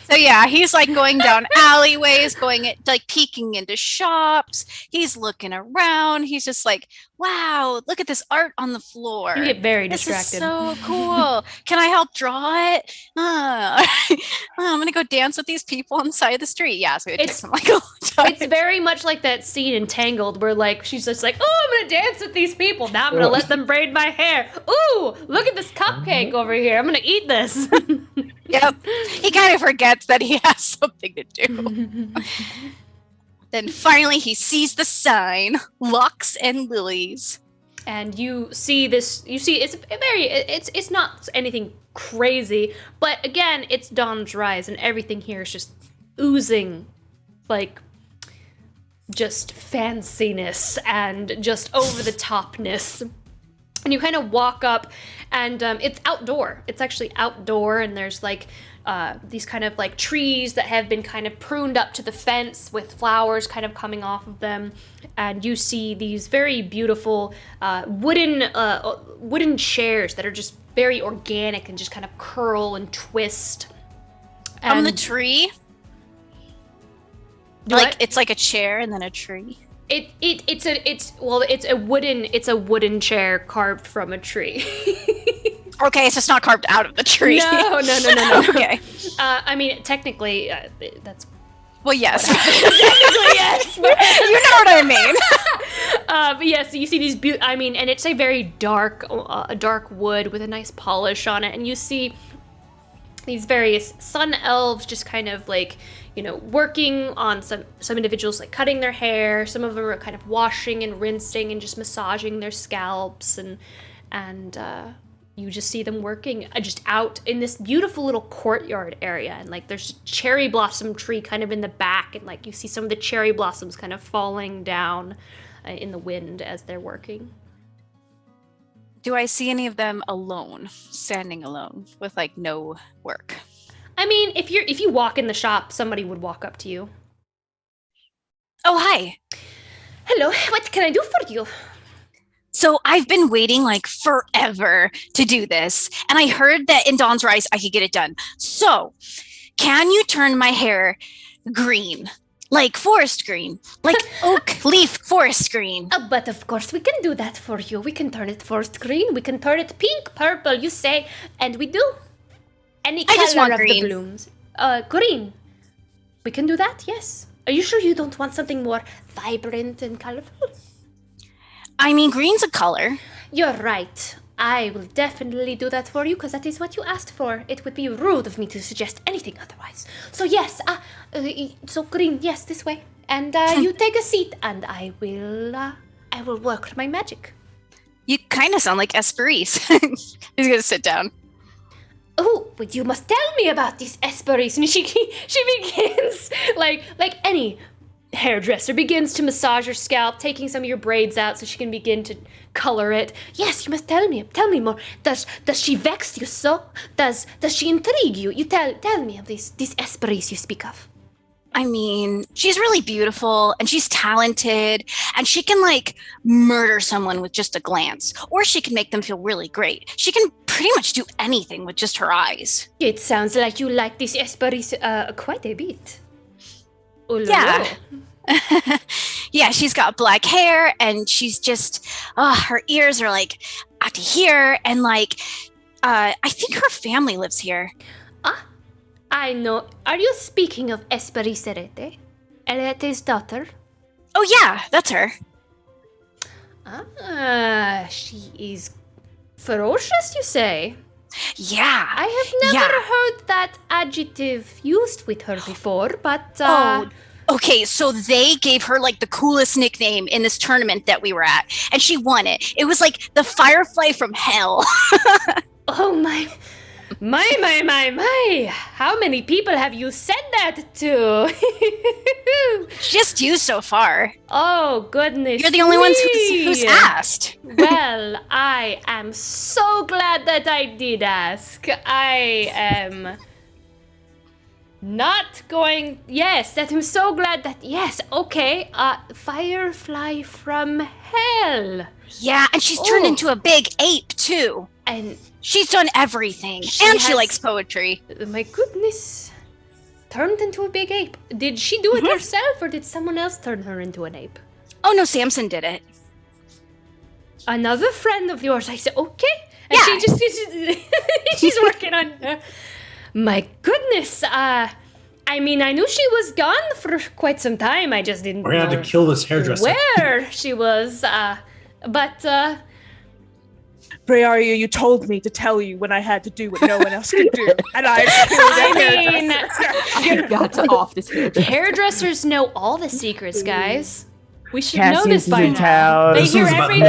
So yeah, he's like going down alleyways, like peeking into shops. He's looking around. He's just like, wow, look at this art on the floor. You get very This distracted. is so cool. Can I help draw it? I'm gonna go dance with these people on the side of the street. Yeah, so it takes him like a long time. It's very much like that scene in Tangled where like she's just like, oh, I'm gonna dance with these people. Now I'm gonna let them braid my hair. Ooh, look at this cupcake over here. I'm gonna eat this. Yep. He kind of forgets that he has something to do. Then finally he sees the sign, Locks and Lilies. And you see this, it's not anything crazy, but again, it's dawn's rise and everything here is just oozing like just fanciness and just over the topness. And you kind of walk up and it's outdoor. It's actually outdoor and there's like these kind of like trees that have been kind of pruned up to the fence with flowers kind of coming off of them. And you see these very beautiful wooden chairs that are just very organic and just kind of curl and twist. On the tree? Like it's like a chair and then a tree. It's a wooden chair carved from a tree. Okay, so it's not carved out of the tree. No. Okay. I mean, technically, that's. Well, yes. Technically, yes. You know what I mean. But yeah, so you see these and it's a very dark wood with a nice polish on it, and you see these various sun elves just kind of like, working on some individuals like cutting their hair. Some of them are kind of washing and rinsing and just massaging their scalps, and you just see them working just out in this beautiful little courtyard area, and like there's a cherry blossom tree kind of in the back, and like you see some of the cherry blossoms kind of falling down in the wind as they're working. Do I see any of them alone, standing alone with like no work? I mean, if you walk in the shop, somebody would walk up to you. Oh, hi. Hello, what can I do for you? So I've been waiting like forever to do this, and I heard that in Dawn's Rise I could get it done. So, can you turn my hair green? Like forest green, like oak leaf forest green. But of course we can do that for you. We can turn it forest green. We can turn it pink, purple, you say, and we do. Any color I just want of green. the blooms. Green. We can do that, yes. Are you sure you don't want something more vibrant and colorful? I mean, green's a color. You're right. I will definitely do that for you because that is what you asked for. It would be rude of me to suggest anything otherwise. So yes, so green, yes, this way. And you take a seat and I will work my magic. You kind of sound like Hesperis. He's gonna sit down. Oh, but you must tell me about this Hesperis. And she begins, like any hairdresser, begins to massage your scalp, taking some of your braids out so she can begin to color it. Yes, you must tell me more. Does she vex you so? Does she intrigue you? You tell me of this Hesperis you speak of. I mean, she's really beautiful and she's talented and she can like murder someone with just a glance, or she can make them feel really great. She can pretty much do anything with just her eyes. It sounds like you like this Hesperis quite a bit. Yeah. Yeah, she's got black hair, and she's just, her ears are like out to here, and like, I think her family lives here. Ah, I know. Are you speaking of Hesperis Erete's daughter? Oh yeah, that's her. Ah, she is ferocious, you say? Yeah. I have never heard that adjective used with her before, but okay, so they gave her like the coolest nickname in this tournament that we were at, and she won it. It was like the Firefly from Hell. Oh my. How many people have you said that to? Just you so far. Oh, goodness. You're the only ones who's asked. Well, I am so glad that I did ask. I am not going... Yes, that I'm so glad that... Yes, okay. Firefly from Hell. Yeah, and she's turned into a big ape, too. And... She's done everything. She likes poetry. My goodness. Turned into a big ape. Did she do it herself, or did someone else turn her into an ape? Oh, no, Samson did it. Another friend of yours. I said, okay. And she just... she's working on... my goodness. I mean, I knew she was gone for quite some time. I just didn't know. We're gonna have to kill this hairdresser. Where she was. But... Briaria, you told me to tell you when I had to do what no one else could do, and I killed a hairdresser. I've got to off this hairdresser. Hairdressers know all the secrets, guys. We should Cassius know this by in now. town. They This hear was about every...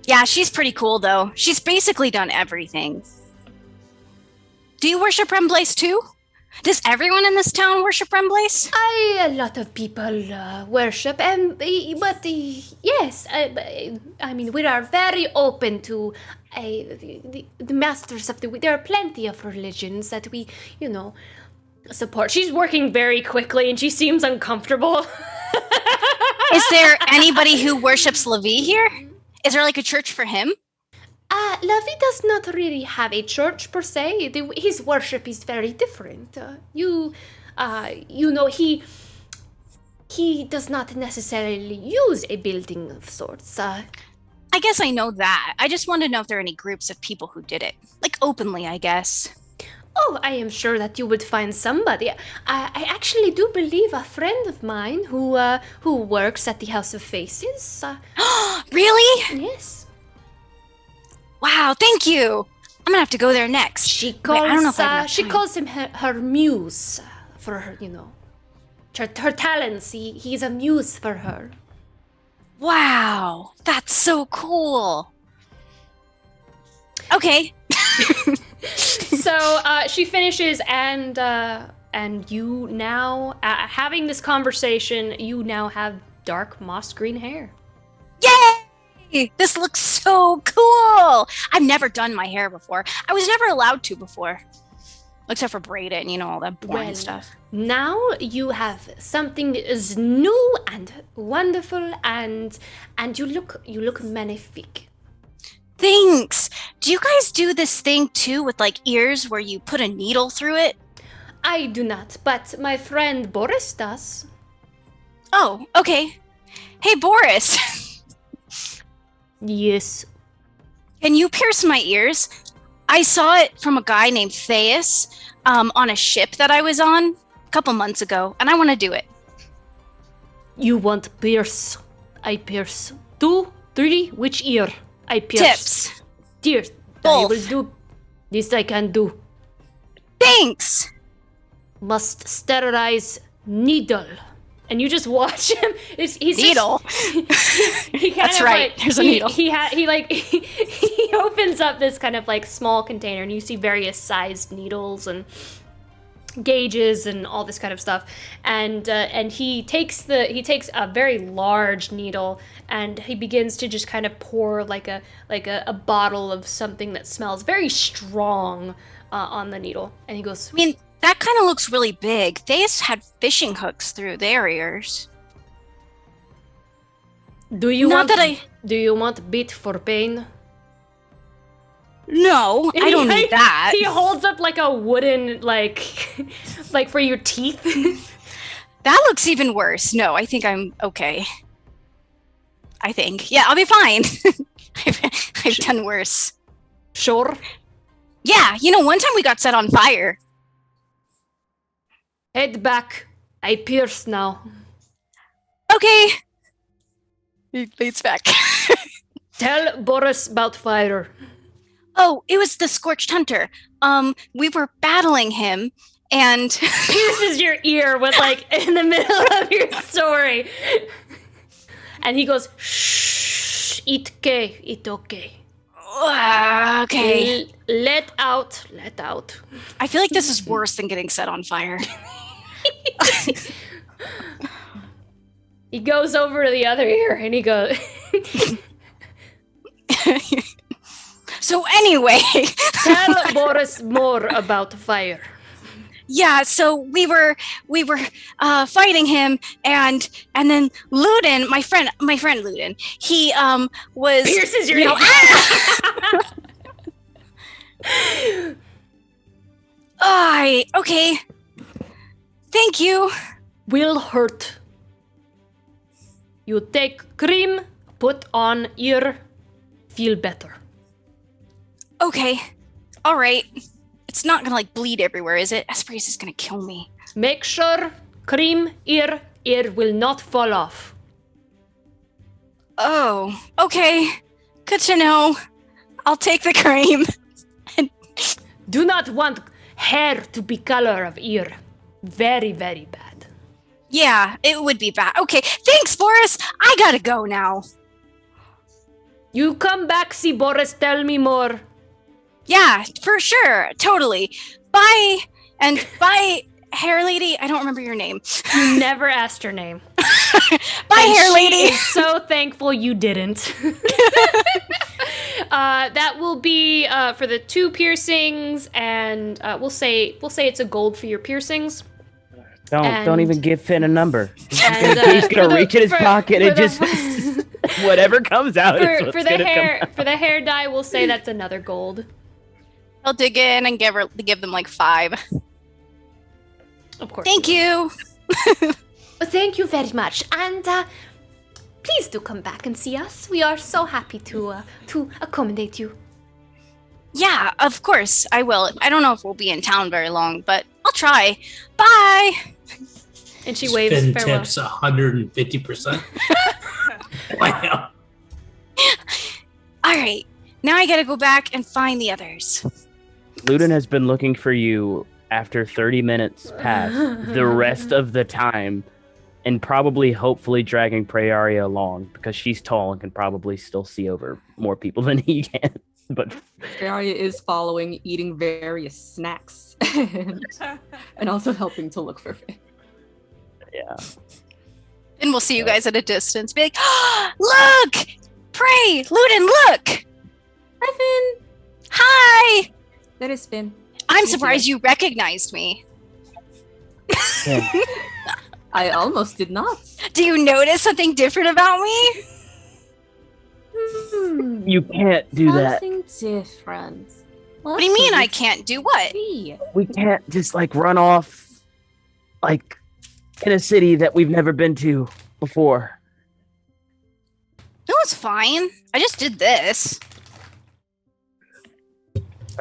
Yeah, she's pretty cool, though. She's basically done everything. Do you worship Remblace, too? Does everyone in this town worship Remblace? A lot of people worship, but yes, I mean, we are very open to the masters of the... There are plenty of religions that we, support. She's working very quickly, and she seems uncomfortable. Is there anybody who worships Lavie here? Is there like a church for him? Lavie does not really have a church per se. His worship is very different. He does not necessarily use a building of sorts. I guess I know that. I just want to know if there are any groups of people who did it. Like openly, I guess. Oh, I am sure that you would find somebody. I actually do believe a friend of mine who works at the House of Faces. Really? Yes. Wow, thank you. I'm gonna have to go there next. She calls him her muse for her, her talents. He's a muse for her. Wow, that's so cool. Okay. So she finishes, and you now, having this conversation, you now have dark moss green hair. Yay! This looks so cool. I've never done my hair before. I was never allowed to before, except for braid it and all that boring stuff. Now you have something that is new and wonderful, and you look magnifique. Thanks. Do you guys do this thing too with like ears where you put a needle through it? I do not, but my friend Boris does. Oh, okay. Hey, Boris. Yes. Can you pierce my ears? I saw it from a guy named Theus on a ship that I was on a couple months ago, and I want to do it. You want pierce? I pierce. 2, 3, which ear? I pierce. Tips. Tears. Both. I will do. This I can do. Thanks. Must sterilize needle. And you just watch him. He's needle. He That's right. There's a needle. He opens up this kind of like small container, and you see various sized needles and gauges and all this kind of stuff. And he takes a very large needle, and he begins to just kind of pour like a bottle of something that smells very strong on the needle. And he goes, I mean, that kind of looks really big. They just had fishing hooks through their ears. Do you want bit for pain? No, I don't need that. He holds up like a wooden, like for your teeth. That looks even worse. No, I think I'm okay. I think. Yeah, I'll be fine. I've done worse. Sure. Yeah, one time we got set on fire. Head back. I pierce now. Okay. He leads back. Tell Boris about fire. Oh, it was the Scorched Hunter. We were battling him, and pierces your ear with in the middle of your story. And he goes, shh, it okay. Okay. Let out. I feel like this is worse than getting set on fire. He goes over to the other ear and he goes. So anyway, tell Boris more about fire. Yeah, so we were fighting him, and then Luden, my friend Luden, he was pierces your okay. Thank you. Will hurt. You take cream, put on ear, feel better. Okay. All right. It's not gonna bleed everywhere, is it? Hesperis is gonna kill me. Make sure cream ear will not fall off. Oh, okay. Good to know. I'll take the cream. Do not want hair to be color of ear. Very, very bad. Yeah, it would be bad. Okay, thanks, Boris. I gotta go now. You come back, see Boris, tell me more. Yeah, for sure. Totally. Bye. And bye, hair lady. I don't remember your name. You never asked her name. Bye, hair lady. She is so thankful you didn't. That will be for the 2 piercings, and we'll say it's a gold for your piercings. Don't even give Finn a number. And, he's gonna reach in his pocket and just whatever comes out. For the hair dye, we'll say that's another gold. I'll dig in and give them 5. Of course. Thank you. Thank you very much, and please do come back and see us. We are so happy to accommodate you. Yeah, of course I will. I don't know if we'll be in town very long, but I'll try. Bye. And she waves Finn farewell. tips 150%. Wow. All right, now I gotta go back and find the others. Luden has been looking for you after 30 minutes past the rest of the time, and probably hopefully dragging Prayaria along because she's tall and can probably still see over more people than he can. But Prayaria is following, eating various snacks, and also helping to look for Finn. Yeah. And we'll see you guys at a distance. Be like, oh, look! Pray! Luden, look! Hi, Finn! Hi! That is Finn. I'm surprised you recognized me. Yeah. I almost did not. Do you notice something different about me? You can't do that. Something different. What do you mean I can't do what? We can't just run off in a city that we've never been to before. No, it's fine. I just did this.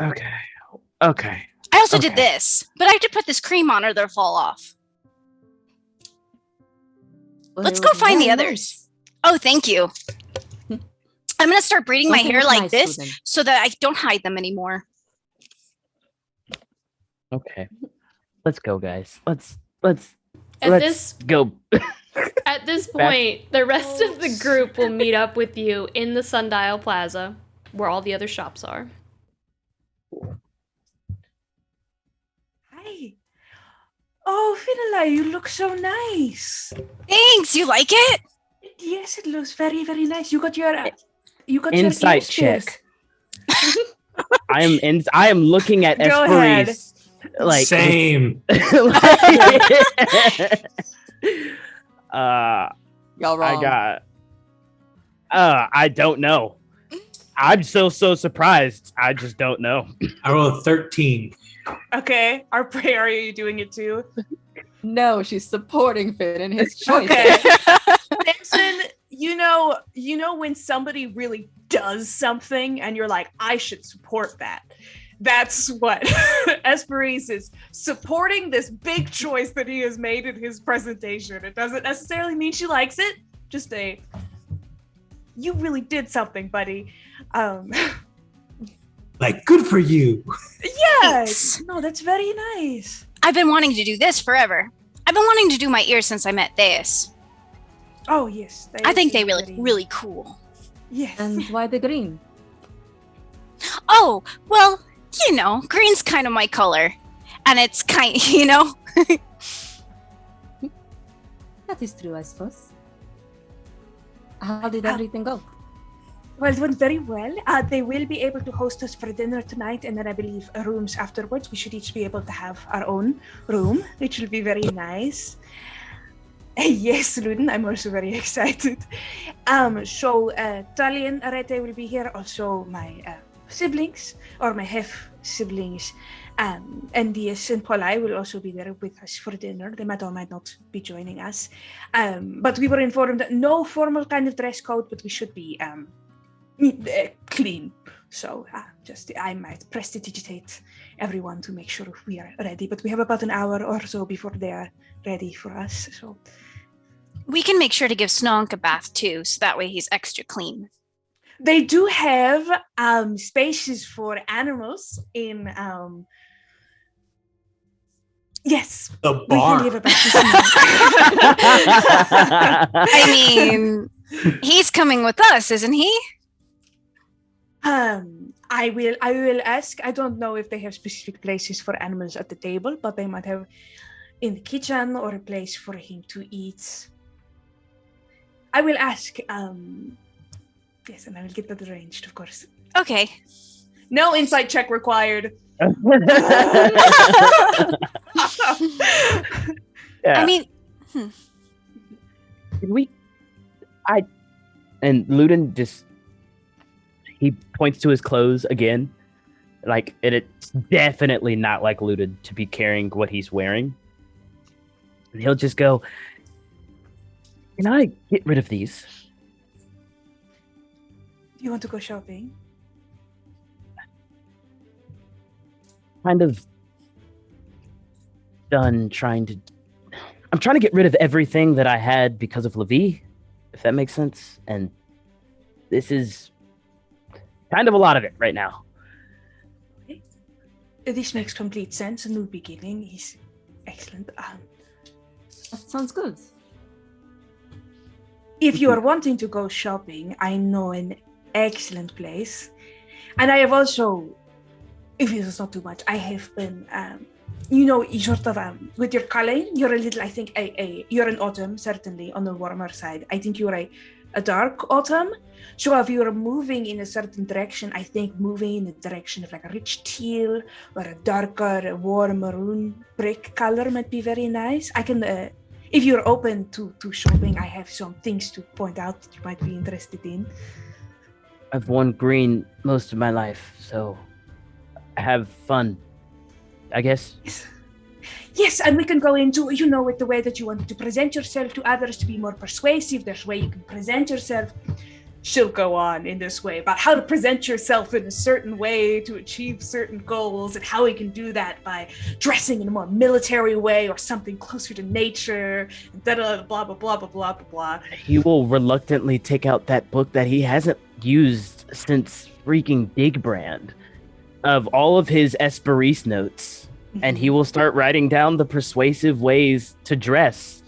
Okay. I also did this, but I have to put this cream on or they'll fall off. Let's go find the others. Oh, thank you. I'm gonna start braiding my hair like this so that I don't hide them anymore. Okay. Let's go, guys. Let's go. At this point, the rest of the group will meet up with you in the Sundial Plaza, where all the other shops are. Hi. Oh, Finnalai, you look so nice. Thanks. You like it? Yes, it looks very, very nice. You got your insight check. I am looking at Go ahead. Hesperis. Same. Y'all wrong. I don't know. I'm so surprised. I just don't know. I rolled a 13. Okay, are you doing it too? No, she's supporting Finn in his choice. Okay. Samson, you know when somebody really does something and you're like, I should support that. That's what Hesperis is supporting, this big choice that he has made in his presentation. It doesn't necessarily mean she likes it. Just you really did something, buddy. Like, good for you. Yes. No, that's very nice. I've been wanting to do this forever. I've been wanting to do my ears since I met Theus. Oh, yes. I think they really cool. Yes. And why the green? Oh, well, green's kind of my color. And it's kind, That is true, I suppose. How did everything go? Well, it went very well. They will be able to host us for dinner tonight, and then I believe rooms afterwards. We should each be able to have our own room, which will be very nice. Yes, Luden, I'm also very excited. So Tali and Arete will be here. Also my siblings, or my half-siblings, and Dias and Polai will also be there with us for dinner. They might or might not be joining us. But we were informed that no formal kind of dress code, but we should be clean. So I might prestidigitate everyone to make sure we are ready. But we have about an hour or so before they are ready for us. So we can make sure to give Snonk a bath too, so that way he's extra clean. They do have spaces for animals in yes. The bar. I mean, he's coming with us, isn't he? I will ask. I don't know if they have specific places for animals at the table, but they might have in the kitchen or a place for him to eat. I will ask. Yes, and I will get that arranged, of course. Okay. No insight check required. Yeah. I mean, and Luden just, he points to his clothes again. Like, it's definitely not like Luden to be carrying what he's wearing. And he'll just go, can I get rid of these? Do you want to go shopping? Kind of done I'm trying to get rid of everything that I had because of Lavie, if that makes sense. And this is kind of a lot of it right now. Okay. This makes complete sense. A new beginning is excellent. That sounds good. If you are wanting to go shopping, I know an excellent place. And I have also, if it is not too much, I have been, sort of, with your coloring, you're a little, I think, you're an autumn, certainly, on the warmer side. I think you're a dark autumn. So if you're moving in a certain direction, I think moving in the direction of like a rich teal or a darker, warm maroon brick color might be very nice. I can, if you're open to shopping, I have some things to point out that you might be interested in. I've worn green most of my life, so have fun, I guess. Yes, and we can go into, with the way that you want to present yourself to others to be more persuasive. There's a way you can present yourself. She'll go on in this way about how to present yourself in a certain way to achieve certain goals, and how we can do that by dressing in a more military way or something closer to nature, and blah, blah, blah, blah, blah, blah, blah. He will reluctantly take out that book that he hasn't used since freaking Digbrand of all of his Hesperis notes, and he will start writing down the persuasive ways to dress.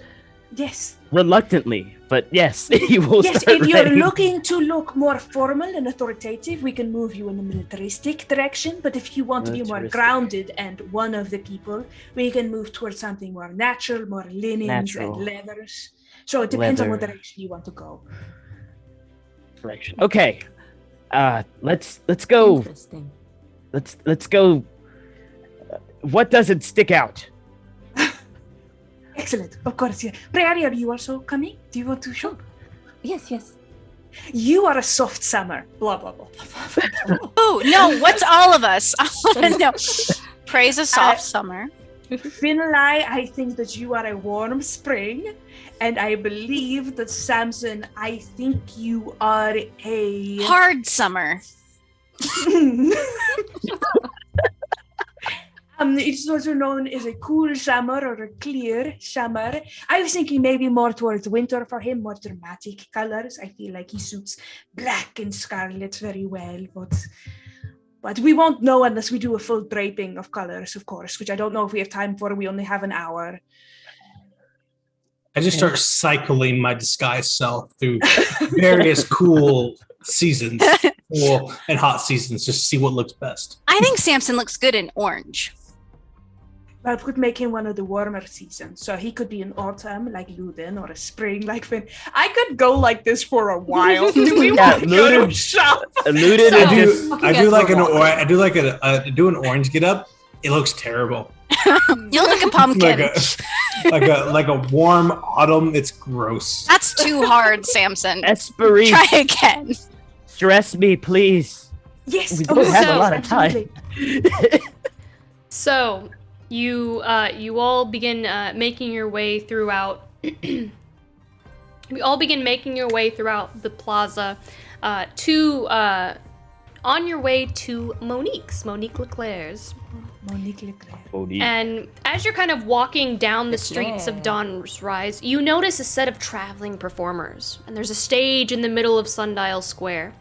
Yes. Reluctantly, but yes, he will yes, start if you're writing. looking to look more formal and authoritative, we can move you in a militaristic direction. But if you want to be more grounded and one of the people, we can move towards something more natural, more linens and leathers. So it depends on what direction you want to go. Direction. Okay. Let's go. Interesting. Let's go. What doesn't stick out? Excellent. Of course, yeah. Prairie, are you also coming? Do you want to shop? Yes. You are a soft summer. Blah, blah, blah, blah, blah, blah. Oh, no, what's all of us? I want to know. Praise a soft summer. Finnalai, I think that you are a warm spring. And I believe that Samson, I think you are a... Hard summer. It's also known as a cool summer or a clear summer. I was thinking maybe more towards winter for him, more dramatic colors. I feel like he suits black and scarlet very well, but we won't know unless we do a full draping of colors, of course, which I don't know if we have time for. We only have an hour. I just start cycling my disguise self through various cool seasons, cool and hot seasons, just to see what looks best. I think Samson looks good in orange. That would make him one of the warmer seasons. So he could be an autumn like Luden or a spring like Finn. I could go like this for a while. Do we want to go to a shop? Luden I do an orange get up. It looks terrible. You look like a pumpkin. like a warm autumn. It's gross. That's too hard, Samson. Hesperis. Try again. Dress me, please. Yes. We don't have a lot of time. So, you all begin making your way throughout. We all begin making your way throughout the plaza, on your way to Monique Leclerc's. And as you're kind of walking down the streets of Dawn's Rise, you notice a set of traveling performers, and there's a stage in the middle of Sundial Square.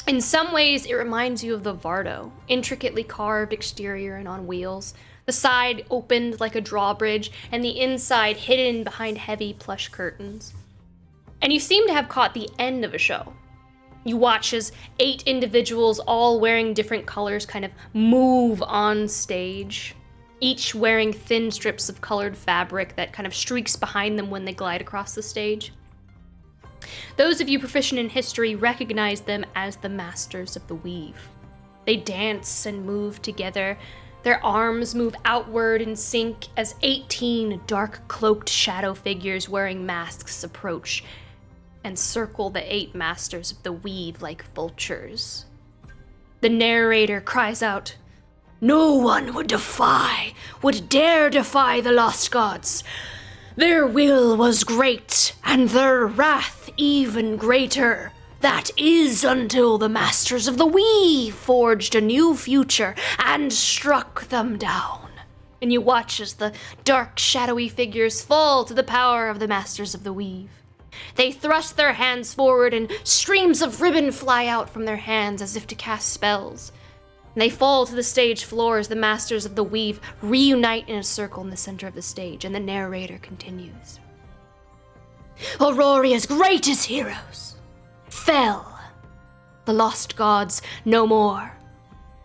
In some ways, it reminds you of the Vardo, intricately carved exterior and on wheels, the side opened like a drawbridge, and the inside hidden behind heavy plush curtains. And you seem to have caught the end of a show. You watch as 8 individuals, all wearing different colors, kind of move on stage, each wearing thin strips of colored fabric that kind of streaks behind them when they glide across the stage. Those of you proficient in history recognize them as the Masters of the Weave. They dance and move together. Their arms move outward in sync as 18 dark-cloaked shadow figures wearing masks approach and circle the 8 Masters of the Weave like vultures. The narrator cries out, "No one would dare defy the lost gods. Their will was great, and their wrath even greater. That is until the Masters of the Weave forged a new future and struck them down." And you watch as the dark, shadowy figures fall to the power of the Masters of the Weave. They thrust their hands forward and streams of ribbon fly out from their hands as if to cast spells. And they fall to the stage floor as the Masters of the Weave reunite in a circle in the center of the stage, and the narrator continues. "Auroria's greatest heroes fell. The lost gods no more.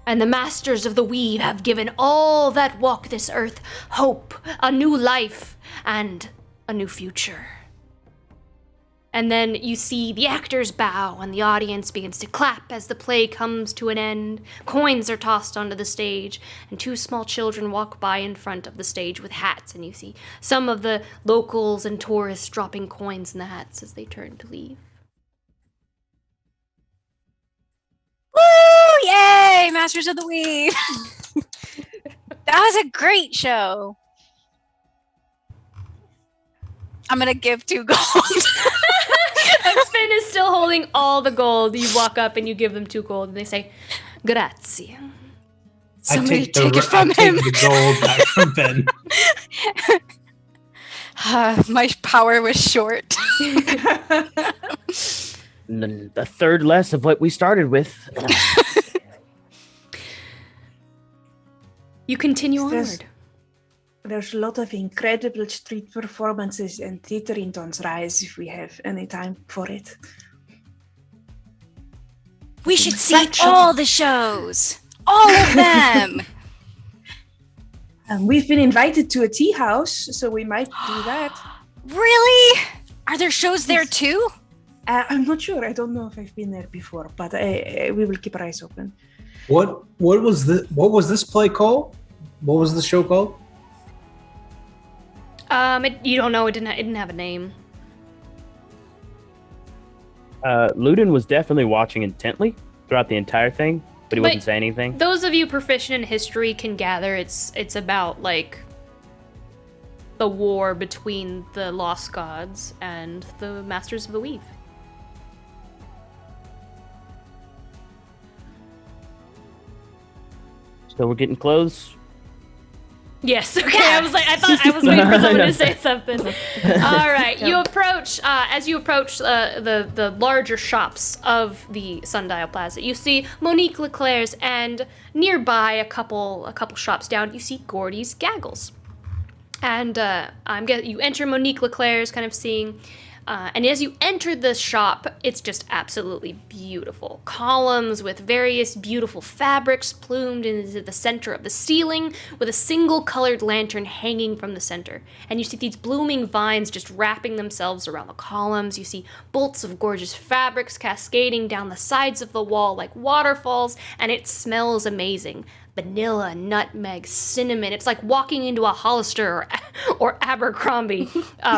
And the Masters of the Weave have given all that walk this earth hope, a new life, and a new future." And then you see the actors bow and the audience begins to clap as the play comes to an end. Coins are tossed onto the stage, and 2 small children walk by in front of the stage with hats, and you see some of the locals and tourists dropping coins in the hats as they turn to leave. Woo! Yay! Masters of the Weave. That was a great show. I'm gonna give 2 gold. Finn is still holding all the gold. You walk up and you give them 2 gold, and they say, "Grazie." Somebody take it from him. I take the gold back from Ben. My power was short. The third less of what we started with. You continue onward. There's a lot of incredible street performances and theater in Dawn's Rise if we have any time for it. We should see all the shows. All of them. We've been invited to a tea house, so we might do that. Really? Are there shows there too? I'm not sure. I don't know if I've been there before, but we will keep our eyes open. What was this play called? What was the show called? You don't know. It didn't have a name. Luden was definitely watching intently throughout the entire thing, but he But wasn't saying anything. Those of you proficient in history can gather it's about like the war between the Lost Gods and the Masters of the Weave. So we're getting close. Yes, okay. I thought I was waiting for someone to say something. All right, you approach, as you approach the larger shops of the Sundial Plaza, you see Monique Leclerc's, and nearby a couple shops down, you see Gordy's Gaggles. And you enter Monique Leclerc's, kind of seeing, and as you enter the shop, it's just absolutely beautiful. Columns with various beautiful fabrics plumed into the center of the ceiling, with a single colored lantern hanging from the center. And you see these blooming vines just wrapping themselves around the columns. You see bolts of gorgeous fabrics cascading down the sides of the wall like waterfalls, and it smells amazing. Vanilla, nutmeg, cinnamon. It's like walking into a Hollister or Abercrombie,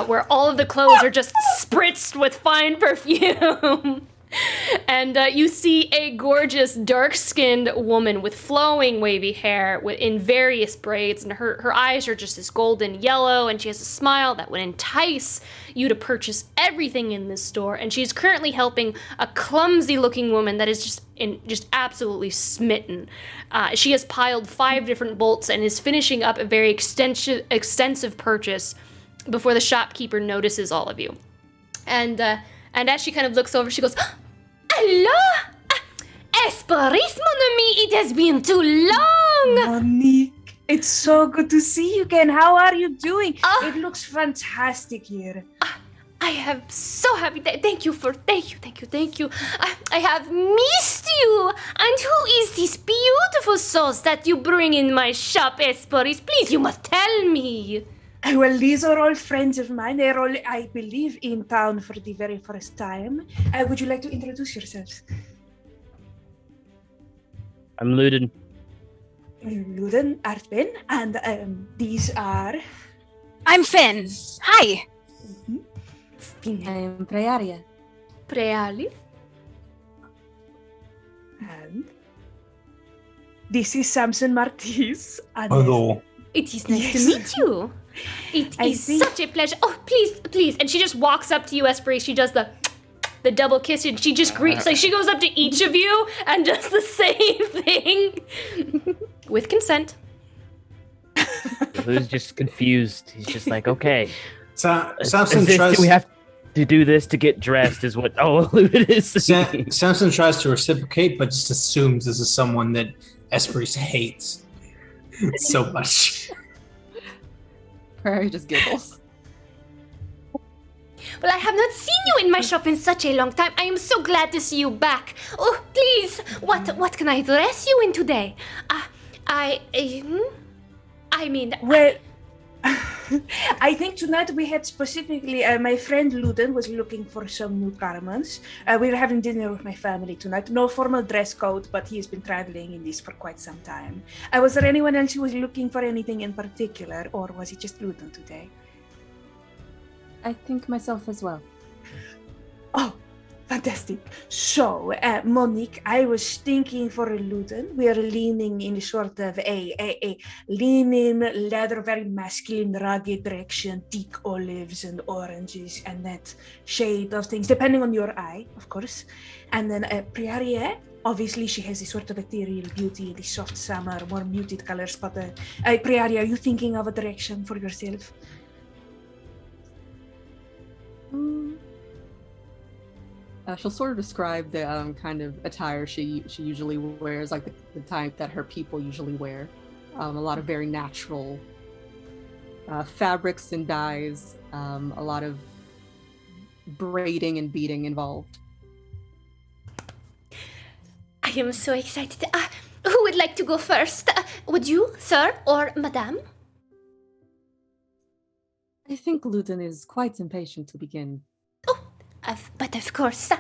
where all of the clothes are just spritzed with fine perfume. And you see a gorgeous, dark-skinned woman with flowing, wavy hair in various braids, and her eyes are just this golden yellow, and she has a smile that would entice you to purchase everything in this store. And she's currently helping a clumsy-looking woman that is just absolutely smitten. She has piled 5 different bolts and is finishing up a very extensive purchase before the shopkeeper notices all of you. And as she kind of looks over, she goes, "Hello! Hesperis, mon ami, it has been too long!" Monique, it's so good to see you again. How are you doing? It looks fantastic here. I am so happy. Thank you. I have missed you. And who is this beautiful sauce that you bring in my shop, Hesperis? Please, you must tell me. Well, these are all friends of mine. They're all, I believe, in town for the very first time. Would you like to introduce yourselves? I'm Luden. Luden, Artben, and these are... I'm Finn. Hi. I'm Prearia. Preali. And this is Samson Martis. And Hello. It is nice to meet you. It is such a pleasure. Oh, please. And she just walks up to you, Hesperis. She does the double kiss, and she just greets, like she goes up to each of you and does the same thing. With consent. Who's just confused? He's just like, okay. Samson Do we have to do this to get dressed? Is what Luden is saying. Samson tries to reciprocate, but just assumes this is someone that Hesperis hates so much. Prairie just giggles. Well, I have not seen you in my shop in such a long time. I am so glad to see you back. Oh, please, what can I dress you in today? Well, I think tonight we had specifically, my friend Luden was looking for some new garments. We were having dinner with my family tonight. No formal dress code, but he's been traveling in this for quite some time. Was there anyone else who was looking for anything in particular, or was it just Luden today? I think myself as well. Oh, fantastic. So, Monique, I was thinking for a Luden. We are leaning in sort of a leaning, leather, very masculine, rugged direction, thick olives and oranges and that shade of things, depending on your eye, of course. And then Priarie, obviously she has this sort of ethereal beauty, the soft summer, more muted colors. But Priarie, are you thinking of a direction for yourself? She'll sort of describe the kind of attire she usually wears, like the type that her people usually wear. A lot of very natural fabrics and dyes, a lot of braiding and beading involved. I am so excited. Who would like to go first? Would you, sir, or madame? I think Luden is quite impatient to begin. But of course.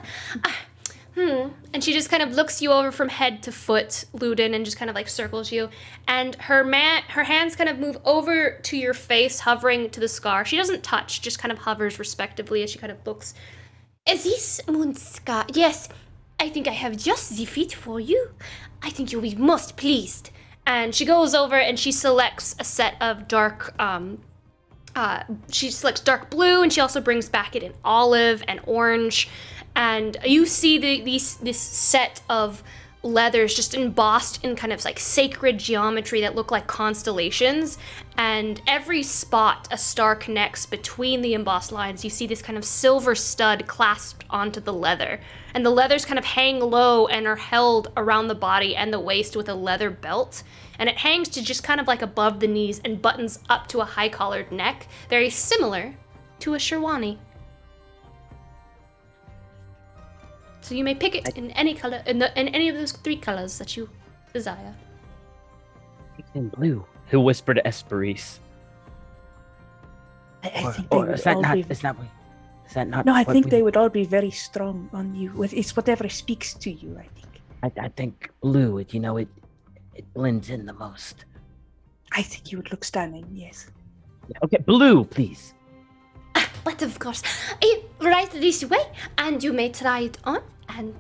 And she just kind of looks you over from head to foot, Luden, and just kind of like circles you. And her hands kind of move over to your face, hovering to the scar. She doesn't touch, just kind of hovers respectively as she kind of looks. This Moonska, yes, I think I have just the fit for you. I think you'll be most pleased. And she goes over and she selects a set of dark, she selects dark blue, and she also brings back it in olive and orange. And you see this set of leathers just embossed in kind of like sacred geometry that look like constellations, and every spot a star connects between the embossed lines. You see this kind of silver stud clasped onto the leather, and the leathers kind of hang low and are held around the body and the waist with a leather belt, and it hangs to just kind of like above the knees and buttons up to a high collared neck, very similar to a sherwani. So you may pick it in any color, in any of those 3 colors that you desire. It's in blue. He'll whisper to Hesperis. I think they would is that all not? be... Is that not? No, I what think we- they would all be very strong on you. It's whatever speaks to you, I think. I think blue. It blends in the most. I think you would look stunning, yes. Yeah, okay, blue, please. But of course, right this way, and you may try it on and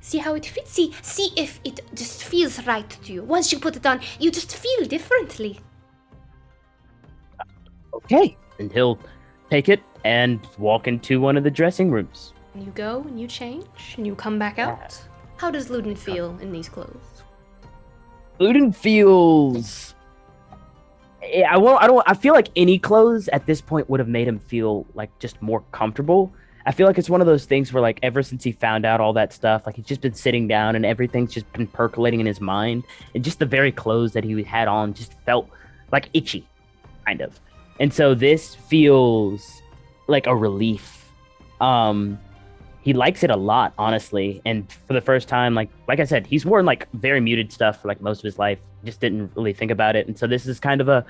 see how it fits. See if it just feels right to you. Once you put it on, you just feel differently. Okay. And he'll take it and walk into one of the dressing rooms. You go and you change and you come back out. How does Luden feel in these clothes? Luden feels. I feel like any clothes at this point would have made him feel like just more comfortable. I feel like it's one of those things where like ever since he found out all that stuff, like he's just been sitting down and everything's just been percolating in his mind, and just the very clothes that he had on just felt like itchy, kind of. And so this feels like a relief. He likes it a lot, honestly. And for the first time, like I said, he's worn like very muted stuff for like most of his life. Just didn't really think about it. And so this is kind of a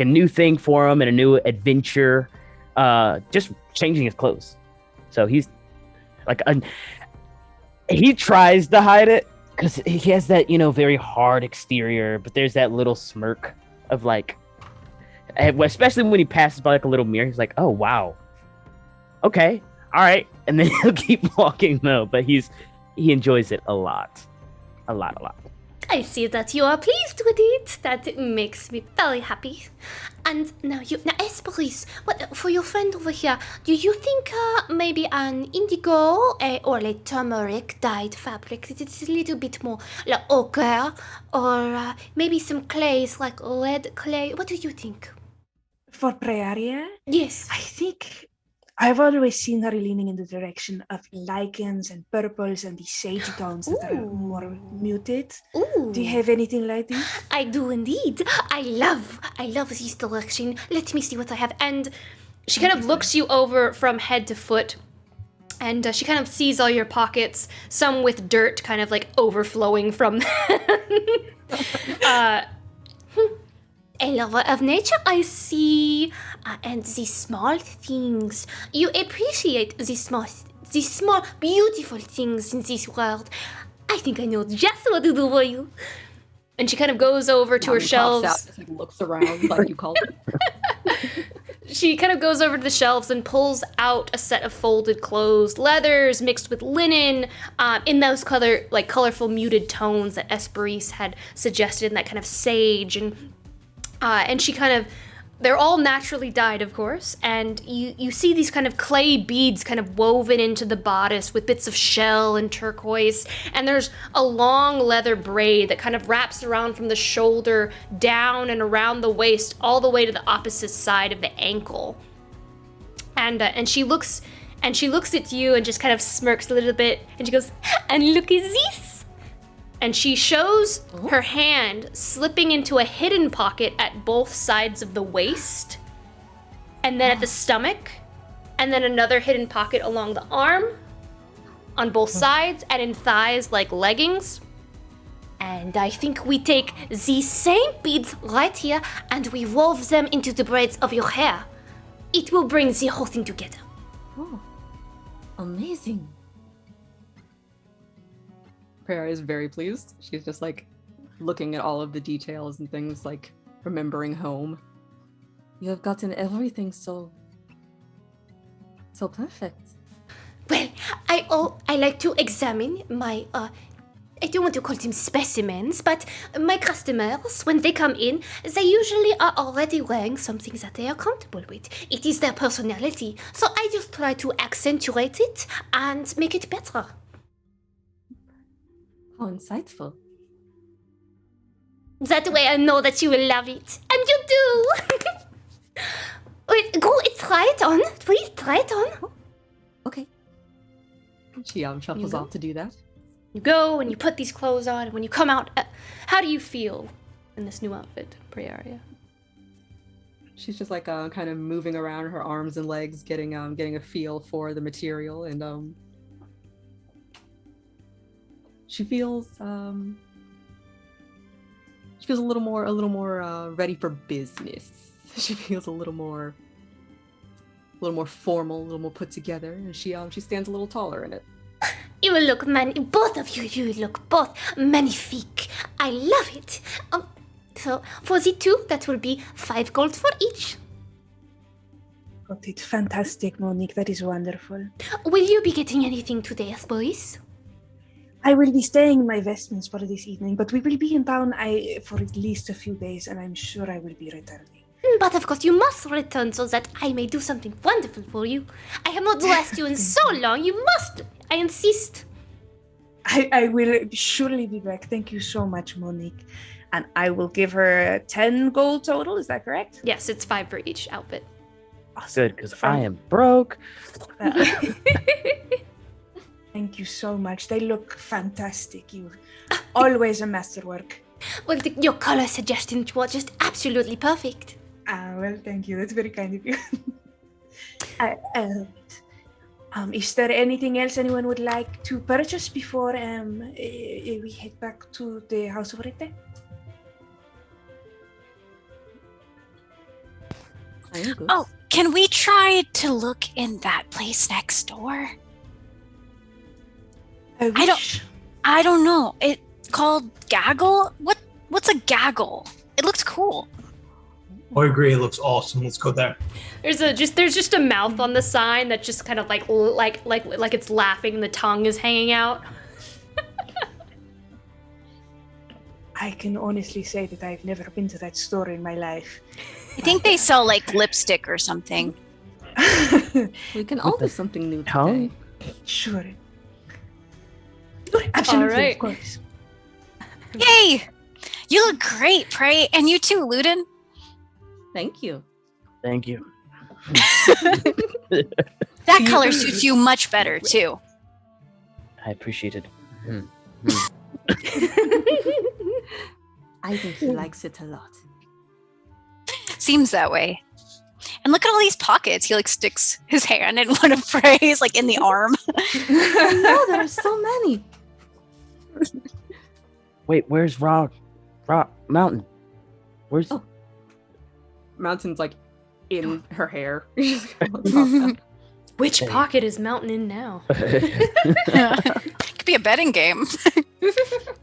new thing for him and a new adventure. Just changing his clothes. So he's like, he tries to hide it because he has that, very hard exterior, but there's that little smirk of like, especially when he passes by like a little mirror, he's like, oh, wow. Okay. All right. And then he'll keep walking though, but he enjoys it a lot. A lot. I see that you are pleased with it. That makes me very happy. And now Hesperis, for your friend over here, do you think maybe an indigo or like turmeric dyed fabric? It's a little bit more like ochre, or maybe some clays like red clay. What do you think? For Praeria? Yes. I think I've always seen her leaning in the direction of lichens and purples and these sage tones that are more muted. Ooh. Do you have anything like this? I do indeed. I love this direction. Let me see what I have. And she kind of looks you over from head to foot, and she kind of sees all your pockets, some with dirt kind of like overflowing from them. A lover of nature, I see, and the small things. You appreciate the small, beautiful things in this world. I think I know just what to do for you. And she kind of goes over to her shelves. Out, just, like, looks around like you called it. She kind of goes over to the shelves and pulls out a set of folded clothes, leathers mixed with linen, in those colorful muted tones that Hesperis had suggested, in that kind of sage and she kind of, they're all naturally dyed, of course, and you see these kind of clay beads kind of woven into the bodice with bits of shell and turquoise, and there's a long leather braid that kind of wraps around from the shoulder down and around the waist all the way to the opposite side of the ankle. And she looks at you and just kind of smirks a little bit, and she goes, and look at this! And she shows her hand slipping into a hidden pocket at both sides of the waist, and then at the stomach, and then another hidden pocket along the arm, on both sides, and in thighs like leggings. And I think we take these same beads right here, and we wove them into the braids of your hair. It will bring the whole thing together. Oh, amazing. Prayer is very pleased. She's just like looking at all of the details and things, like remembering home. You have gotten everything so perfect. Well, I like to examine my I don't want to call them specimens, but my customers, when they come in, they usually are already wearing something that they are comfortable with. It is their personality, so I just try to accentuate it and make it better. How insightful. That way I know that you will love it. And you do! Wait, go, try it on. Please, try it on. Okay. She shuffles off to do that. You go and you put these clothes on, and when you come out, how do you feel in this new outfit, Priaria? She's just like kind of moving around her arms and legs, getting a feel for the material, and she feels a little more ready for business. She feels a little more formal, a little more put together, and she stands a little taller in it. You will look both of you look both magnifique. I love it. So for the two, that will be 5 gold for each. Got it. Fantastic, Monique. That is wonderful. Will you be getting anything today, Hesperis? I will be staying in my vestments for this evening, but we will be in town for at least a few days, and I'm sure I will be returning. But of course you must return so that I may do something wonderful for you. I have not dressed you in so long. You must. I insist. I will surely be back. Thank you so much, Monique. And I will give her 10 gold total. Is that correct? Yes, it's 5 for each outfit. Awesome. Good, because I am broke. Thank you so much. They look fantastic. You always a masterwork. Well, your color suggestions were just absolutely perfect. Well, thank you. That's very kind of you. Is there anything else anyone would like to purchase before we head back to the House of Rete? Oh, can we try to look in that place next door? I don't know. It's called Gaggle? What's a gaggle? It looks cool. I agree. It looks awesome. Let's go there. There's just a mouth on the sign that just kind of like it's laughing. The tongue is hanging out. I can honestly say that I've never been to that store in my life. I think they sell like lipstick or something. We can all do something new tongue? today. Sure. Absolutely, All right. of course. Yay! You look great, Prey, and you too, Luden. Thank you. Thank you. That color suits you much better too. I appreciate it. I think he likes it a lot. Seems that way. And look at all these pockets. He like sticks his hand in one of Prey's, like in the arm. No, there are so many. Wait, where's Rock Mountain? Where's Mountain's like in her hair. Which pocket is Mountain in now? Could be a betting game.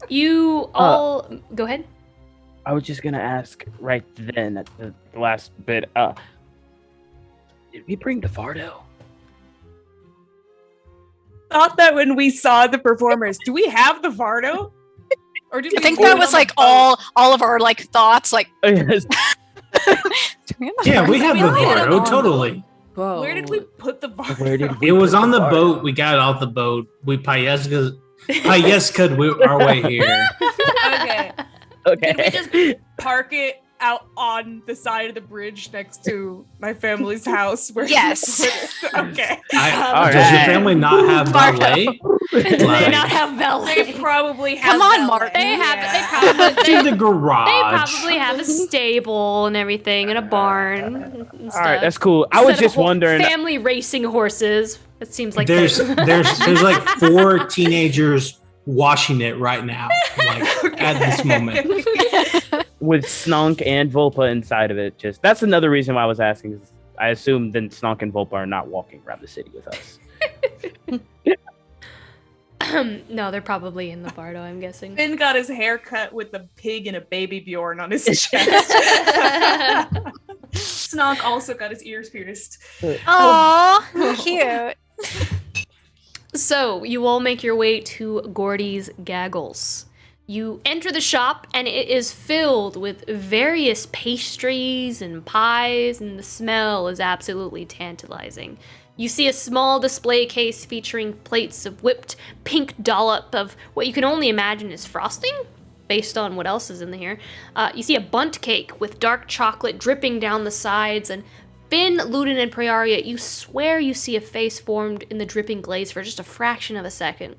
You all go ahead. I was just gonna ask right then at the last bit. Did we bring DeFardo? Thought that when we saw the performers, do we have the Vardo? Or did I we think put that it was on like the boat? all of our like thoughts. Like, Yes. Yeah, we have the We had it Vardo, on. totally. Whoa. Where did we put the Vardo? Where did we It was put on the Vardo? boat. We got it off the boat. We Payeska'd our way here. Okay. Okay. Did we just park it out on the side of the bridge next to my family's house? Where Yes. Okay. All Does your right. family not have Vardo. valet? They do Like, not have valet. They probably have. Come on, valet. Martin. They have. Yeah. in the They garage. probably have a stable and everything, and a barn. And All right, stuff. that's cool. I was Instead of just wondering. Family racing horses. It seems like There's like 4 teenagers washing it right now, like at this moment. With Snonk and Volpa inside of it. Just that's another reason why I was asking. Is I assume then Snonk and Volpa are not walking around the city with us. No, they're probably in the Bardo, I'm guessing. Finn got his hair cut with a pig and a baby Bjorn on his chest. Snog also got his ears pierced. Aw, cute. So, you all make your way to Gordy's Gaggles. You enter the shop, and it is filled with various pastries and pies, and the smell is absolutely tantalizing. You see a small display case featuring plates of whipped pink dollop of what you can only imagine is frosting, based on what else is in here. You see a bundt cake with dark chocolate dripping down the sides, and Finn, Luden, and Prearia, you swear you see a face formed in the dripping glaze for just a fraction of a second.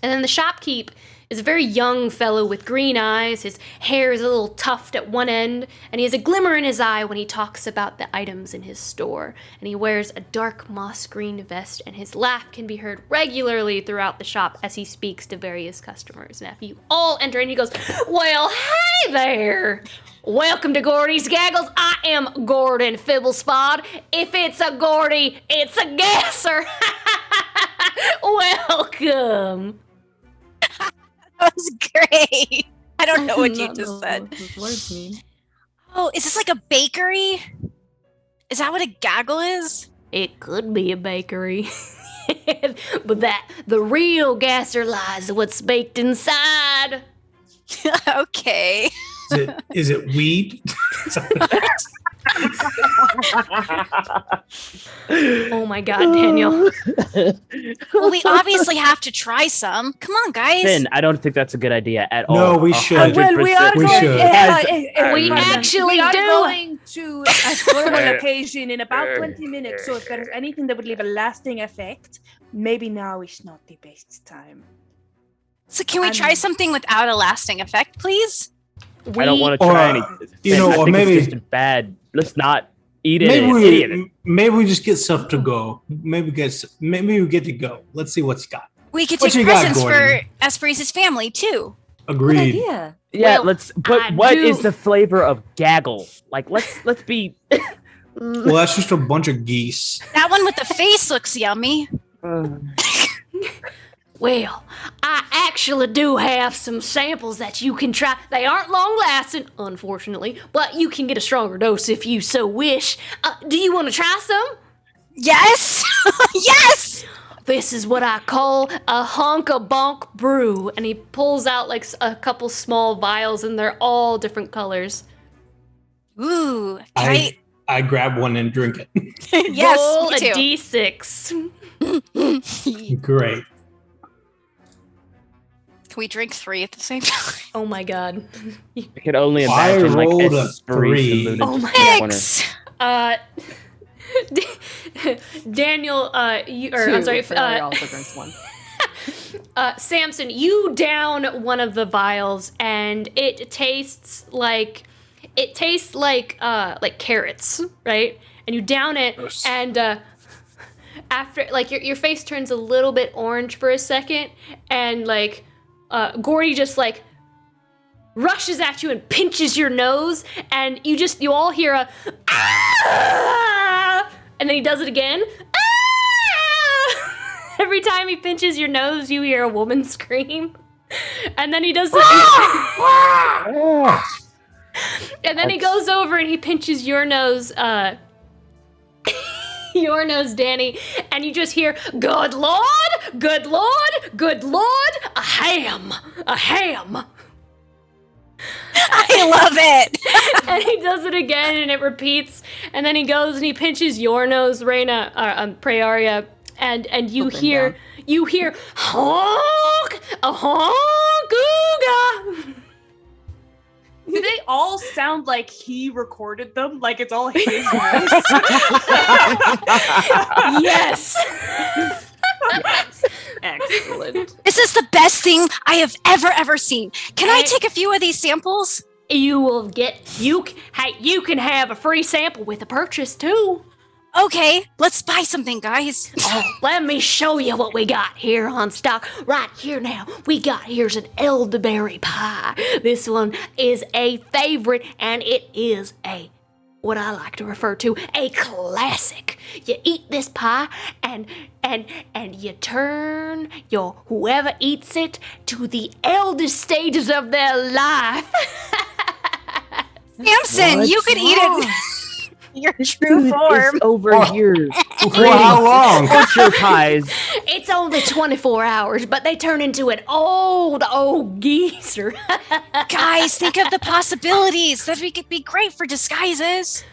And then the shopkeep is a very young fellow with green eyes. His hair is a little tufted at one end, and he has a glimmer in his eye when he talks about the items in his store. And he wears a dark moss green vest, and his laugh can be heard regularly throughout the shop as he speaks to various customers. And after you all enter in, he goes, "Well, hey there! Welcome to Gordy's Gaggles. I am Gordon Fibblespod. If it's a Gordy, it's a gasser. Welcome." That was great. I don't know what you just said. What those words mean. Oh, is this like a bakery? Is that what a gaggle is? It could be a bakery. But the real gasser lies what's baked inside. Okay. Is it weed? Oh my god, Daniel. Well, we obviously have to try some. Come on, guys. Finn, I don't think that's a good idea at all. No, we should. Well, we are We going. should. We actually we are do. going to a formal occasion in about 20 minutes. So if there's anything that would leave a lasting effect, maybe now is not the best time. So can we try something without a lasting effect, please? I don't want to try anything. You know, I or think maybe it's just bad. Let's not eat it. maybe we just get stuff to go. Maybe we get to go. Let's see what's got. We could What take you got, presents for Gordon? Hesperis' family too. Agreed. Yeah. Yeah, Well, let's. But I what do- is the flavor of gaggle? Like, let's be. Well, that's just a bunch of geese. That one with the face looks yummy. Well, I actually do have some samples that you can try. They aren't long lasting, unfortunately, but you can get a stronger dose if you so wish. Do you want to try some? Yes! Yes! This is what I call a honka-bonk brew. And he pulls out like a couple small vials, and they're all different colors. Ooh. Can I grab one and drink it. Yes, Roll me a too. D6. Great. Can we drink 3 at the same time? Oh my god. I could only I imagine like rolled a Hesperis 3. and Luden Oh just my in the corner. Daniel, I'm sorry, also drinks one. Samson, you down one of the vials, and it tastes like carrots, right? And you down it, and after, like, your face turns a little bit orange for a second, and like Gordy just like rushes at you and pinches your nose, and you all hear a ah! And then he does it again. Ah! Every time he pinches your nose, you hear a woman scream. And then he does it. And then he goes over and he pinches your nose, your nose, Danny, and you just hear, "Good Lord, good Lord, good Lord, a ham, a ham." I love it. And he does it again, and it repeats. And then he goes and he pinches your nose, Reyna, Prearia, and you hear honk, a honk, ooga. Do they all sound like he recorded them? Like it's all his voice? Yes. Excellent. This is the best thing I have ever seen. Can I take a few of these samples? You will you can have a free sample with a purchase too. Okay, let's buy something, guys. Oh, let me show you what we got here on stock. Right here now, here's an elderberry pie. This one is a favorite, and it is what I like to refer to, a classic. You eat this pie, and you turn your whoever eats it to the eldest stages of their life. Samson, What's you could eat it. Your true Dude form. is over here. For how long? Torture pies. It's only 24 hours, but they turn into an old geezer. Guys, think of the possibilities. That could be great for disguises.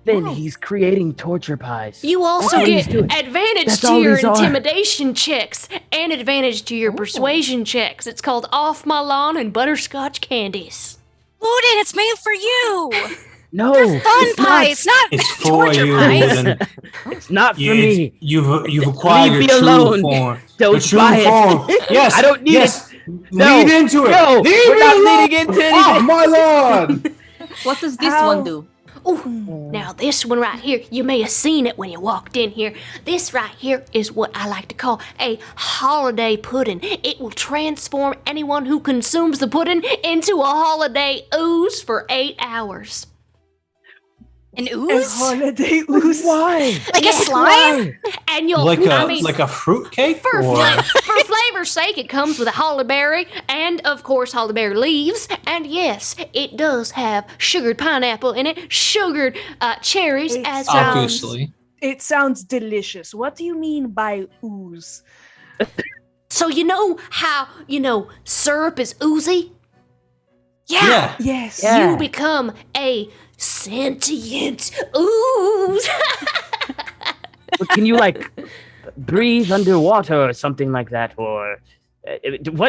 Then he's creating torture pies. You also That's all he's get doing. advantage That's to all your these are. intimidation checks and advantage to your persuasion checks. It's called Off My Lawn and Butterscotch Candies. Luden, it's made for you. No, They're fun it's pies, not It's for torture you, pies. Luden. It's not for It's- me. You've acquired Leave your me true alone. form. Don't Your true buy it. form. Yes. I don't need yes. it. No. Lead into it. No, Lead we're me not alone. leading into Oh anything. my lord! What does this How- one do? Ooh, now this one right here, you may have seen it when you walked in here. This right here is what I like to call a holiday pudding. It will transform anyone who consumes the pudding into a holiday ooze for 8 hours. An A ooze? holiday ooze. Why? Like a slime? And you'll, Like I a mean, like a fruit cake for, or for flavor's sake, it comes with a hollyberry and, of course, hollyberry leaves. And yes, it does have sugared pineapple in it, sugared cherries, It as sounds- obviously. It sounds delicious. What do you mean by ooze? So you know how, syrup is oozy? Yeah. Yes. Yeah. You become a sentient ooze. But can you like breathe underwater or something like that? Or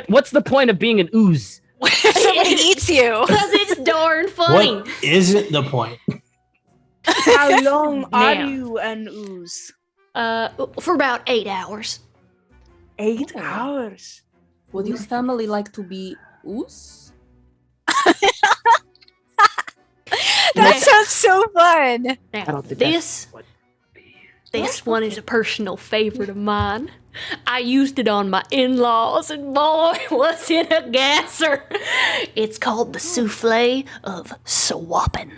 what's the point of being an ooze? Somebody eats you. Because it's darn funny. What isn't the point? How long are Now. you an ooze? For about 8 hours. 8 hours. Would your family like to be oos? That sounds so fun. I Now, don't think this one is a personal favorite of mine. I used it on my in-laws, and boy, was it a gasser. It's called the souffle of swapping.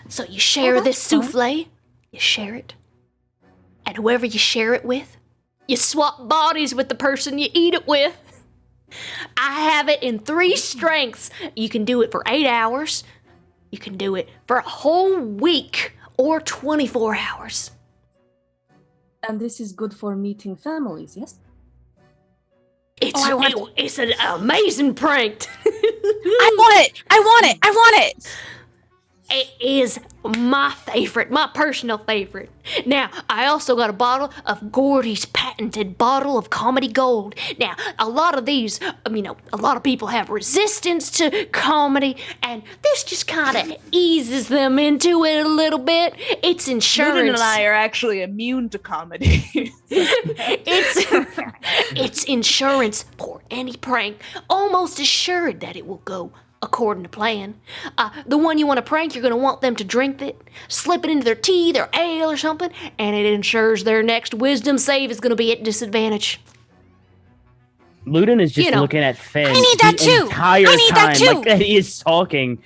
So you share this souffle, you share it, and whoever you share it with, you swap bodies with the person you eat it with. I have it in 3 strengths. You can do it for 8 hours, you can do it for a whole week, or 24 hours. And this is good for meeting families, yes? It's an amazing prank. I want it. I want it. I want it. It is my favorite, my personal favorite. Now, I also got a bottle of Gordy's patented bottle of comedy gold. Now, a lot of these, a lot of people have resistance to comedy, and this just kind of eases them into it a little bit. It's Luden insurance. and I are actually immune to comedy. It's insurance for any prank, almost assured that it will go according to plan. The one you want to prank, you're going to want them to drink it, slip it into their tea, their ale or something, and it ensures their next wisdom save is going to be at disadvantage. Luden is just looking at Finn. I need that the too. Entire I need time, that too. like he is talking,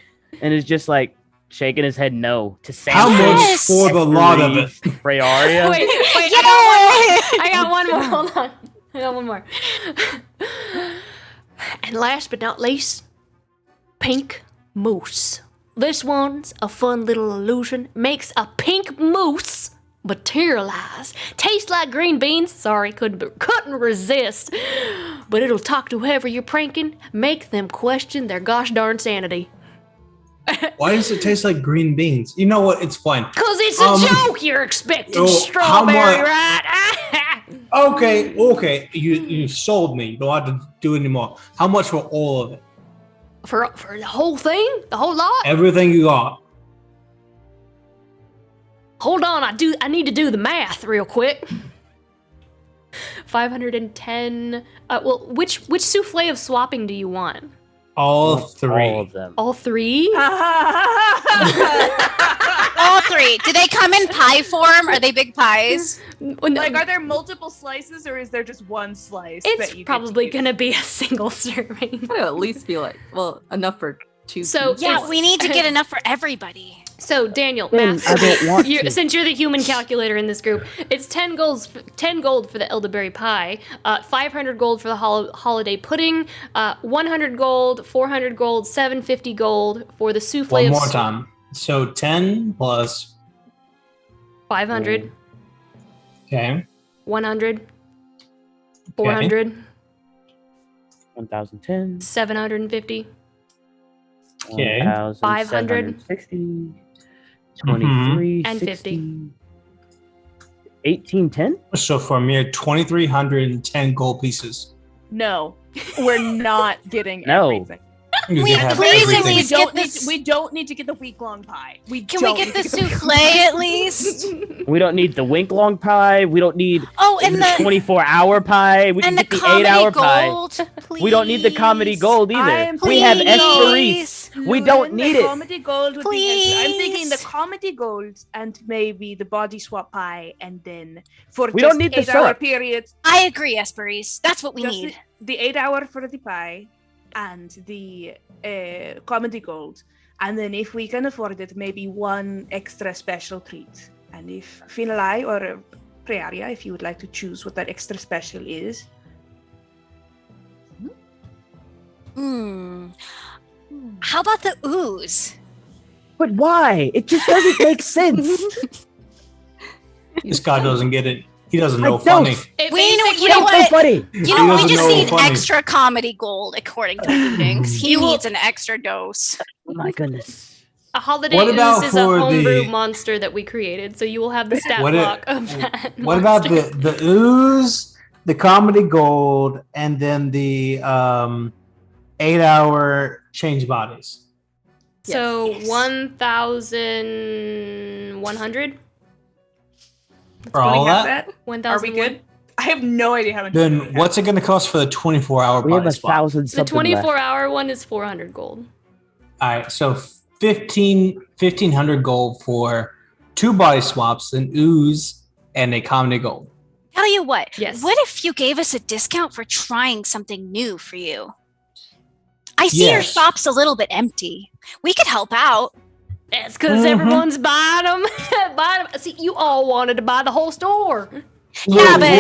and is just like shaking his head no to Samson. How much Yes. for the lot of it? Freyaria. Wait, Yay! I got one more. Hold on. I got one more. And last but not least, pink moose. This one's a fun little illusion. Makes a pink moose materialize. Tastes like green beans. Sorry, couldn't resist. But it'll talk to whoever you're pranking, make them question their gosh darn sanity. Why does it taste like green beans? You know what? It's fine. Cause it's a joke. You're expecting how strawberry, much- right? Okay. You sold me. You don't have to do anymore. How much for all of it? For the whole thing, the whole lot. Everything you got. Hold on, I need to do the math real quick. 510. Well, which souffle of swapping do you want? All 3. All of them. All 3? All 3. Do they come in pie form? Are they big pies? Like, are there multiple slices, or is there just one slice? It's that you probably gonna be a single serving. It'll at least be like, enough for 2 So Yeah, it's- we need to get enough for everybody. So Daniel, Finn, math. I don't want to. Since you're the human calculator in this group, it's 10 gold for the elderberry pie, 500 gold for the holiday pudding, 100 gold, 400 gold, 750 gold for the souffle. One more time. So 10 plus 500. Okay. 100. 400. 1,010. 750. Okay. 1,760. 23. And 50. 60. 1810? So for a mere 2,310 gold pieces. No, we're not getting No. everything. You Wait, can have please, everything. Elise, We don't need to get the week-long pie. Can we get the souffle at least? We don't need the wink long pie. We don't need Oh, and the the 24-hour pie. We can and the get the comedy 8-hour pie. gold. Please. We don't need the comedy gold either. I'm We have thinking Hesperis. We don't Luden, need the it. Comedy gold would be I'm thinking the Please. comedy gold and maybe the body swap pie, and then for We just don't need the 8-hour syrup. period, I agree, Hesperis. That's what we just need. the 8-hour for the pie and the comedy gold, and then if we can afford it, maybe one extra special treat. And if Finnalai or Prearia, if you would like to choose what that extra special is. How about the ooze? But why? It just doesn't make sense. This guy doesn't get it. He doesn't I know don't. funny. We know, you It's know so what? funny. You He know, we doesn't just know need funny. extra comedy gold, according to Luden. He needs an extra dose. Oh my goodness. A holiday What about ooze is a for homebrew the- monster that we created, so you will have the stat What block of that. What about monster. the ooze, the comedy gold, and then the 8-hour change bodies? So Yes. 1,100. For all have that? Are 1,000. we good? I have no idea how much. Then what's it going to cost for the 24-hour We have body swap? 1,000 The something left. 24-hour one is 400 gold. All right, so 1,500 gold for 2 body swaps, an ooze, and a comedy gold. Tell you what. Yes. What if you gave us a discount for trying something new for you? I see your Yes. shop's a little bit empty. We could help out. That's because everyone's buying them. See, you all wanted to buy the whole store. Yeah, but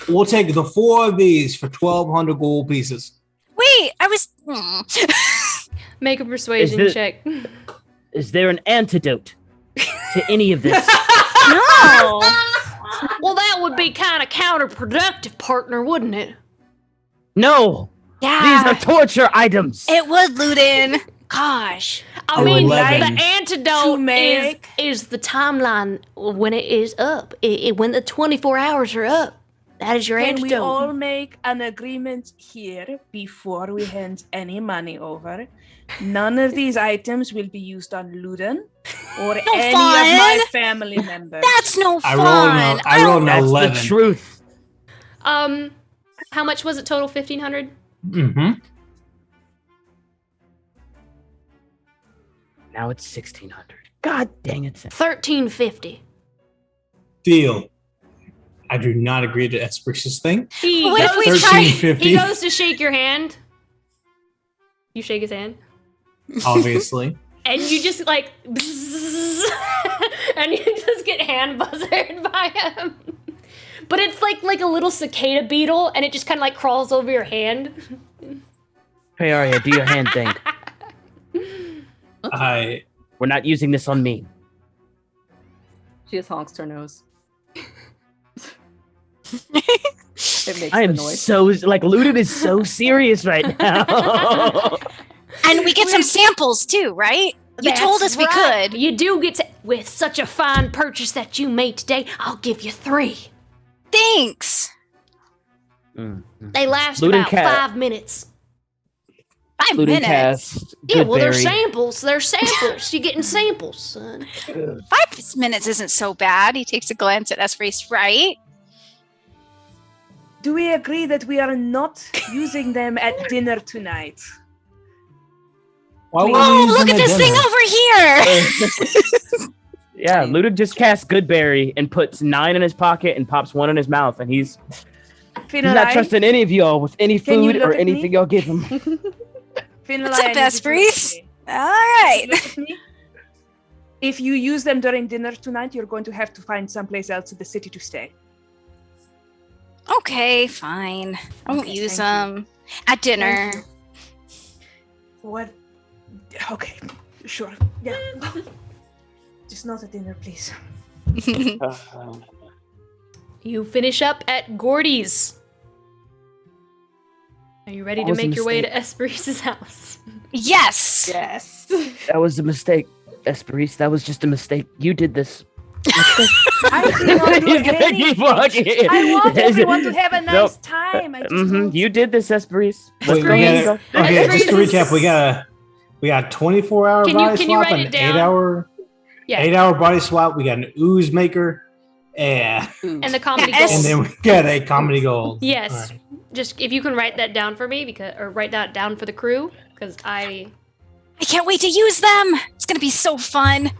we'll take the 4 of these for 1,200 gold pieces. wait, I was. Make a persuasion Is it- check. Is there an antidote to any of this? No. Well, that would be kind of counterproductive, partner, wouldn't it? No. These Yeah. are torture items. It would, Luden. Gosh. I mean, 11. the To antidote make- is the timeline when it is up. When the 24 hours are up. That is your Can we antidote. all make an agreement here before we hand any money over? None of these items will be used on Luden or any fun. of my family members. That's no I fun. rolled an That's 11. the truth. How much was it total? 1,500? Mm-hmm. Now it's 1,600. God dang it. 1,350. Deal. I do not agree to Hesperis' thing. He What if we goes, try- 1350, he goes to shake your hand. You shake his hand. obviously. And you just like, bzzz, and you just get hand buzzed by him. But it's like a little cicada beetle, and it just kind of like crawls over your hand. Hey, Arya, do your hand thing. We're not using this on me. She just honks her nose. It makes I the am noise. so, like, Luden is so serious right now. And we get some samples too, right? You told us we could. You do get to, with such a fine purchase that you made today, I'll give you 3. Thanks. They last Luden about cat. 5 minutes. 5 Luden minutes. cast. Yeah, well, they're Goodberry. samples. They're samples. You're getting samples, son. 5 minutes isn't so bad. He takes a glance at Hesperis, right? Do we agree that we are not using them at dinner tonight? Why would we Oh, use look them at at this dinner? thing over here. Yeah, Luden just casts Goodberry and puts 9 in his pocket and pops 1 in his mouth, and he's not trusting any of y'all with any Can you food look or at me? anything y'all give him. What's up, Hesperis? All right. If you use them during dinner tonight, you're going to have to find someplace else in the city to stay. Okay, fine. I won't Okay, use thank them at dinner. Thank What? Okay, sure. Yeah. Just not at dinner, please. You finish up at Gordy's. Are you ready That to was a make your way to mistake. Hesperis' house? Yes. Yes. That was a mistake, Hesperis. That was just a mistake. You did this. I did not do He's gonna keep anything. walking. I want everyone to have a nice Nope. time. I just want... You did this, Hesperis. Wait, Hesperis. okay, just to Hesperis recap, we got a 24-hour Can body you swap, write an it down? 8-hour, Yeah. 8-hour body swap. We got an ooze maker, and And the comedy Yes. gold. and then we got a comedy gold. Yes. All right. Just if you can write that down for me, or write that down for the crew, because I can't wait to use them. It's gonna be so fun.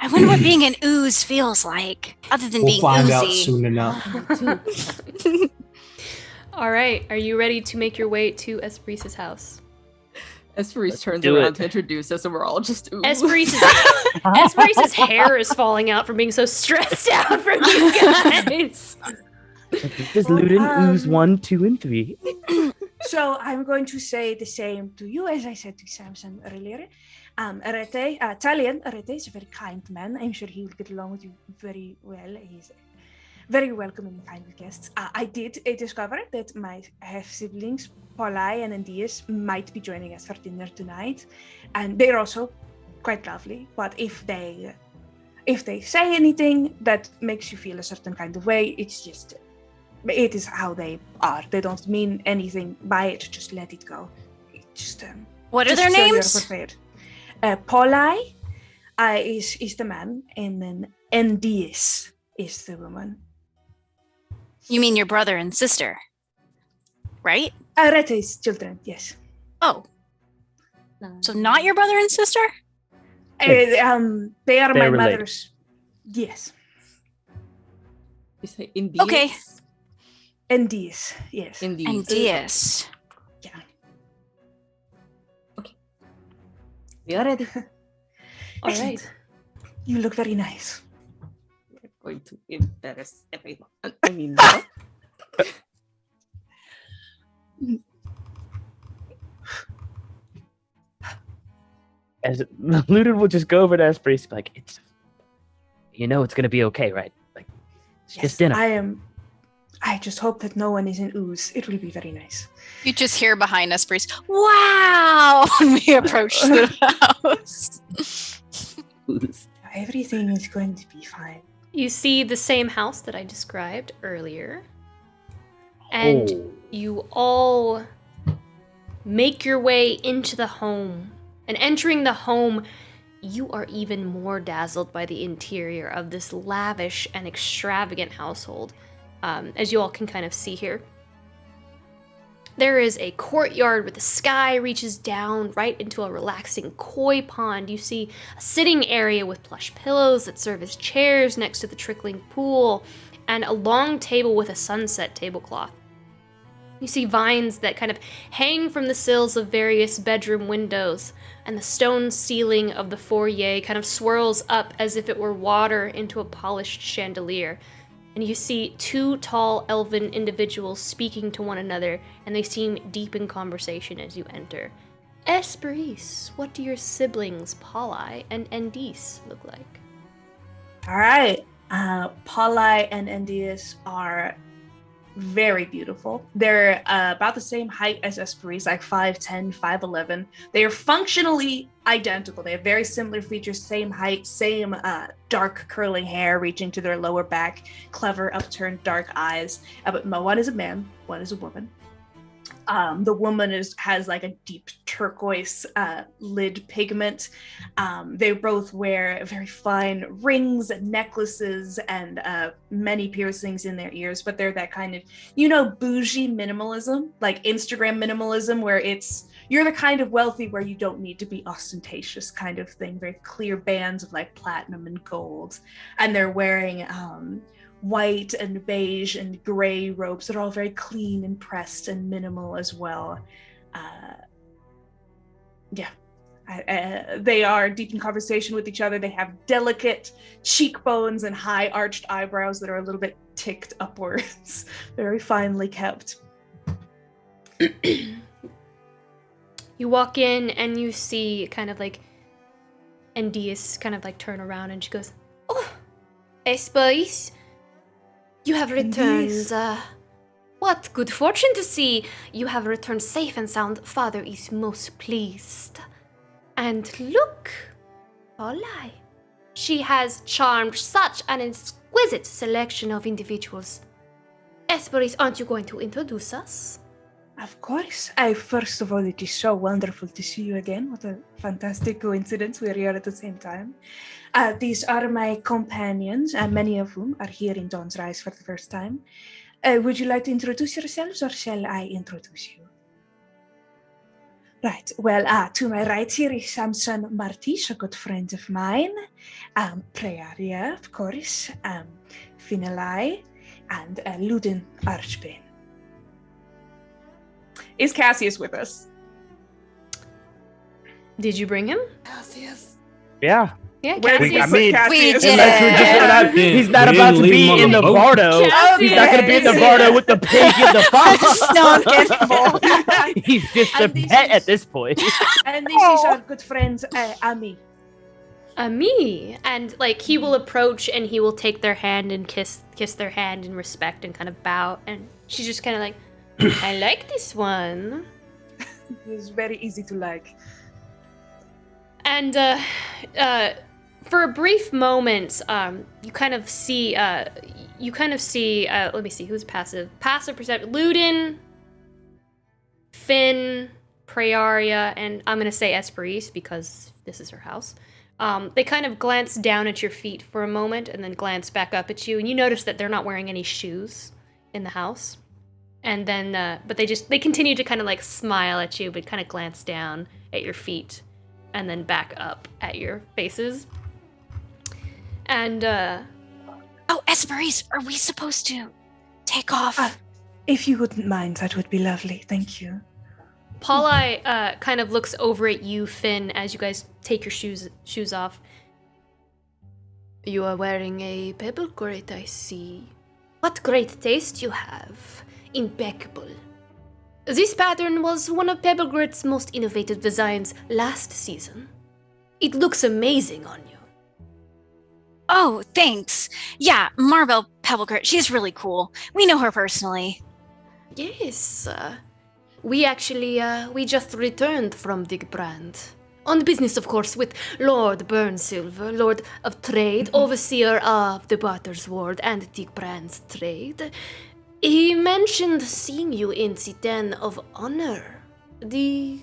I wonder what being an ooze feels like, other than We'll being find oozy. out soon enough. All right, are you ready to make your way to Hesperis' house? Hesperis turns do around it. to introduce us, and we're all just ooh. Hesperis' hair is falling out from being so stressed out from you guys. Does Luden ooze 1, 2, and 3? So I'm going to say the same to you as I said to Samson earlier. Italian Arete is a very kind man. I'm sure he will get along with you very well. He's very welcoming and kind with guests. I did discover that my half-siblings, Paulai and Andias, might be joining us for dinner tonight. And they're also quite lovely. But if they say anything that makes you feel a certain kind of way, it is how they are. They don't mean anything by it. Just let it go. What are just their so you're names? prepared. Paulai is the man, and then Andias is the woman. You mean your brother and sister, right? Arete's children, yes. Oh, so not your brother and sister? They are They're my related. mother's. Yes. You say Indies? Okay. Andias, yes. Indies. And Diaz. We are ready. All Excellent. right. You look very nice. We're going to embarrass everyone. I mean, no. As Luden will just go over to Hesperis, be like, it's gonna be okay, right? Like, it's just dinner. I just hope that no one is in ooze. It will be very nice. You just hear behind us, Breeze, wow! When we approach the house. Everything is going to be fine. You see the same house that I described earlier. And you all make your way into the home. And entering the home, you are even more dazzled by the interior of this lavish and extravagant household, as you all can kind of see here. There is a courtyard where the sky reaches down right into a relaxing koi pond. You see a sitting area with plush pillows that serve as chairs next to the trickling pool, and a long table with a sunset tablecloth. You see vines that kind of hang from the sills of various bedroom windows, and the stone ceiling of the foyer kind of swirls up as if it were water into a polished chandelier. And you see two tall elven individuals speaking to one another, and they seem deep in conversation as you enter. Hesperis, what do your siblings, Paulai and Endice, look like? All right. Paulai and Endius are very beautiful. They're about the same height as Hesperis, like 5'10", 5'11". They are functionally identical. They have very similar features, same height, same dark curling hair reaching to their lower back, clever upturned dark eyes. But one is a man, one is a woman. The woman has like a deep turquoise lid pigment. They both wear very fine rings and necklaces and many piercings in their ears, but they're that kind of, bougie minimalism, like Instagram minimalism, where you're the kind of wealthy where you don't need to be ostentatious kind of thing. Very clear bands of like platinum and gold. And they're wearing white and beige and gray robes that are all very clean and pressed and minimal as well. They are deep in conversation with each other. They have delicate cheekbones and high arched eyebrows that are a little bit ticked upwards. Very finely kept. You walk in and you see kind of like Endius kind of like turn around and she goes, "Oh, Hesperis, You have returned. What good fortune to see! You have returned safe and sound. Father is most pleased. And look, Finnalai. She has charmed such an exquisite selection of individuals. Hesperis, aren't you going to introduce us? Of course. First of all, it is so wonderful to see you again. What a fantastic coincidence. We're here at the same time. These are my companions, many of whom are here in Dawn's Rise for the first time. Would you like to introduce yourselves, or shall I introduce you? Right. Well, to my right here is Samson Martis, a good friend of mine. Praeria, of course. Finnalai, and Luden Archbane. Is Cassius with us? Did you bring him? Cassius. Yeah. Yeah, Where did Cassius. we put Cassius? He's not about to be in the Bardo. He's not going to be in the Bardo with the pig in the fox. He's just a pet at this point. And this is our good friend, Ami. Ami. And like he will approach and he will take their hand and kiss their hand in respect and kind of bow. And she's just kind of like, I like this one. It's very easy to like. And for a brief moment, you kind of see. Let me see who's passive. Passive perception. Luden, Finn, Praeria, and I'm gonna say Hesperis because this is her house. They kind of glance down at your feet for a moment and then glance back up at you, and you notice that they're not wearing any shoes in the house. And then, but they continue to kind of like smile at you, but kind of glance down at your feet, and then back up at your faces. And Oh, Hesperis, are we supposed to take off? If you wouldn't mind, that would be lovely. Thank you. Finnalai kind of looks over at you, Finn, as you guys take your shoes off. You are wearing a pebble grit, I see. What great taste you have. Impeccable. This pattern was one of Pebble Grit's most innovative designs last season. It looks amazing on you. Oh, thanks. Yeah, Marvel Pebblegrit, she's really cool. We know her personally. Yes, we actually, we just returned from Digbrand. On business, of course, with Lord Burnsilver, Lord of Trade, Overseer of the Barter's Ward and Digbrand's Trade. He mentioned seeing you in the Den of Honor, the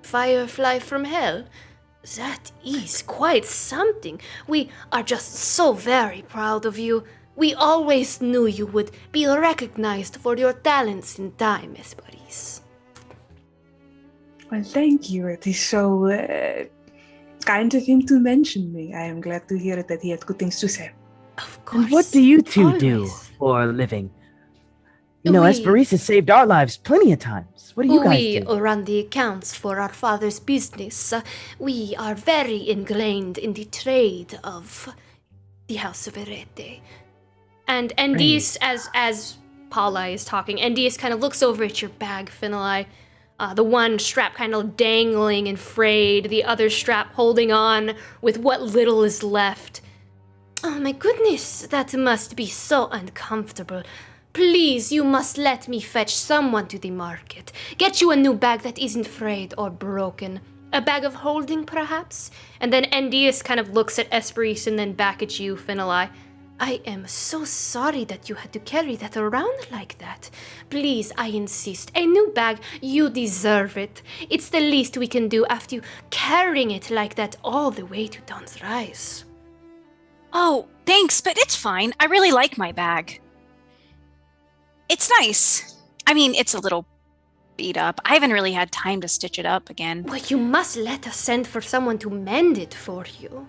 Firefly from Hell. That is quite something. We are just so very proud of you. We always knew you would be recognized for your talents in time, Hesperis. Well, thank you. It is so kind of him to mention me. I am glad to hear that he had good things to say. Of course. And what do you two do for a living? You know, Hesperis has saved our lives plenty of times. What do you guys do? We run the accounts for our father's business. We are very ingrained in the trade of the House of Erete. And Endius, as Paula is talking, Endius kind of looks over at your bag, Finnalai. The one strap kind of dangling and frayed, the other strap holding on with what little is left. Oh my goodness, that must be so uncomfortable. Please, you must let me fetch someone to the market. Get you a new bag that isn't frayed or broken. A bag of holding, perhaps? And then Endius kind of looks at Hesperis and then back at you, Finnalai. I am so sorry that you had to carry that around like that. Please, I insist. A new bag, you deserve it. It's the least we can do after you carrying it like that all the way to Dawn's Rise. Oh, thanks, but it's fine. I really like my bag. It's nice. I mean, it's a little beat up. I haven't really had time to stitch it up again. Well, you must let us send for someone to mend it for you.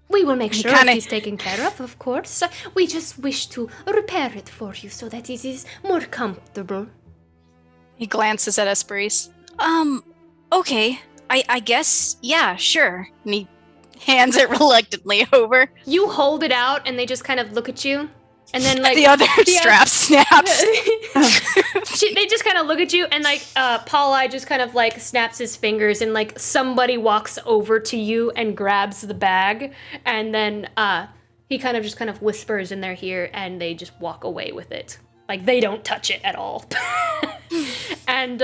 We will make sure it is taken care of course. We just wish to repair it for you so that it is more comfortable. He glances at Hesperis. Okay. I guess, yeah, sure. And he hands it reluctantly over. You hold it out and they just kind of look at you. And then like the other strap snaps. They just kind of look at you, and like Paulai just kind of like snaps his fingers, and like somebody walks over to you and grabs the bag, and then he kind of whispers in their ear, and they just walk away with it. Like they don't touch it at all. And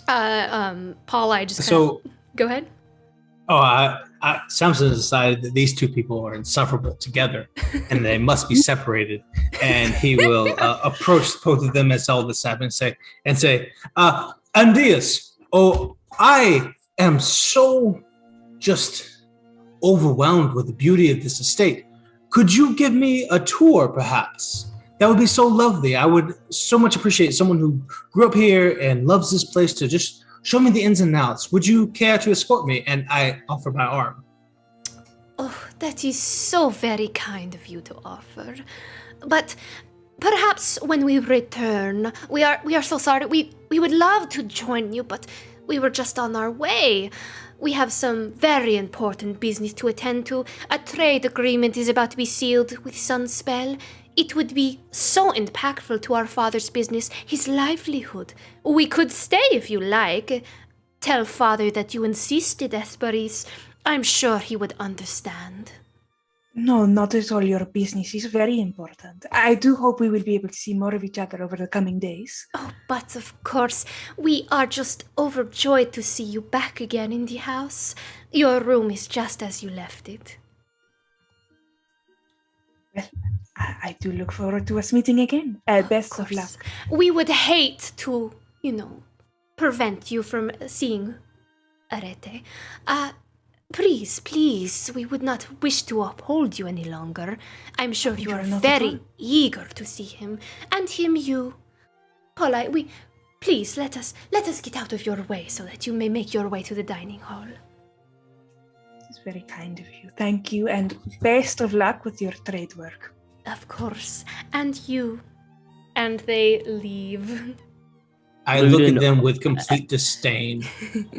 Paulai just go ahead. Samson decided that these two people are insufferable together, and they must be separated. And he will approach both of them as all this happens and say, Andias, I am so just overwhelmed with the beauty of this estate. Could you give me a tour, perhaps? That would be so lovely. I would so much appreciate someone who grew up here and loves this place to just show me the ins and outs. Would you care to escort me? And I offer my arm. Oh, that is so very kind of you to offer. But perhaps when we return, we are so sorry. We would love to join you, but we were just on our way. We have some very important business to attend to. A trade agreement is about to be sealed with Sunspell. It would be so impactful to our father's business, his livelihood. We could stay if you like. Tell father that you insisted, Hesperis. I'm sure he would understand. No, not at all. Your business is very important. I do hope we will be able to see more of each other over the coming days. Oh, but of course, we are just overjoyed to see you back again in the house. Your room is just as you left it. Well, I do look forward to us meeting again. Best of luck. We would hate to, prevent you from seeing Arete. Please, we would not wish to uphold you any longer. I'm sure you are very eager to see him, and him you. Paula, please let us get out of your way so that you may make your way to the dining hall. It's very kind of you. Thank you, and best of luck with your trade work. Of course, and you. And they leave. I look at them with complete disdain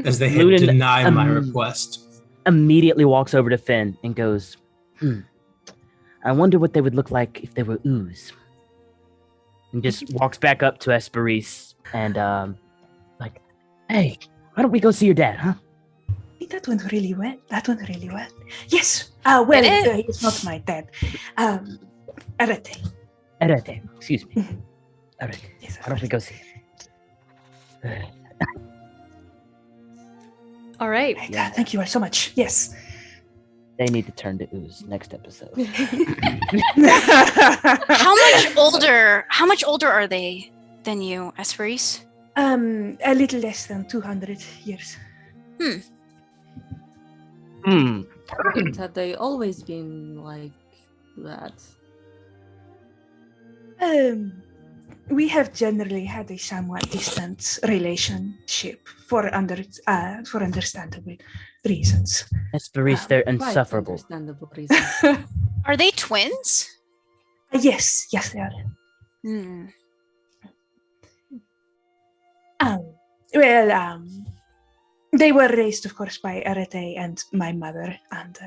as they had denied my request. Immediately walks over to Finn and goes, I wonder what they would look like if they were ooze. And just walks back up to Hesperis and hey, why don't we go see your dad, huh? That went really well. Yes. He's not my dad. Arete. Arete, excuse me. Arete. Yes, why don't we go see him? All right. Thank you all so much. Yes. They need to turn to ooze next episode. How much older are they than you, Hesperis? A little less than 200 years. Have they always been like that? We have generally had a somewhat distant relationship for understandable reasons. Hesperis, they're insufferable. Understandable reasons. Are they twins? Yes, they are. They were raised, of course, by Arete and my mother, and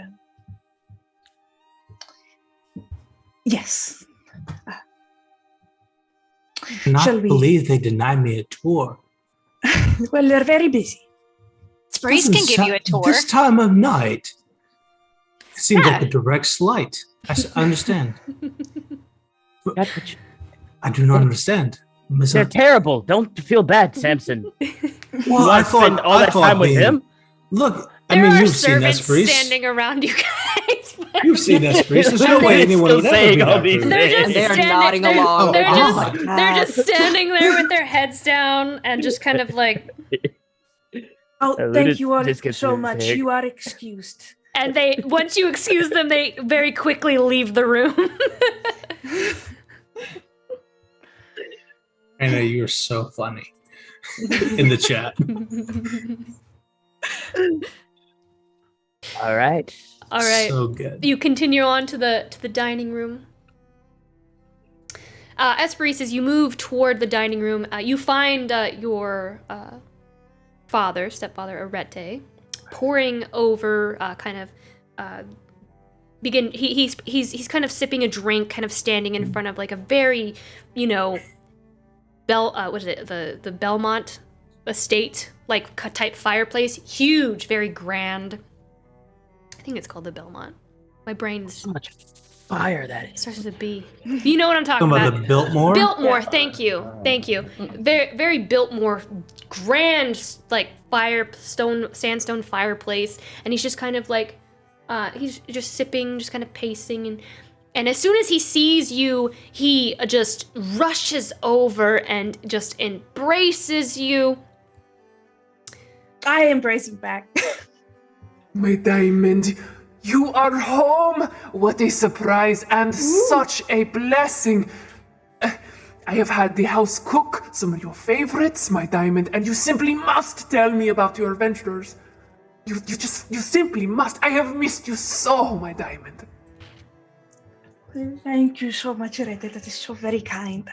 yes. Believe they denied me a tour. Well, they're very busy. Hesperis can give you a tour. This time of night. It seems like a direct slight. I understand. I do not understand. They're terrible. Don't feel bad, Samson. Well, I thought all that time with him. Look, There you've seen Hesperis. standing around you guys. You've seen Hesperis. There's no way anyone would ever be all that these rude. They're nodding along. They're just standing there with their heads down and just kind of like. Oh, thank you all so much. You are excused. And once you excuse them, they very quickly leave the room. I know you're so funny in the chat. All right. So good. You continue on to the dining room. Hesperis, as you move toward the dining room, you find your stepfather Arete, poring over he's kind of sipping a drink, kind of standing in front of like a very, what is it, the Belmont estate like type fireplace, huge, very grand. I think it's called the Belmont. My brain's so much fire that is. Starts with a B. You know what I'm talking Talking about? about the Biltmore? Biltmore, thank you. Very, very Biltmore, grand, like sandstone fireplace, and he's just kind of like, he's just sipping, just kind of pacing, and as soon as he sees you, he just rushes over and just embraces you. I embrace him back. My diamond, you are home! What a surprise and such a blessing! I have had the house cook some of your favorites, my diamond, and you simply must tell me about your adventures. You simply must. I have missed you so, my diamond. Thank you so much, Rete. That is so very kind.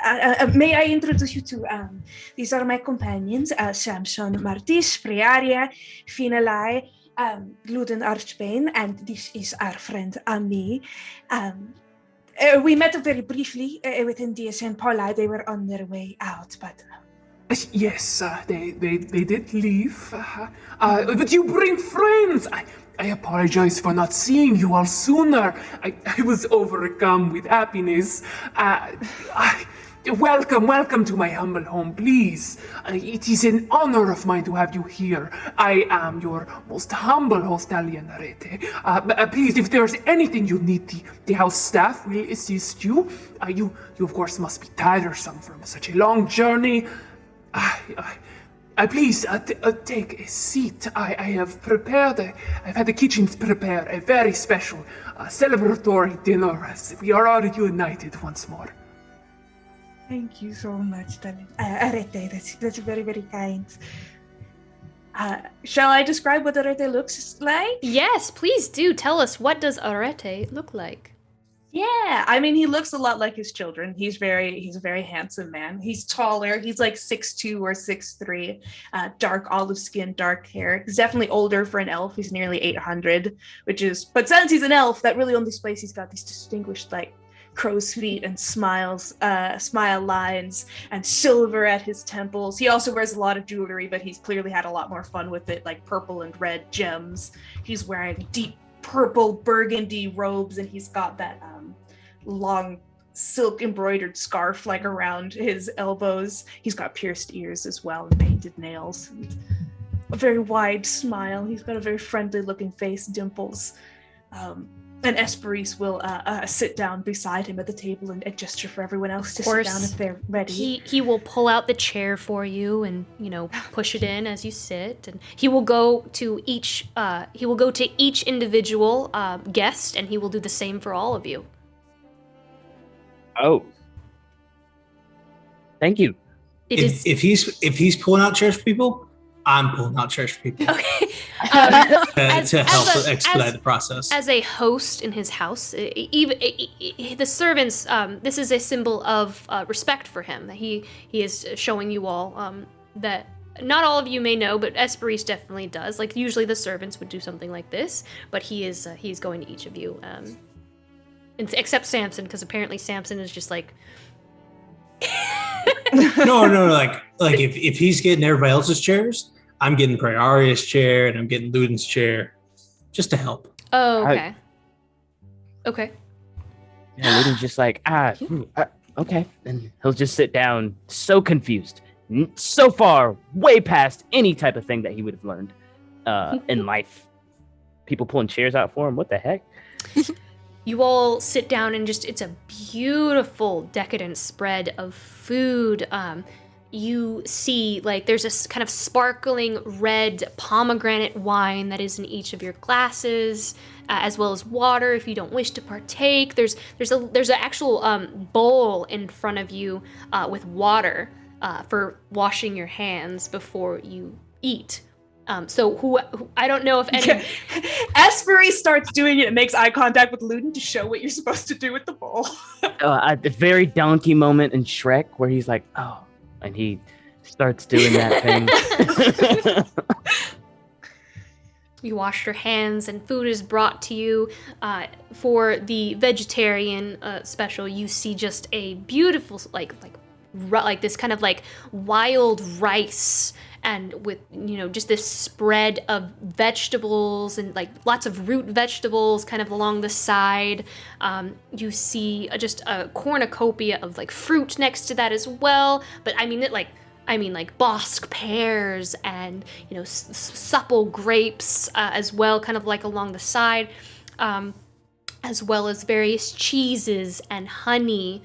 May I introduce you to, these are my companions, Samson, Martis, Prearia, Finnalai, Luden Archbane, and this is our friend Ami. We met very briefly within DICEY and Paulai. They were on their way out, but... Yes, they did leave. But you bring friends! I apologize for not seeing you all sooner. I was overcome with happiness. Welcome to my humble home, please. It is an honor of mine to have you here. I am your most humble host, Alien Arete. Please, if there's anything you need, the house staff will assist you. You of course must be tiresome from such a long journey. Please take a seat. I have prepared, I've had the kitchens prepare a very special celebratory dinner as we are all united once more. Thank you so much, Arete. That's very, very kind. Shall I describe what Arete looks like? Yes, please do. Tell us, what does Arete look like? Yeah, I mean, he looks a lot like his children. He's a very handsome man. He's taller. He's like 6'2" or 6'3", dark olive skin, dark hair. He's definitely older for an elf. He's nearly 800, but since he's an elf, that really on displays he's got these distinguished like crow's feet and smile lines and silver at his temples. He also wears a lot of jewelry, but he's clearly had a lot more fun with it, like purple and red gems. He's wearing deep purple burgundy robes, and he's got that long silk embroidered scarf like around his elbows. He's got pierced ears as well and painted nails and a very wide smile. He's got a very friendly looking face, dimples. And Hesperis will sit down beside him at the table and gesture for everyone else to sit down if they're ready. He will pull out the chair for you and push it in as you sit, and he will go to each individual guest, and he will do the same for all of you. Oh, thank you. If he's pulling out chairs for people, I'm pulling out chairs for people. Okay. To help expedite the process. As a host in his house, even the servants, this is a symbol of respect for him. That he is showing you all that not all of you may know, but Hesperis definitely does. Like usually the servants would do something like this, but he's going to each of you, except Samson, because apparently Samson is just like. No, like if he's getting everybody else's chairs, I'm getting Prearia's chair and I'm getting Luden's chair, just to help. Oh, okay. Okay. Yeah, Luden's just like, okay. And he'll just sit down, so confused, so far, way past any type of thing that he would have learned in life. People pulling chairs out for him, what the heck? You all sit down and it's a beautiful, decadent spread of food. You see, like, there's a kind of sparkling red pomegranate wine that is in each of your glasses, as well as water if you don't wish to partake. There's an actual bowl in front of you with water for washing your hands before you eat. So who I don't know if any. Hesperis starts doing it and makes eye contact with Luden to show what you're supposed to do with the bowl. A very donkey moment in Shrek where he's like, oh, and he starts doing that thing. You wash your hands, and food is brought to you. For the vegetarian special, you see just a beautiful, like this kind of like wild rice, and with just this spread of vegetables and like lots of root vegetables kind of along the side. You see just a cornucopia of like fruit next to that as well. But I mean like Bosque pears and supple grapes as well, kind of like along the side, as well as various cheeses and honey,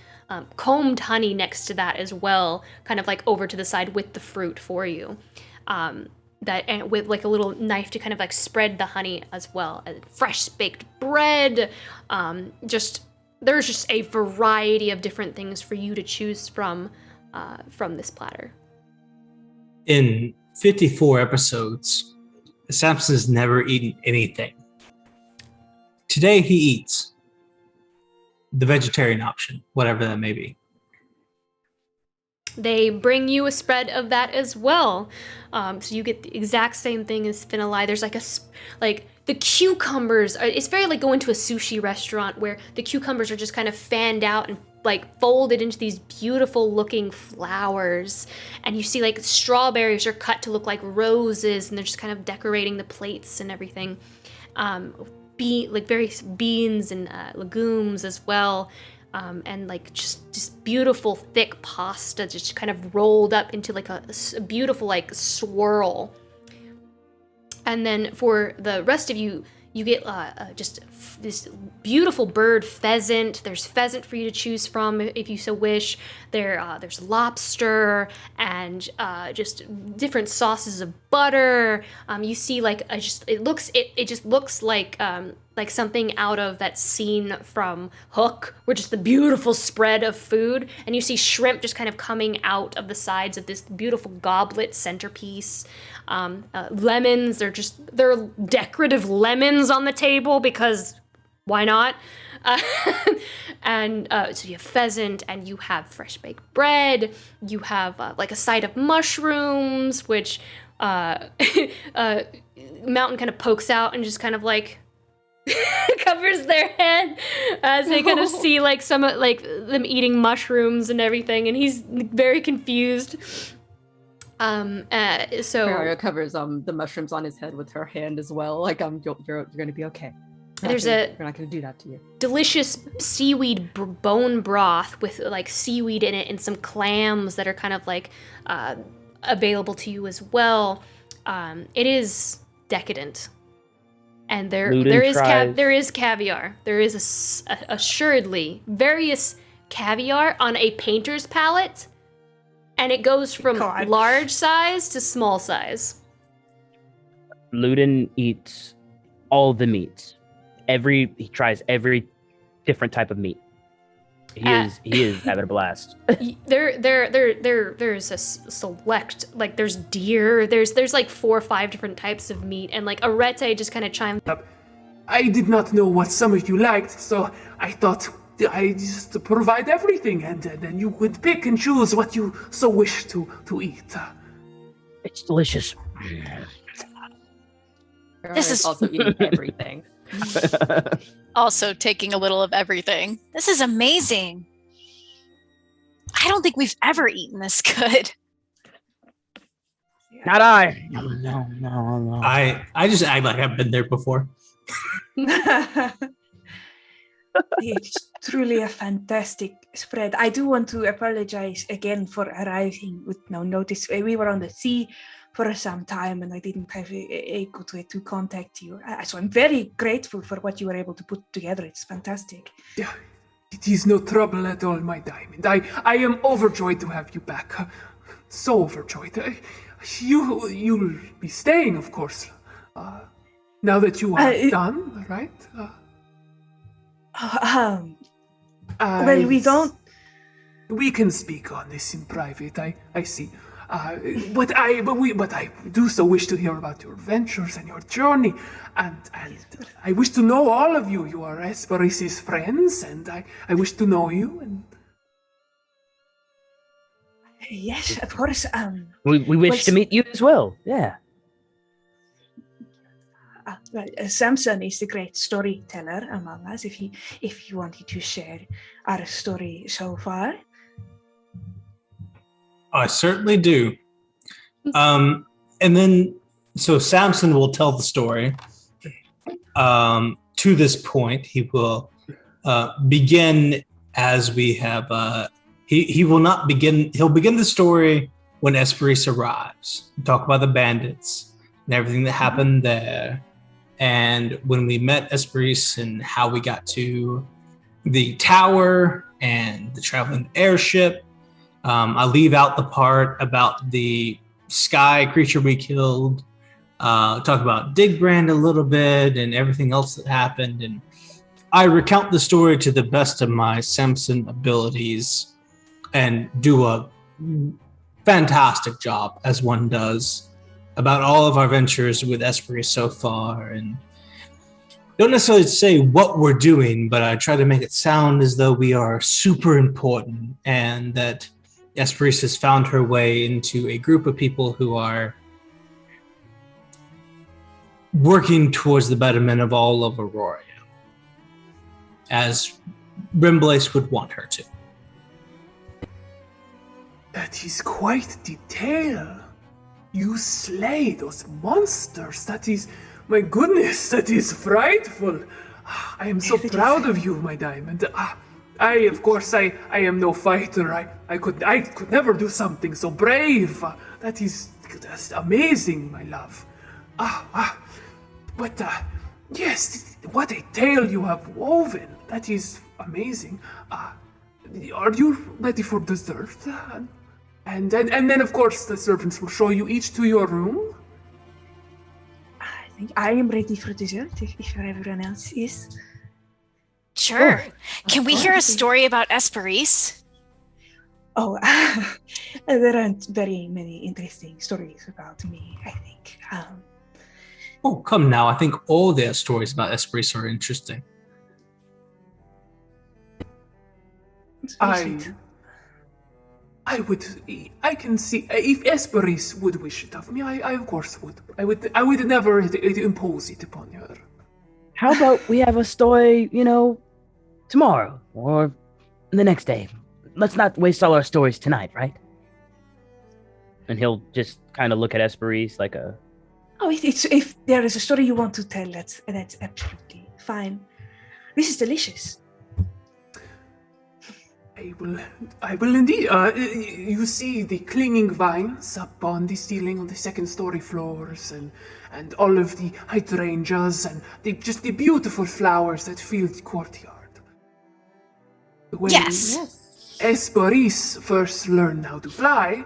combed honey next to that as well, kind of like over to the side with the fruit for you. And with like a little knife to kind of like spread the honey as well, and fresh baked bread. There's just a variety of different things for you to choose from this platter. In 54 episodes, Samson's never eaten anything. Today he eats the vegetarian option, whatever that may be. They bring you a spread of that as well. So you get the exact same thing as Finnalai. There's like the cucumbers. It's very like going to a sushi restaurant where the cucumbers are just kind of fanned out and like folded into these beautiful looking flowers. And you see like strawberries are cut to look like roses, and they're just kind of decorating the plates and everything. Like various beans and legumes as well. And like just beautiful thick pasta just kind of rolled up into like a beautiful like swirl. And then for the rest of you, you get just this beautiful bird pheasant. There's pheasant for you to choose from if you so wish. There's lobster and just different sauces of butter. You see like it just looks like something out of that scene from Hook, where just the beautiful spread of food, and you see shrimp just kind of coming out of the sides of this beautiful goblet centerpiece. Lemons, they're decorative lemons on the table because why not? And so you have pheasant, and you have fresh baked bread. You have like a side of mushrooms, which Mountain kind of pokes out and just kind of like covers their head as they kind of see like some like them eating mushrooms and everything, and he's very confused. So Mario covers the mushrooms on his head with her hand as well. Like you're gonna be okay. We're not gonna do that to you. Delicious seaweed bone broth with like seaweed in it and some clams that are kind of like available to you as well. It is decadent. And there is caviar. There is assuredly various caviar on a painter's palette, and it goes from large size to small size. Luden eats all the meats. He tries every different type of meat. He is having a blast. There's a select, like there's deer, there's like 4 or 5 different types of meat, and like Arete just kind of chimed up. I did not know what some of you liked, so I thought I just provide everything, and then you could pick and choose what you so wish to eat. It's delicious. This is also eating everything. Also taking a little of everything. This is amazing. I don't think we've ever eaten this good. Not I. No. I just act like I've been there before. It's truly a fantastic spread. I do want to apologize again for arriving with no notice. We were on the sea for some time, and I didn't have a good way to contact you. So I'm very grateful for what you were able to put together. It's fantastic. Yeah, it is no trouble at all, my diamond. I am overjoyed to have you back. So overjoyed. You'll be staying, of course. Now that you are done, right? Well, we don't. We can speak on this in private. I see. But I do so wish to hear about your adventures and your journey, and I wish to know all of you. You are Hesperis' friends, and I wish to know you. And yes, of course. We wish to meet you as well. Yeah. Samson is the great storyteller among us. If you wanted to share our story so far. I certainly do. And then, so Samson will tell the story. To this point, he will begin as we have. He will not begin. He'll begin the story when Hesperis arrives. Talk about the bandits and everything that happened there, and when we met Hesperis and how we got to the tower and the traveling airship. I leave out the part about the sky creature we killed. Talk about Digbrand a little bit and everything else that happened. And I recount the story to the best of my Samson abilities and do a fantastic job, as one does, about all of our ventures with Hesperis so far. And don't necessarily say what we're doing, but I try to make it sound as though we are super important and that Hesperis has found her way into a group of people who are working towards the betterment of all of Aurora, as Brimblace would want her to. That is quite detail. You slay those monsters. That is, my goodness, that is frightful. I am so proud of you, my diamond. Of course, I am no fighter. I could never do something so brave. That's amazing, my love. But yes, what a tale you have woven. That is amazing. Are you ready for dessert? And then, of course, the servants will show you each to your room. I think I am ready for dessert, if everyone else is. Sure. Can we hear a story about Hesperis? Oh, there aren't very many interesting stories about me, I think. Oh, come now. I think all their stories about Hesperis are interesting. I can see if Hesperis would wish it of me. I of course would. I would never impose it upon her. How about we have a story, tomorrow or the next day? Let's not waste all our stories tonight, right? And he'll just kind of look at Hesperis like a... Oh, if there is a story you want to tell, that's absolutely fine. This is delicious. I will indeed. You see the clinging vines up on the ceiling on the second-story floors, and all of the hydrangeas and the beautiful flowers that fill the courtyard. When Hesperis first learned how to fly,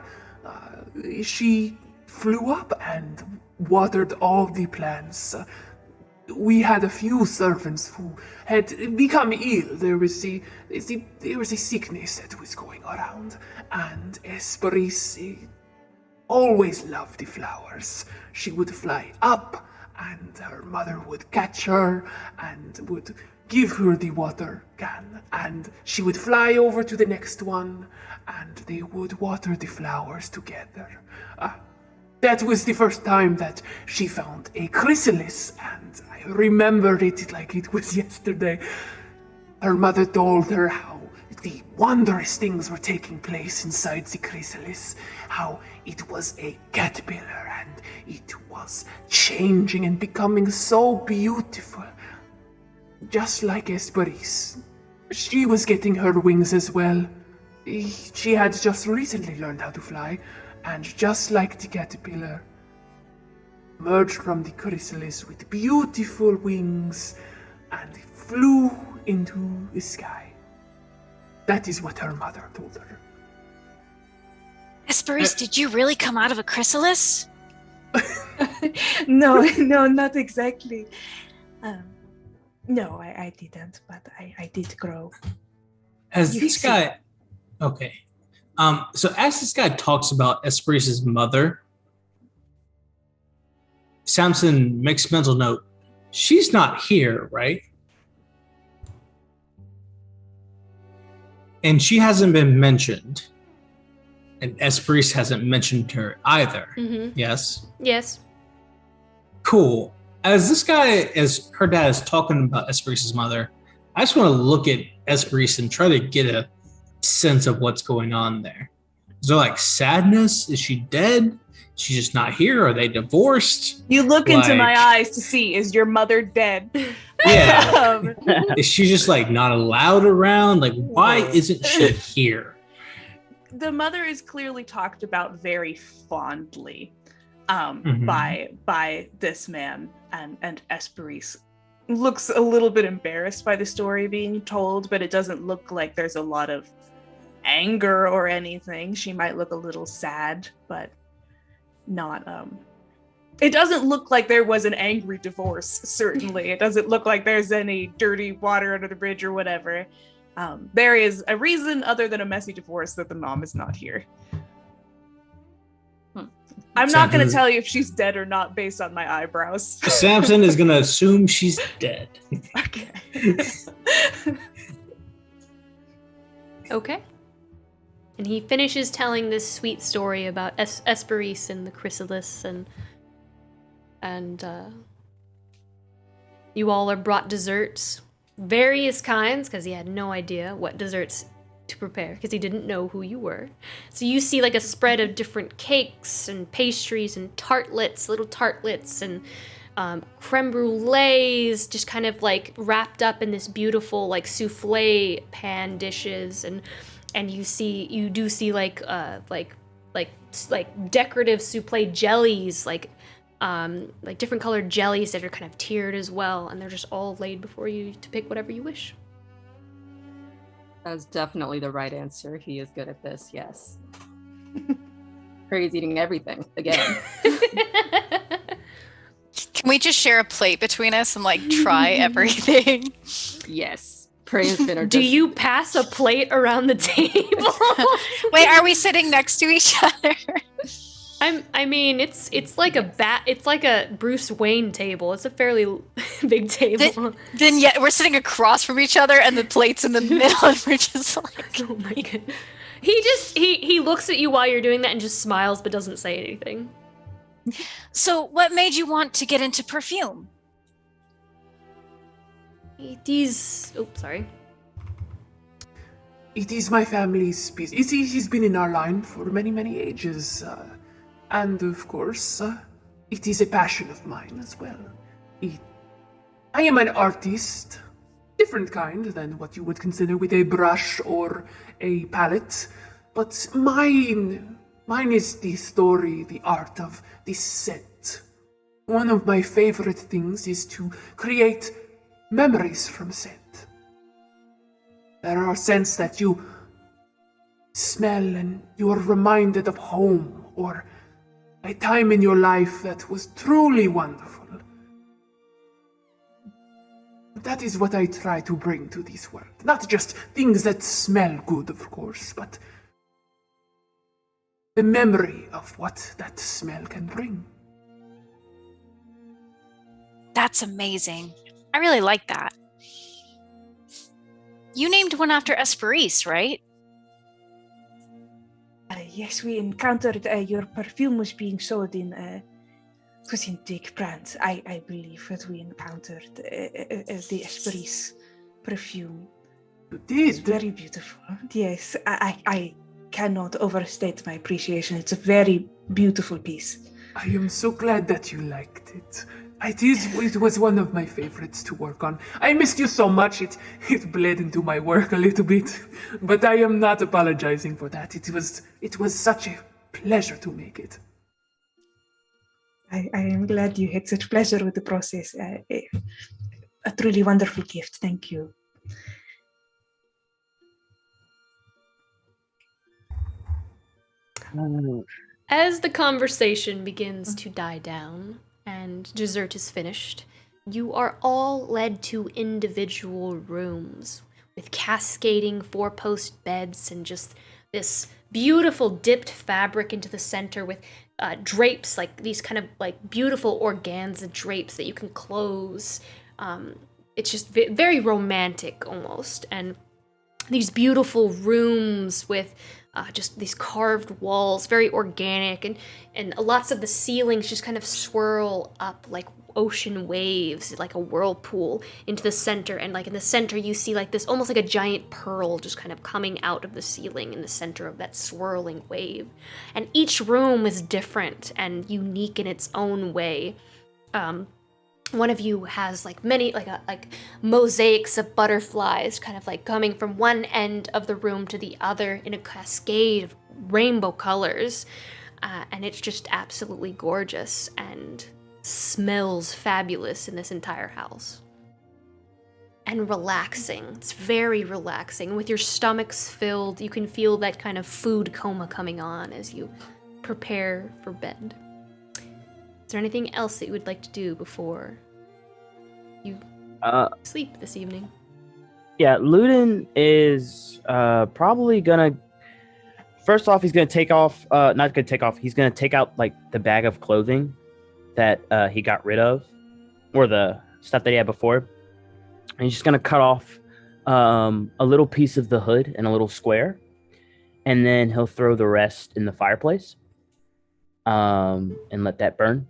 she flew up and watered all the plants. We had a few servants who had become ill. There was a sickness that was going around, and Hesperis always loved the flowers. She would fly up, and her mother would catch her and would give her the water can, and she would fly over to the next one, and they would water the flowers together. That was the first time that she found a chrysalis, and I remembered it like it was yesterday. Her mother told her how the wondrous things were taking place inside the chrysalis, how it was a caterpillar and it was changing and becoming so beautiful. Just like Hesperis. She was getting her wings as well. She had just recently learned how to fly, and just like the caterpillar, emerged from the chrysalis with beautiful wings and flew into the sky. That is what her mother told her. Hesperis, did you really come out of a chrysalis? No, not exactly. No, I didn't, but I did grow. As this guy... Okay. So as this guy talks about Hesperis' mother, Samson makes mental note. She's not here, right? And she hasn't been mentioned. And Hesperis hasn't mentioned her either. Mm-hmm. Yes? Yes. Cool. as this guy, as her dad is talking about Hesperis' mother, I just want to look at Hesperis and try to get a sense of what's going on there. Is there like sadness? Is she dead? She's just not here? Are they divorced? You look into my eyes to see, is your mother dead? Yeah. Is she just like not allowed around? Like, why isn't she here? The mother is clearly talked about very fondly by this man, and Hesperis looks a little bit embarrassed by the story being told, but it doesn't look like there's a lot of anger or anything. She might look a little sad, but not it doesn't look like there was an angry divorce. Certainly it doesn't look like there's any dirty water under the bridge or whatever. There is a reason other than a messy divorce that the mom is not here. I'm not going to tell you if she's dead or not based on my eyebrows. Samson is going to assume she's dead. Okay. Okay. And he finishes telling this sweet story about Hesperis and the chrysalis, and you all are brought desserts, various kinds, because he had no idea what desserts to prepare, because he didn't know who you were. So you see like a spread of different cakes and pastries and tartlets, little tartlets, and creme brulees, just kind of like wrapped up in this beautiful like souffle pan dishes, and you do see like decorative souffle jellies, like different colored jellies that are kind of tiered as well, and they're just all laid before you to pick whatever you wish. That's definitely the right answer. He is good at this, yes. Prey's eating everything again. Can we just share a plate between us and like try everything? Yes. Prey and Finn are Do you pass a plate around the table? Wait, are we sitting next to each other? I mean, it's like a Bruce Wayne table. It's a fairly big table. Then yeah, we're sitting across from each other, and the plate's in the middle, and we're just like, oh my god. He looks at you while you're doing that and just smiles, but doesn't say anything. So, what made you want to get into perfume? It is. Oh, sorry. It is my family's business. He's been in our line for many, many ages. And of course, it is a passion of mine as well. I am an artist, different kind than what you would consider with a brush or a palette, but mine is the story, the art of the scent. One of my favorite things is to create memories from scent. There are scents that you smell and you are reminded of home or a time in your life that was truly wonderful. That is what I try to bring to this world. Not just things that smell good, of course, but the memory of what that smell can bring. That's amazing. I really like that. You named one after Hesperis, right? Yes, we encountered your perfume was being sold in, it was in Dick Brand, I believe, that we encountered the Hesperis perfume. You did? It's very beautiful. Yes, I cannot overstate my appreciation. It's a very beautiful piece. I am so glad that you liked it. It was one of my favorites to work on. I missed you so much, it bled into my work a little bit. But I am not apologizing for that. It was such a pleasure to make it. I am glad you had such pleasure with the process. A truly wonderful gift. Thank you. As the conversation begins to die down and dessert is finished, you are all led to individual rooms with cascading four-post beds and just this beautiful dipped fabric into the center with drapes, like these kind of like beautiful organza drapes that you can close. It's just very romantic almost, and these beautiful rooms with just these carved walls, very organic, and lots of the ceilings just kind of swirl up like ocean waves, like a whirlpool into the center. And like in the center, you see like this almost like a giant pearl just kind of coming out of the ceiling in the center of that swirling wave. And each room is different and unique in its own way. One of you has like many like mosaics of butterflies kind of like coming from one end of the room to the other in a cascade of rainbow colors, and it's just absolutely gorgeous and smells fabulous in this entire house. And relaxing. It's very relaxing. With your stomachs filled, you can feel that kind of food coma coming on as you prepare for bed. Is there anything else that you would like to do before you sleep this evening? Yeah, Luden is probably gonna... First off, he's gonna take off... not gonna take off. He's gonna take out, like, the bag of clothing that he got rid of. Or the stuff that he had before. And he's just gonna cut off a little piece of the hood and a little square. And then he'll throw the rest in the fireplace. And let that burn.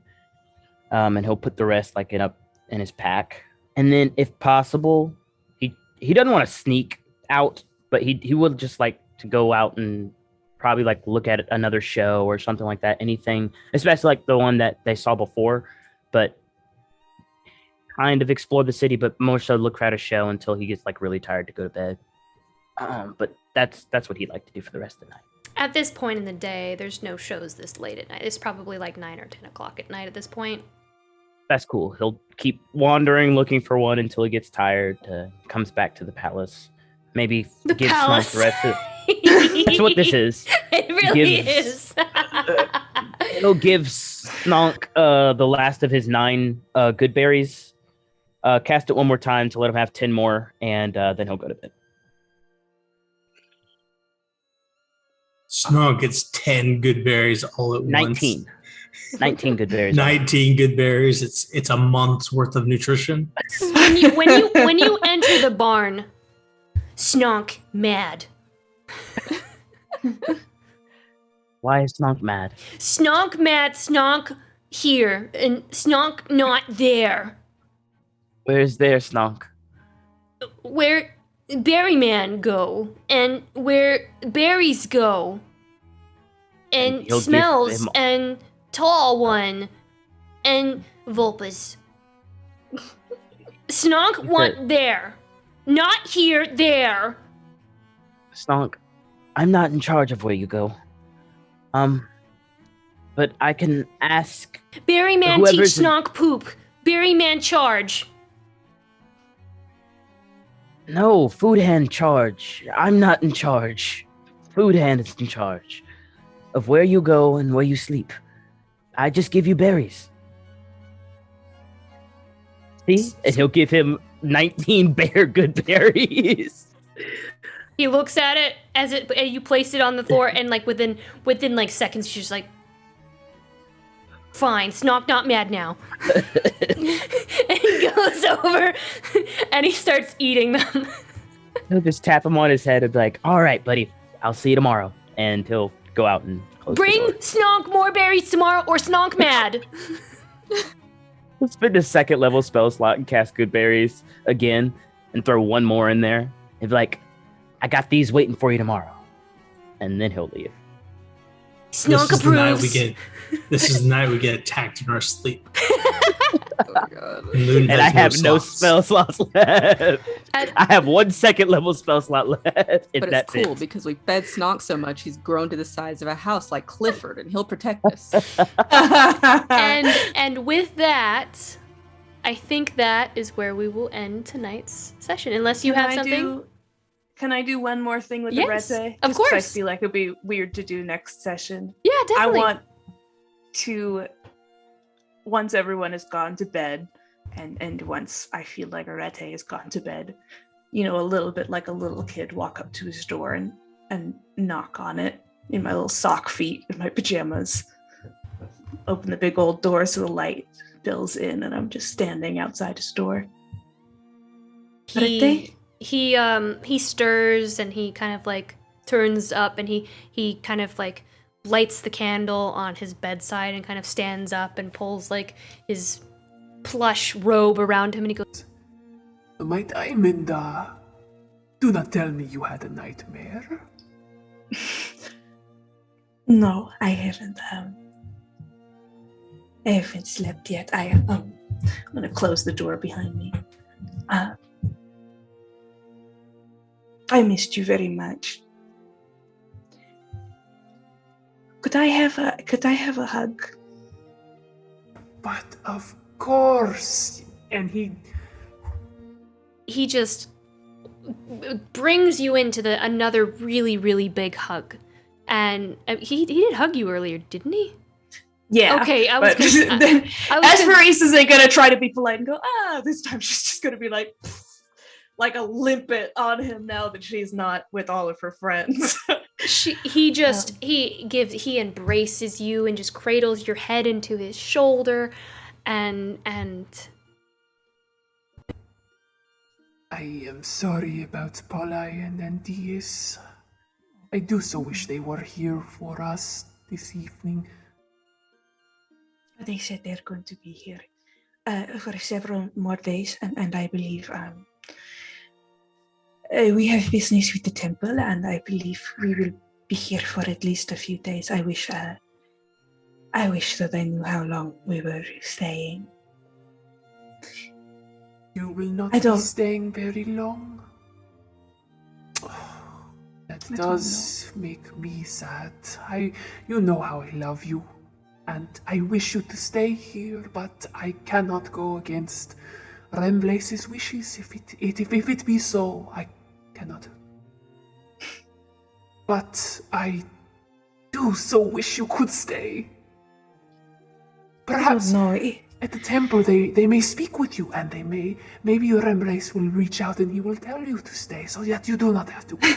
And he'll put the rest like in his pack. And then if possible, he doesn't want to sneak out, but he would just like to go out and probably like look at another show or something like that. Anything, especially like the one that they saw before, but kind of explore the city, but more so look at a show until he gets like really tired to go to bed. But that's what he'd like to do for the rest of the night. At this point in the day, there's no shows this late at night. It's probably like 9 or 10 o'clock at night at this point. That's cool. He'll keep wandering, looking for one until he gets tired, comes back to the palace. Maybe gives Snunk the rest of... That's what this is. It really is. He'll give Snunk the last of his 9 good berries. Cast it one more time to let him have 10 more, and then he'll go to bed. Snunk gets 10 good berries all at 19. once. 19 good berries. 19 good berries. It's a month's worth of nutrition. When you enter the barn, Snonk mad. Why is Snonk mad? Snonk mad, Snonk here, and Snonk not there. Where's there, Snonk? Where Berryman go, and where berries go, and You'll smells, give him- and tall one, and Vulpes. Snonk want there. Not here, there. Snonk, I'm not in charge of where you go. But I can ask... Berryman teach whoever's in- Snonk poop. Berryman charge. No, Food Hand charge. I'm not in charge. Food Hand is in charge of where you go and where you sleep. I just give you berries. See? And he'll give him 19 bare good berries. He looks at it as you place it on the floor, and like within like seconds, she's just like, "Fine, Snonk not mad now." And he goes over and he starts eating them. He'll just tap him on his head and be like, "All right, buddy, I'll see you tomorrow." And he'll go out and close the Bring door. Snonk more berries tomorrow, or Snonk mad. Let's spend a second level spell slot and cast good berries again and throw one more in there. And be like, "I got these waiting for you tomorrow." And then he'll leave. Snonk approves. This is the night we get attacked in our sleep. And I have no spell slots left. I have 1 second level spell slot left. If But that's it's cool it. because we fed Snonk so much he's grown to the size of a house like Clifford, and he'll protect us. and with that, I think that is where we will end tonight's session. Unless you have something. Can I do one more thing with Yes, the Rete? of Just 'cause I course. feel like it'd be weird to do next session. Yeah, definitely. I want to, once everyone has gone to bed, and once I feel like Arete has gone to bed, a little bit like a little kid, walk up to his door and knock on it in my little sock feet in my pajamas. Open the big old door so the light fills in, and I'm just standing outside his door. He stirs and he kind of like turns up and he kind of like lights the candle on his bedside and kind of stands up and pulls like his plush robe around him and he goes, My diamond, do not tell me you had a nightmare. No, I haven't. I haven't slept yet. I'm gonna close the door behind me. I missed you very much. Could I have a hug? But of course. And he just brings you into another really, really big hug. And he did hug you earlier, didn't he? Yeah. Okay, Hesperis isn't gonna try to be polite and go, this time she's just gonna be like a limpet on him now that she's not with all of her friends. He embraces you and just cradles your head into his shoulder and I am sorry about Polai and Andius. I do so wish they were here for us this evening. They said they're going to be here for several more days, and I believe we have business with the temple, and I believe we will be here for at least a few days. I wish that I knew how long we were staying. You will not be staying very long. That does make me sad. You know how I love you, and I wish you to stay here, but I cannot go against Remblace's wishes. If it be so, I cannot. But I do so wish you could stay. Perhaps at the temple they may speak with you, and maybe your Remblace will reach out and he will tell you to stay, so that you do not have to go.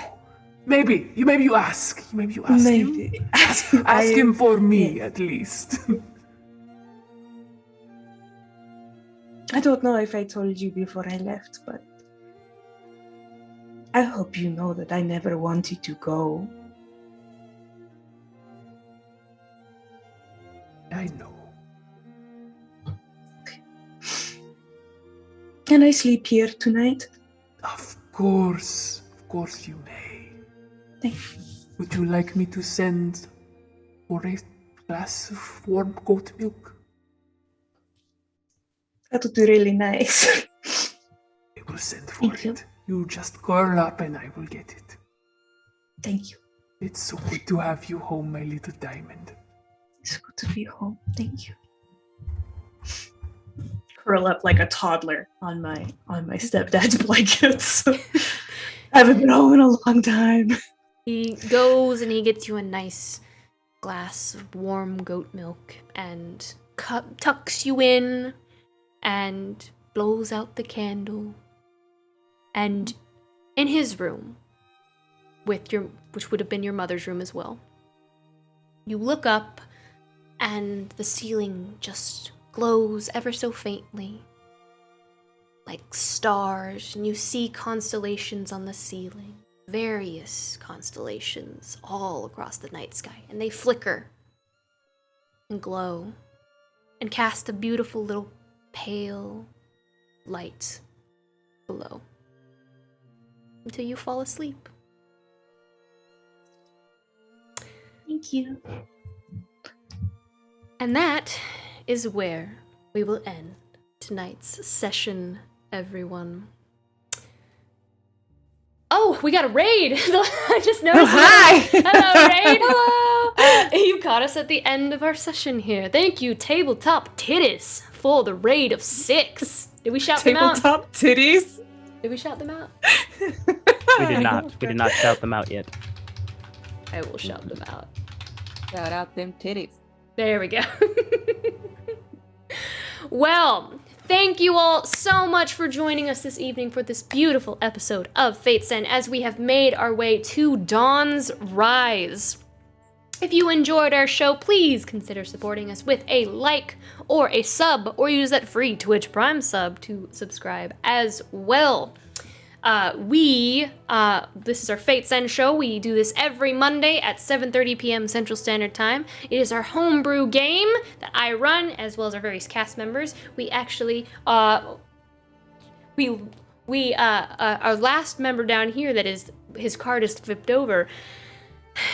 Maybe you ask him. Ask him for me, at least. I don't know if I told you before I left, but I hope you know that I never wanted to go. I know. Can I sleep here tonight? Of course you may. Thank you. Would you like me to send for a glass of warm goat milk? That would be really nice. I will send for it. You just curl up and I will get it. Thank you. It's so good to have you home, my little diamond. It's good to be home. Thank you. Curl up like a toddler on my stepdad's blankets. I haven't been home in a long time. He goes and he gets you a nice glass of warm goat milk and tucks you in and blows out the candle. And in his room, which would have been your mother's room as well, you look up and the ceiling just glows ever so faintly, like stars, and you see constellations on the ceiling. Various constellations all across the night sky, and they flicker and glow and cast a beautiful little pale light below until you fall asleep. Thank you. And that is where we will end tonight's session, everyone. Oh, we got a raid! I just noticed. Oh, hi! Hello, raid! Hello! You caught us at the end of our session here. Thank you, Tabletop Titties, for the raid of 6. Did we shout them out? Tabletop Titties? Did we shout them out? We did not. We did not shout them out yet. I will shout them out. Shout out them titties. There we go. Well, thank you all so much for joining us this evening for this beautiful episode of Fate's End as we have made our way to Dawn's Rise. If you enjoyed our show, please consider supporting us with a like or a sub, or use that free Twitch Prime sub to subscribe as well. This is our Fate's End show. We do this every Monday at 7:30 p.m. Central Standard Time. It is our homebrew game that I run, as well as our various cast members. We actually, our last member down here that is, his card is flipped over.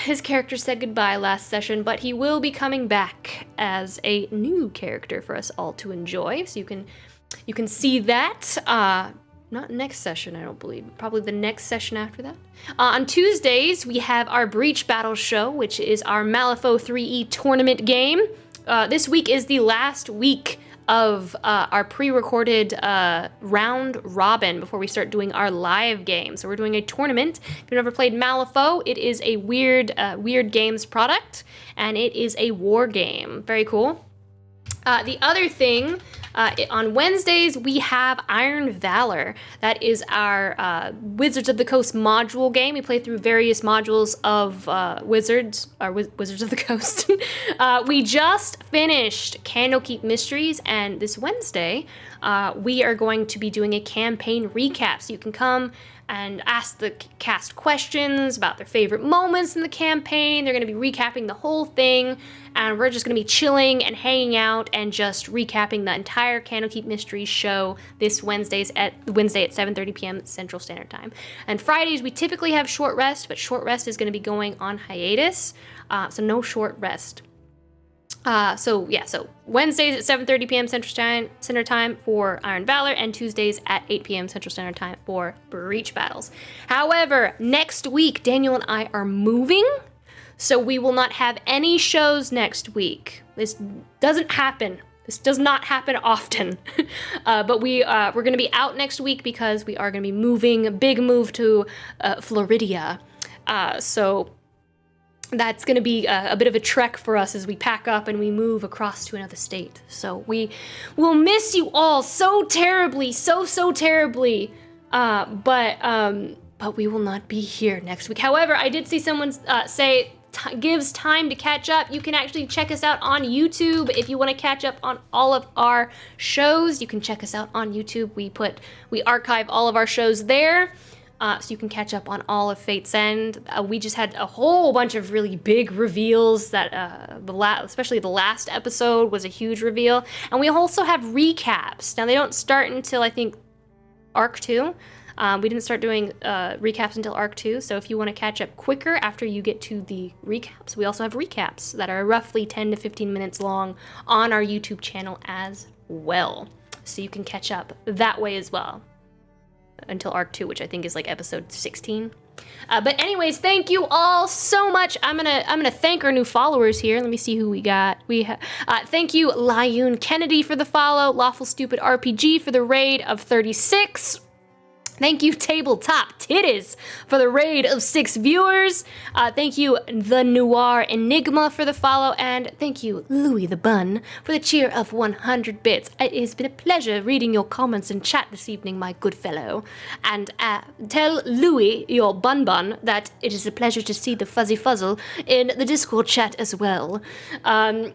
His character said goodbye last session, but he will be coming back as a new character for us all to enjoy. So you can see that. Not next session, I don't believe. Probably the next session after that. On Tuesdays, we have our Breach Battle show, which is our Malifaux 3E tournament game. This week is the last week of our pre-recorded round robin before we start doing our live game. So we're doing a tournament. If you've never played Malifaux, it is a weird games product, and it is a war game. Very cool. The other thing, on Wednesdays, we have Iron Valor. That is our Wizards of the Coast module game. We play through various modules of Wizards of the Coast. We just finished Candlekeep Mysteries, and this Wednesday, we are going to be doing a campaign recap. So you can come and ask the cast questions about their favorite moments in the campaign. They're going to be recapping the whole thing, and we're just going to be chilling and hanging out and just recapping the entire Candlekeep Mysteries show this Wednesday at 7:30 p.m. Central Standard Time. And Fridays, we typically have Short Rest, but Short Rest is going to be going on hiatus, so no Short Rest. So Wednesdays at 7:30 p.m. Central Time for Iron Valor, and Tuesdays at 8 p.m. Central Standard Time for Breach Battles. However, next week, Daniel and I are moving, so we will not have any shows next week. This doesn't happen. This does not happen often. But we're going to be out next week because we are going to be moving, a big move to Florida. So that's going to be a bit of a trek for us as we pack up and we move across to another state. So we will miss you all so terribly, so terribly. But we will not be here next week. However, I did see someone say gives time to catch up. You can actually check us out on YouTube if you want to catch up on all of our shows. You can check us out on YouTube. We archive all of our shows there. So you can catch up on all of Fate's End. We just had a whole bunch of really big reveals that, especially the last episode was a huge reveal. And we also have recaps. Now they don't start until I think Arc 2. We didn't start doing recaps until Arc 2. So if you want to catch up quicker after you get to the recaps, we also have recaps that are roughly 10 to 15 minutes long on our YouTube channel as well. So you can catch up that way as well. Until Arc 2, which I think is like episode 16. But anyways, thank you all so much. I'm gonna thank our new followers here. Let me see who we got. Thank you, Lyune Kennedy, for the follow. Lawful Stupid RPG for the raid of 36. Thank you, Tabletop Titties, for the raid of 6 viewers. Thank you, The Noir Enigma, for the follow. And thank you, Louis the Bun, for the cheer of 100 bits. It has been a pleasure reading your comments in chat this evening, my good fellow. And tell Louis, your Bun Bun, that it is a pleasure to see the Fuzzy Fuzzle in the Discord chat as well. Awesome.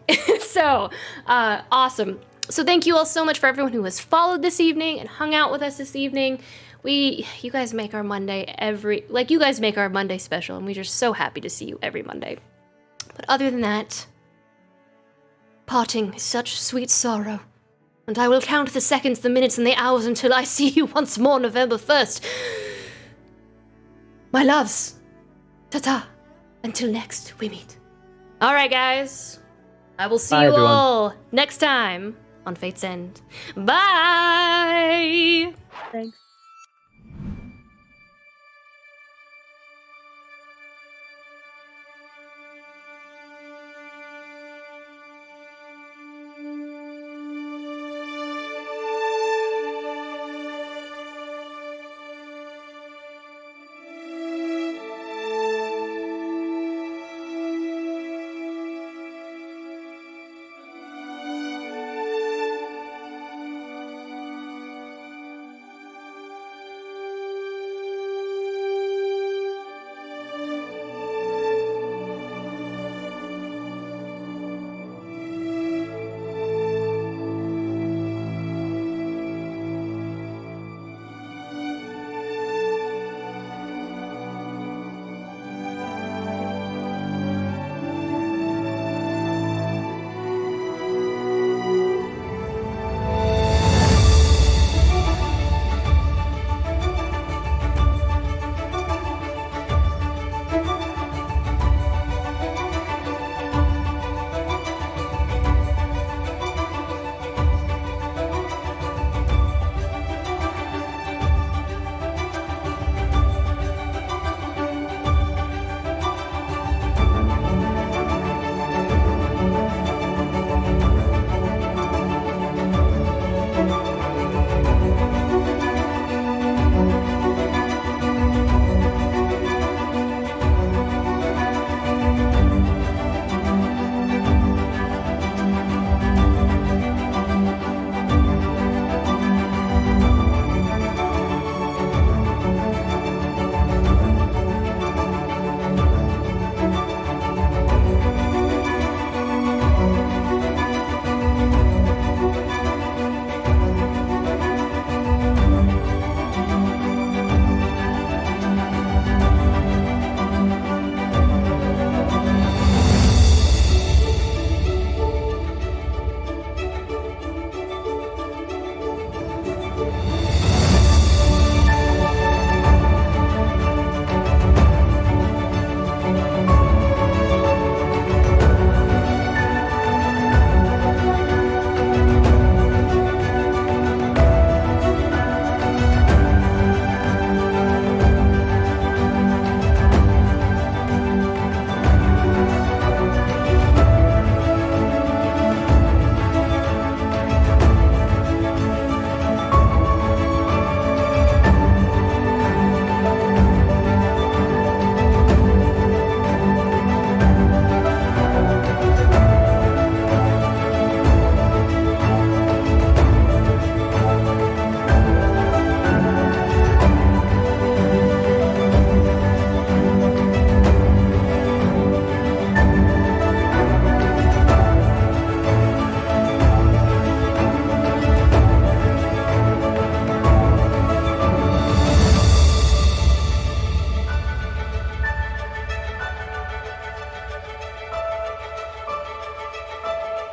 So thank you all so much for everyone who has followed this evening and hung out with us this evening. You guys make our Monday you guys make our Monday special, and we're just so happy to see you every Monday. But other than that, parting is such sweet sorrow, and I will count the seconds, the minutes, and the hours until I see you once more November 1st. My loves, ta-ta, until next we meet. Alright guys, I will see you everyone. all next time on Fate's End. Bye! Thanks.